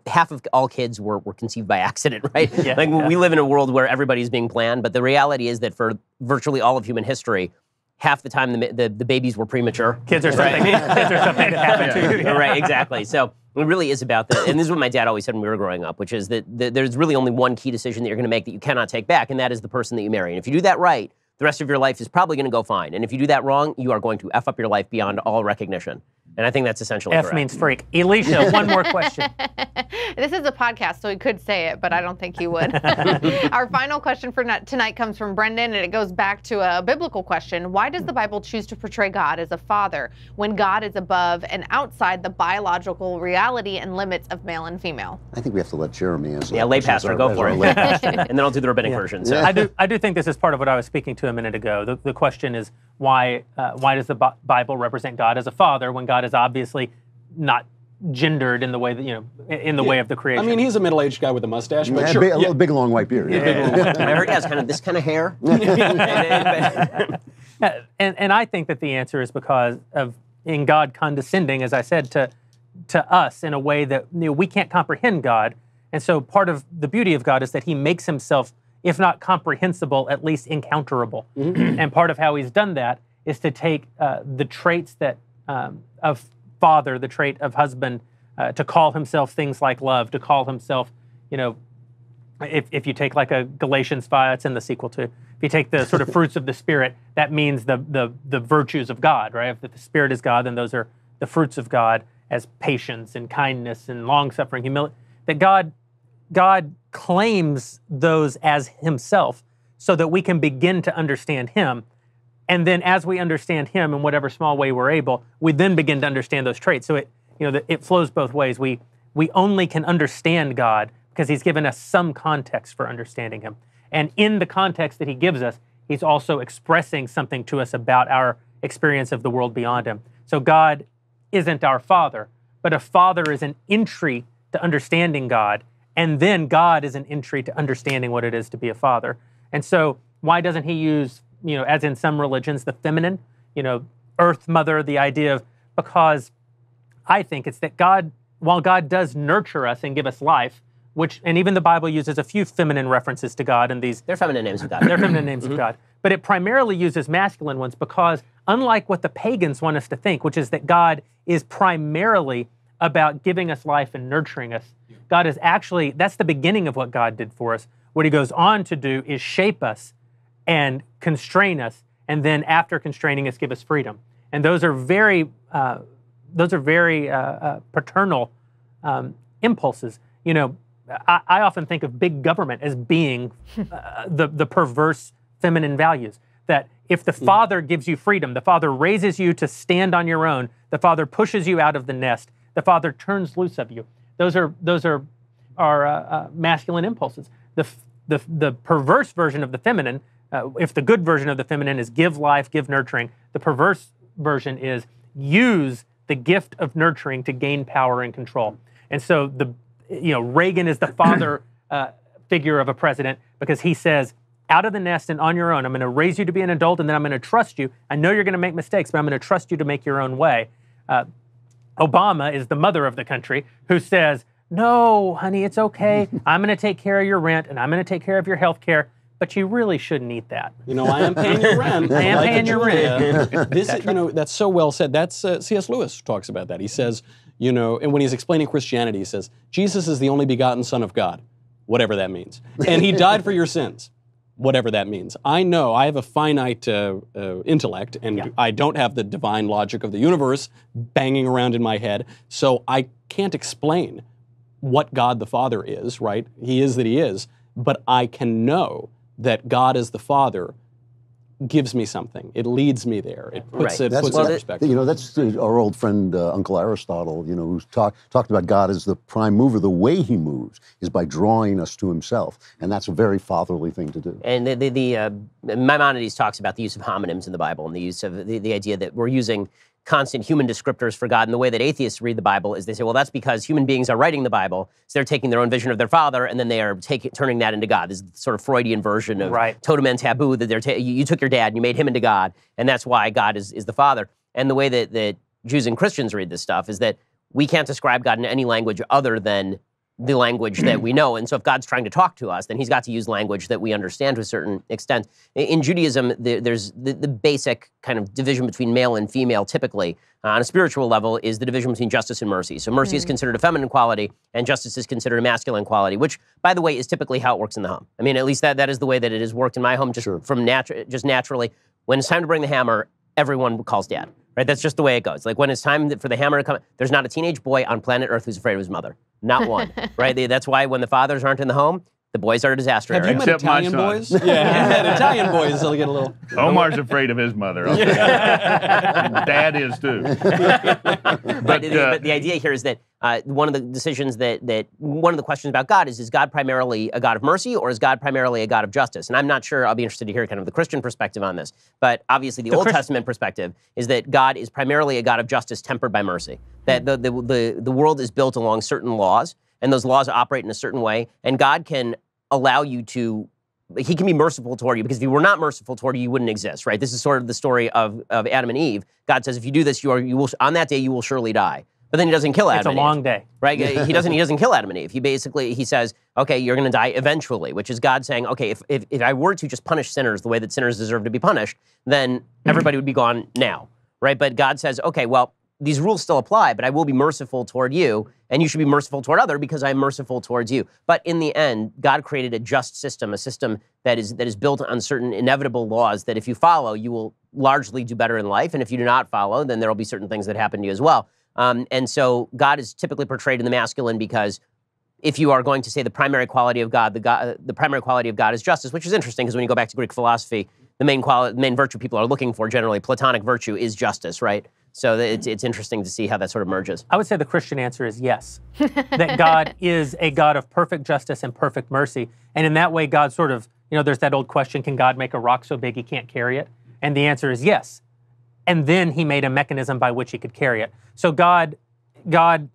half of all kids were conceived by accident, right? We live in a world where everybody's being planned, but the reality is that for virtually all of human history, half the time the babies were premature. Kids are something that happened to you. Right, exactly. So it really is about that. And this is what my dad always said when we were growing up, which is that there's really only one key decision that you're going to make that you cannot take back, and that is the person that you marry. And if you do that right, the rest of your life is probably going to go fine. And if you do that wrong, you are going to F up your life beyond all recognition. And I think that's essentially F correct. means freak. Elisha, one more question. This is a podcast, so he could say it, but I don't think he would. Our final question for tonight comes from Brendan, and it goes back to a biblical question. Why does the Bible choose to portray God as a father when God is above and outside the biological reality and limits of male and female? I think we have to let Jeremy answer. Yeah, lay pastor, go for it. And then I'll do the rabbinic version. So. I do think this is part of what I was speaking to a minute ago. The question is why does the Bible represent God as a father when God is obviously not gendered in the way that in the way of the creation? I mean, he's a middle-aged guy with a mustache, but sure. A big long white beard. I heard he has kind of this kind of hair. And I think that the answer is because of in God condescending, as I said, to us in a way that we can't comprehend God. And so part of the beauty of God is that he makes himself, if not comprehensible, at least encounterable. And part of how he's done that is to take the traits that of father, the trait of husband, to call himself things like love, to call himself, if you take like a Galatians 5, it's in the sequel to, if you take the sort of fruits of the Spirit, that means the virtues of God, right? If the Spirit is God, then those are the fruits of God, as patience and kindness and long-suffering, humility, that God claims those as himself so that we can begin to understand him. And then as we understand him in whatever small way we're able, we then begin to understand those traits. So it flows both ways. We only can understand God because he's given us some context for understanding him. And in the context that he gives us, he's also expressing something to us about our experience of the world beyond him. So God isn't our father, but a father is an entry to understanding God, and then God is an entry to understanding what it is to be a father. And so why doesn't he use, as in some religions, the feminine, earth mother, the idea of, because I think it's that God, while God does nurture us and give us life, and even the Bible uses a few feminine references to God, and they're feminine names of God. They're feminine names of God. But it primarily uses masculine ones because, unlike what the pagans want us to think, which is that God is primarily about giving us life and nurturing us, God is actually, that's the beginning of what God did for us. What he goes on to do is shape us and constrain us, and then after constraining us, give us freedom. And those are very paternal impulses. I often think of big government as being the perverse feminine values. That if the father gives you freedom, the father raises you to stand on your own, the father pushes you out of the nest, the father turns loose of you. Those are masculine impulses. The perverse version of the feminine, if the good version of the feminine is give life, give nurturing, the perverse version is use the gift of nurturing to gain power and control. And so Reagan is the father figure of a president because he says, out of the nest and on your own, I'm going to raise you to be an adult, and then I'm going to trust you. I know you're going to make mistakes, but I'm going to trust you to make your own way. Obama is the mother of the country who says, no, honey, it's okay. I'm going to take care of your rent, and I'm going to take care of your health care, but you really shouldn't eat that. I am paying your rent. I am paying your rent. That's so well said. That's C.S. Lewis talks about that. He says, and when he's explaining Christianity, he says, Jesus is the only begotten Son of God, whatever that means. And he died for your sins, whatever that means. I know I have a finite intellect, and I don't have the divine logic of the universe banging around in my head, so I can't explain what God the Father is, right? He is that he is, but I can know that God as the Father gives me something. It leads me there. It puts it in perspective. That's our old friend Uncle Aristotle, who's talked about God as the prime mover. The way he moves is by drawing us to himself, and that's a very fatherly thing to do. And Maimonides talks about the use of homonyms in the Bible and the use of the idea that we're using constant human descriptors for God. And the way that atheists read the Bible is they say, well, that's because human beings are writing the Bible, so they're taking their own vision of their father, and then they are turning that into God. This is the sort of Freudian version of totem and taboo, that you took your dad and you made him into God, and that's why God is the father. And the way that Jews and Christians read this stuff is that we can't describe God in any language other than the language that we know. And so if God's trying to talk to us, then he's got to use language that we understand to a certain extent. In Judaism, there's the basic kind of division between male and female, typically, on a spiritual level, is the division between justice and mercy. So mercy is considered a feminine quality, and justice is considered a masculine quality, which, by the way, is typically how it works in the home. I mean, at least that is the way that it has worked in my home, just naturally. When it's time to bring the hammer, everyone calls dad. right? That's just the way it goes. Like when it's time for the hammer to come, there's not a teenage boy on planet Earth who's afraid of his mother. Not one, right? That's why when the fathers aren't in the home, the boys are a disaster Have area. you met Italian boys? Yeah, Italian boys, they'll get a little... Omar's afraid of his mother. Dad is too. But the idea here is that one of the decisions one of the questions about God is God primarily a God of mercy or is God primarily a God of justice? And I'm not sure, I'll be interested to hear kind of the Christian perspective on this. But obviously the Old Testament perspective is that God is primarily a God of justice tempered by mercy. That the world is built along certain laws, and those laws operate in a certain way, and God can allow you to, he can be merciful toward you, because if he were not merciful toward you, you wouldn't exist, right? This is sort of the story of Adam and Eve. God says, if you do this, you will on that day you will surely die. But then he doesn't kill Adam and Eve. It's a long day. Right? He doesn't kill Adam and Eve. He says, okay, you're going to die eventually, which is God saying, okay, if I were to just punish sinners the way that sinners deserve to be punished, then everybody would be gone now, right? But God says, okay, well, these rules still apply, but I will be merciful toward you, and you should be merciful toward others because I'm merciful towards you. But in the end, God created a just system, a system that is built on certain inevitable laws that if you follow, you will largely do better in life, and if you do not follow, then there will be certain things that happen to you as well. And so God is typically portrayed in the masculine because if you are going to say the primary quality of God, the primary quality of God is justice, which is interesting because when you go back to Greek philosophy, the main virtue people are looking for, generally Platonic virtue, is justice, right? So it's interesting to see how that sort of merges. I would say the Christian answer is yes, that God is a God of perfect justice and perfect mercy. And in that way, God sort of, there's that old question, can God make a rock so big he can't carry it? And the answer is yes. And then he made a mechanism by which he could carry it. So God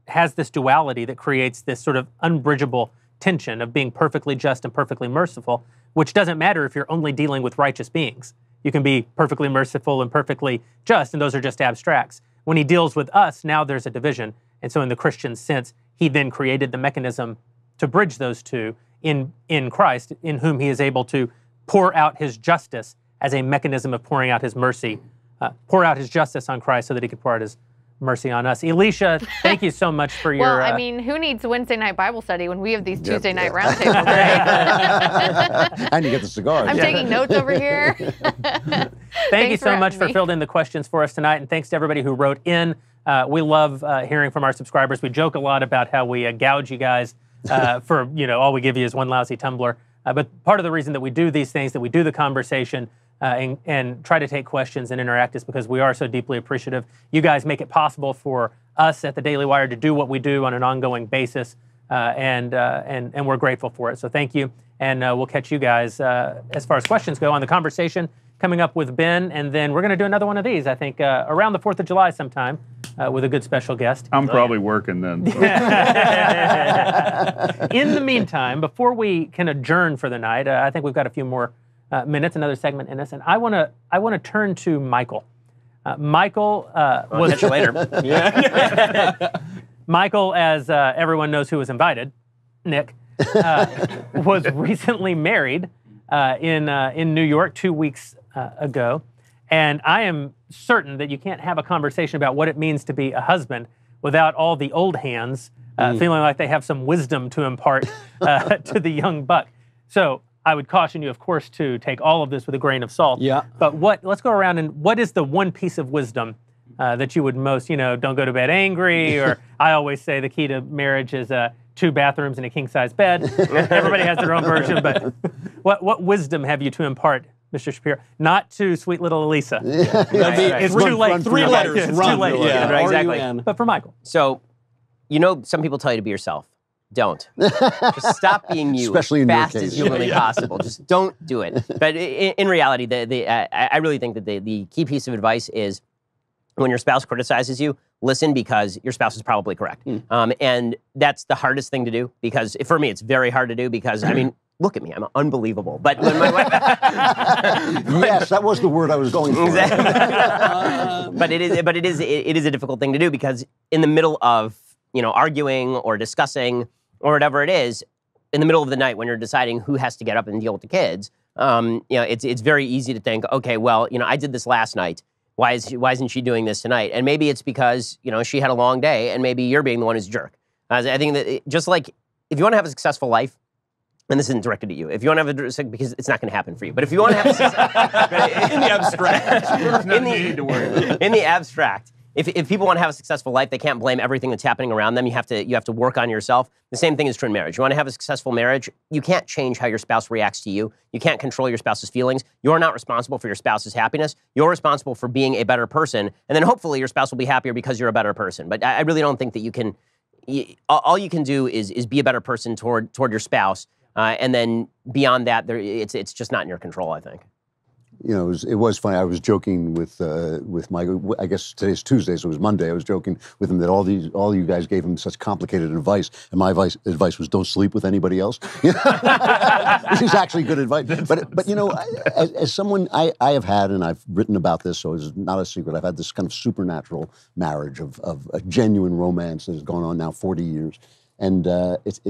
has this duality that creates this sort of unbridgeable tension of being perfectly just and perfectly merciful, which doesn't matter if you're only dealing with righteous beings. You can be perfectly merciful and perfectly just, and those are just abstracts. When he deals with us, now there's a division. And so in the Christian sense, he then created the mechanism to bridge those two in Christ, in whom he is able to pour out his justice as a mechanism of pouring out his mercy, pour out his justice on Christ so that he could pour out his mercy on us. Elisha, thank you so much for your... Well, I mean, who needs Wednesday night Bible study when we have these Tuesday night roundtables, right? And you get the cigars. I'm taking notes over here. Thank you so much for filling in the questions for us tonight, and thanks to everybody who wrote in. We love hearing from our subscribers. We joke a lot about how we gouge you guys for, all we give you is one lousy tumbler. But part of the reason that we do these things, that we do the conversation, and try to take questions and interact is because we are so deeply appreciative. You guys make it possible for us at the Daily Wire to do what we do on an ongoing basis, and we're grateful for it. So thank you, and we'll catch you guys as far as questions go on the conversation coming up with Ben, and then we're going to do another one of these, I think, around the 4th of July sometime with a good special guest. I'm probably working then. So. In the meantime, before we can adjourn for the night, I think we've got a few more minutes, another segment in us, and I want to turn to Michael. Michael was... Catch you later. Michael, as everyone knows who was invited, Nick, was recently married in New York 2 weeks ago, and I am certain that you can't have a conversation about what it means to be a husband without all the old hands feeling like they have some wisdom to impart to the young buck. So I would caution you, of course, to take all of this with a grain of salt. Yeah. But let's go around and what is the one piece of wisdom that you would most, don't go to bed angry, or I always say the key to marriage is 2 bathrooms and a king-size bed. Everybody has their own version, but what wisdom have you to impart, Mr. Shapiro? Not to sweet little Elisa. It's too late. 3 letters. It's too late. Yeah, right, exactly. R-U-N. But for Michael. So, some people tell you to be yourself. Don't. Just stop being you Especially as in your fast case. as humanly possible. Just don't do it. But in reality, I really think that the key piece of advice is when your spouse criticizes you, listen, because your spouse is probably correct. And that's the hardest thing to do, because for me, it's very hard to do because, look at me, I'm unbelievable. But when my wife... Yes, that was the word I was going for. But it is a difficult thing to do, because in the middle of, arguing or discussing or whatever it is, in the middle of the night when you're deciding who has to get up and deal with the kids, it's very easy to think, okay, well, I did this last night. Why isn't she doing this tonight? And maybe it's because, she had a long day, and maybe you're being the one who's a jerk. I think that just like if you want to have a successful life, and this isn't directed at you, if you want to have a, because it's not going to happen for you, but if you want to have a In the abstract. There's no need to worry about it. in the abstract, if people want to have a successful life, they can't blame everything that's happening around them. You have to work on yourself. The same thing is true in marriage. You want to have a successful marriage, you can't change how your spouse reacts to you. You can't control your spouse's feelings. You're not responsible for your spouse's happiness. You're responsible for being a better person, and then hopefully your spouse will be happier because you're a better person. But I really don't think that you can. All you can do is be a better person toward your spouse, and then beyond that, it's just not in your control, I think. You know, it was funny. I was joking with Michael. I guess today's Tuesday, so it was Monday. I was joking with him that all you guys gave him such complicated advice, and my advice was don't sleep with anybody else, which is actually good advice. But you know, as someone I have had, and I've written about this, so it's not a secret. I've had this kind of supernatural marriage of a genuine romance that has gone on now 40 years. And it's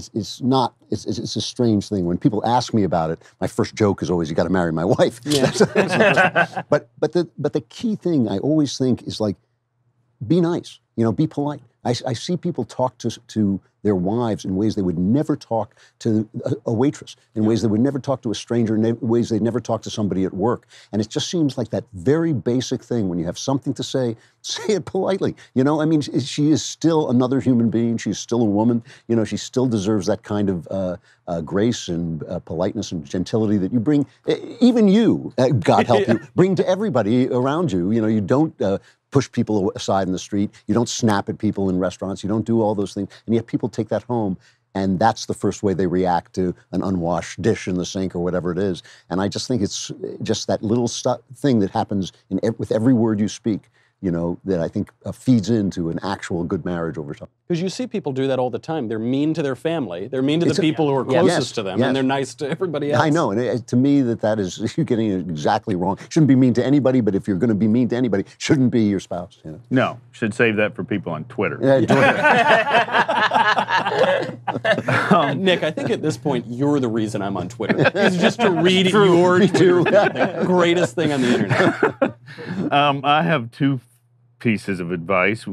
a strange thing. When people ask me about it, my first joke is always, "You got to marry my wife." Yeah. But the key thing I always think is like, be nice. You know, be polite. I see people talk to their wives in ways they would never talk to a waitress, in ways they would never talk to a stranger, in ways they'd never talk to somebody at work. And it just seems like that very basic thing. When you have something to say it politely. You know, I mean, she is still another human being. She's still a woman. You know, she still deserves that kind of grace and politeness and gentility that you bring, even you, God help you, bring to everybody around you. You know, you don't push people aside in the street. You don't snap at people in restaurants. You don't do all those things. And yet people take that home, and that's the first way they react to an unwashed dish in the sink or whatever it is. And I just think it's just that little thing that happens with every word you speak, you know, that I think feeds into an actual good marriage over time. Because you see people do that all the time. They're mean to their family. They're mean to the people who are closest to them, and they're nice to everybody else. I know, and to me that is, you're getting it exactly wrong. Shouldn't be mean to anybody, but if you're going to be mean to anybody, shouldn't be your spouse. You know? No, should save that for people on Twitter. Nick, I think at this point, you're the reason I'm on Twitter. It's just to read your Twitter, the greatest thing on the internet. I have two pieces of advice.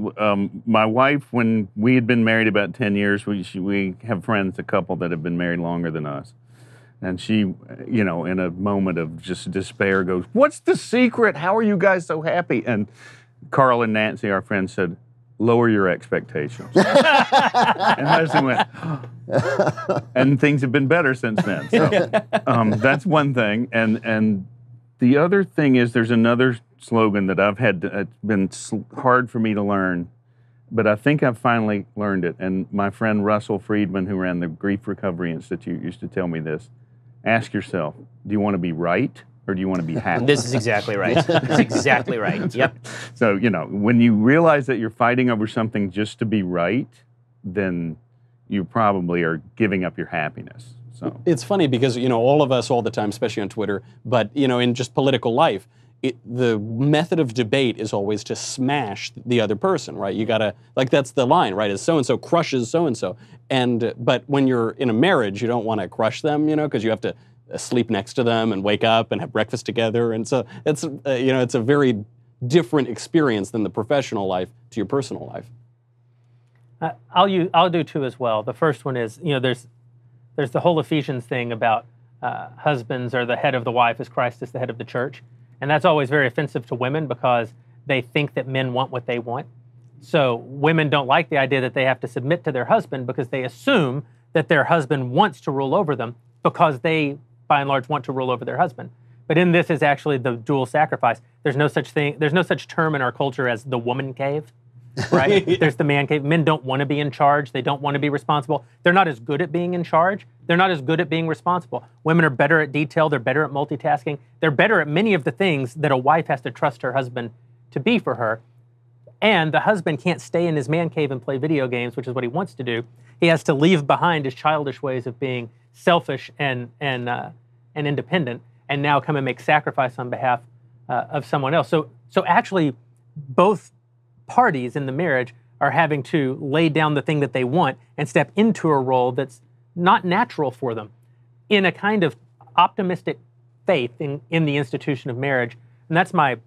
My wife, when we had been married about 10 years, we have friends, a couple that have been married longer than us. And she, you know, in a moment of just despair goes, "What's the secret? How are you guys so happy?" And Carl and Nancy, our friends, said, "Lower your expectations." And Leslie went, and things have been better since then. So that's one thing. And the other thing is there's another slogan that I've had, it's been hard for me to learn, but I think I've finally learned it. And my friend Russell Friedman, who ran the Grief Recovery Institute, used to tell me this. Ask yourself, do you want to be right or do you want to be happy? This is exactly right. This is exactly right. Yep. So, you know, when you realize that you're fighting over something just to be right, then you probably are giving up your happiness. So it's funny because, you know, all of us all the time, especially on Twitter, but, you know, in just political life, the method of debate is always to smash the other person, right? You gotta, like, that's the line, right? Is so-and-so crushes so-and-so. But when you're in a marriage, you don't want to crush them, you know, because you have to sleep next to them and wake up and have breakfast together. And so it's, you know, it's a very different experience than the professional life to your personal life. I'll do two as well. The first one is, you know, there's the whole Ephesians thing about husbands are the head of the wife as Christ is the head of the church. And that's always very offensive to women because they think that men want what they want. So women don't like the idea that they have to submit to their husband because they assume that their husband wants to rule over them because they, by and large, want to rule over their husband. But in this is actually the dual sacrifice. There's no such term in our culture as the woman cave, right? There's the man cave. Men don't want to be in charge. They don't want to be responsible. They're not as good at being in charge. They're not as good at being responsible. Women are better at detail. They're better at multitasking. They're better at many of the things that a wife has to trust her husband to be for her. And the husband can't stay in his man cave and play video games, which is what he wants to do. He has to leave behind his childish ways of being selfish and independent, and now come and make sacrifice on behalf of someone else. So actually, both parties in the marriage are having to lay down the thing that they want and step into a role that's not natural for them in a kind of optimistic faith in the institution of marriage. And that's my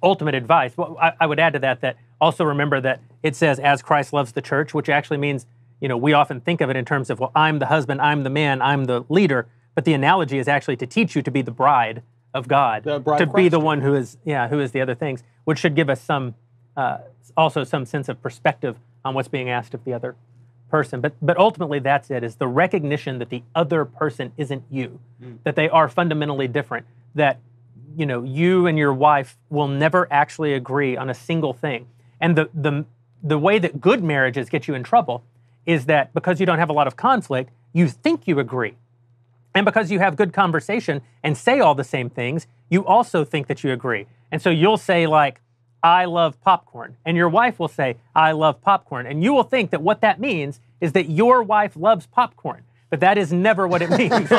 ultimate advice. Well, I would add to that also remember that it says, as Christ loves the church, which actually means we often think of it in terms of, well, I'm the husband, I'm the man, I'm the leader. But the analogy is actually to teach you to be the bride of God, to be the one who is the other things, which should give us also some sense of perspective on what's being asked of the other person. But ultimately, that's it, is the recognition that the other person isn't you, that they are fundamentally different, that you and your wife will never actually agree on a single thing. And the way that good marriages get you in trouble is that because you don't have a lot of conflict, you think you agree. And because you have good conversation and say all the same things, you also think that you agree. And so you'll say, like, I love popcorn. And your wife will say, I love popcorn. And you will think that what that means is that your wife loves popcorn. But that is never what it means.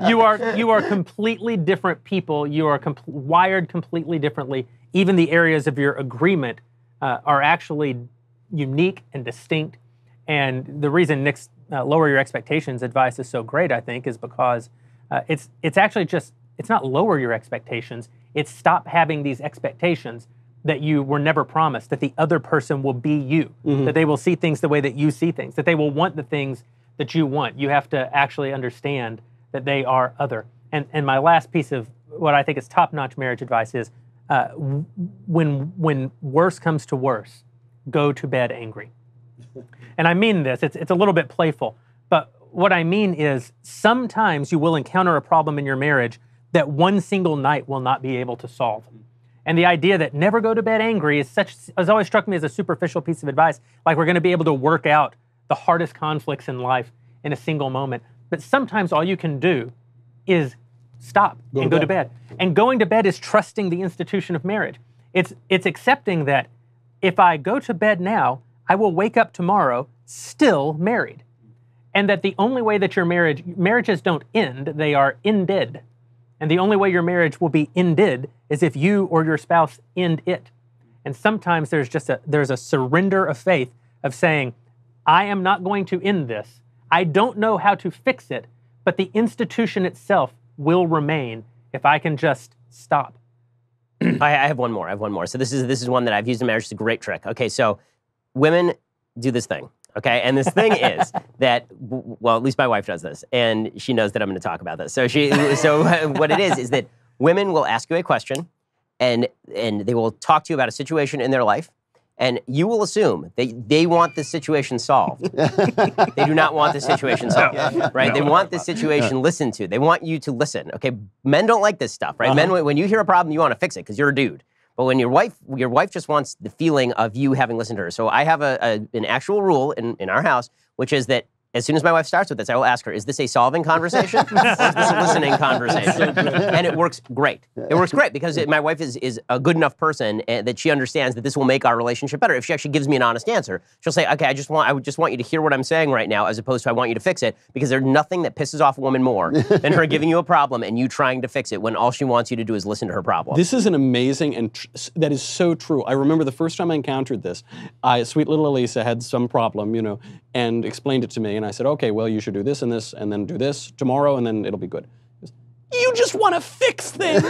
You are completely different people. You are wired completely differently. Even the areas of your agreement are actually unique and distinct. And the reason Nick's lower your expectations advice is so great, I think, is because it's actually just, it's not lower your expectations, it's stop having these expectations that you were never promised, that the other person will be you, that they will see things the way that you see things, that they will want the things that you want. You have to actually understand that they are other. And my last piece of what I think is top-notch marriage advice is when worse comes to worse, go to bed angry. And I mean this, it's a little bit playful, but what I mean is sometimes you will encounter a problem in your marriage that one single night will not be able to solve. And the idea that never go to bed angry has always struck me as a superficial piece of advice, like we're going to be able to work out the hardest conflicts in life in a single moment. But sometimes all you can do is stop and go to bed. And going to bed is trusting the institution of marriage. It's accepting that if I go to bed now, I will wake up tomorrow still married. And that the only way that your marriages don't end, they are ended. And the only way your marriage will be ended is if you or your spouse end it. And sometimes there's a surrender of faith of saying, I am not going to end this. I don't know how to fix it, but the institution itself will remain if I can just stop. I have one more. So this is one that I've used in marriage. It's a great trick. Okay, so women do this thing, okay? And this thing is that, well, at least my wife does this, and she knows that I'm going to talk about this. So what it is that women will ask you a question, and they will talk to you about a situation in their life, and you will assume that they want this situation solved. They do not want this situation solved, right? They want this situation listened to. They want you to listen, okay? Men don't like this stuff, right? Men, when you hear a problem, you want to fix it because you're a dude. But when your wife just wants the feeling of you having listened to her. So I have an actual rule in our house, which is that as soon as my wife starts with this, I will ask her, is this a solving conversation or is this a listening conversation? And it works great. It works great because my wife is a good enough person that she understands that this will make our relationship better. If she actually gives me an honest answer, she'll say, okay, I just want you to hear what I'm saying right now as opposed to I want you to fix it, because there's nothing that pisses off a woman more than her giving you a problem and you trying to fix it when all she wants you to do is listen to her problem. This is an amazing, and that is so true. I remember the first time I encountered this, sweet little Elisa had some problem, and explained it to me. And I said, okay, well, you should do this, and then do this tomorrow, and then it'll be good. Goes, you just want to fix things.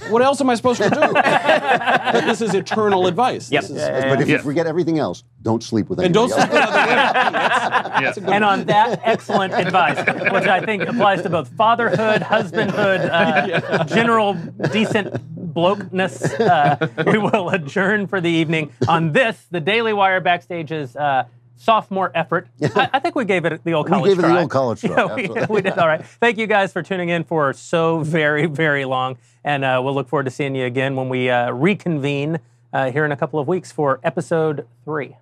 What else am I supposed to do? But this is eternal advice. Yep. But if you forget everything else, don't sleep with anybody else. And don't sleep with other women. And on that excellent advice, which I think applies to both fatherhood, husbandhood, general decent blokeness, we will adjourn for the evening on this, the Daily Wire Backstage's sophomore effort. I think we gave it the old college try. We gave it the old college try. We did all right. Thank you guys for tuning in for so very, very long. And we'll look forward to seeing you again when we reconvene here in a couple of weeks for episode 3.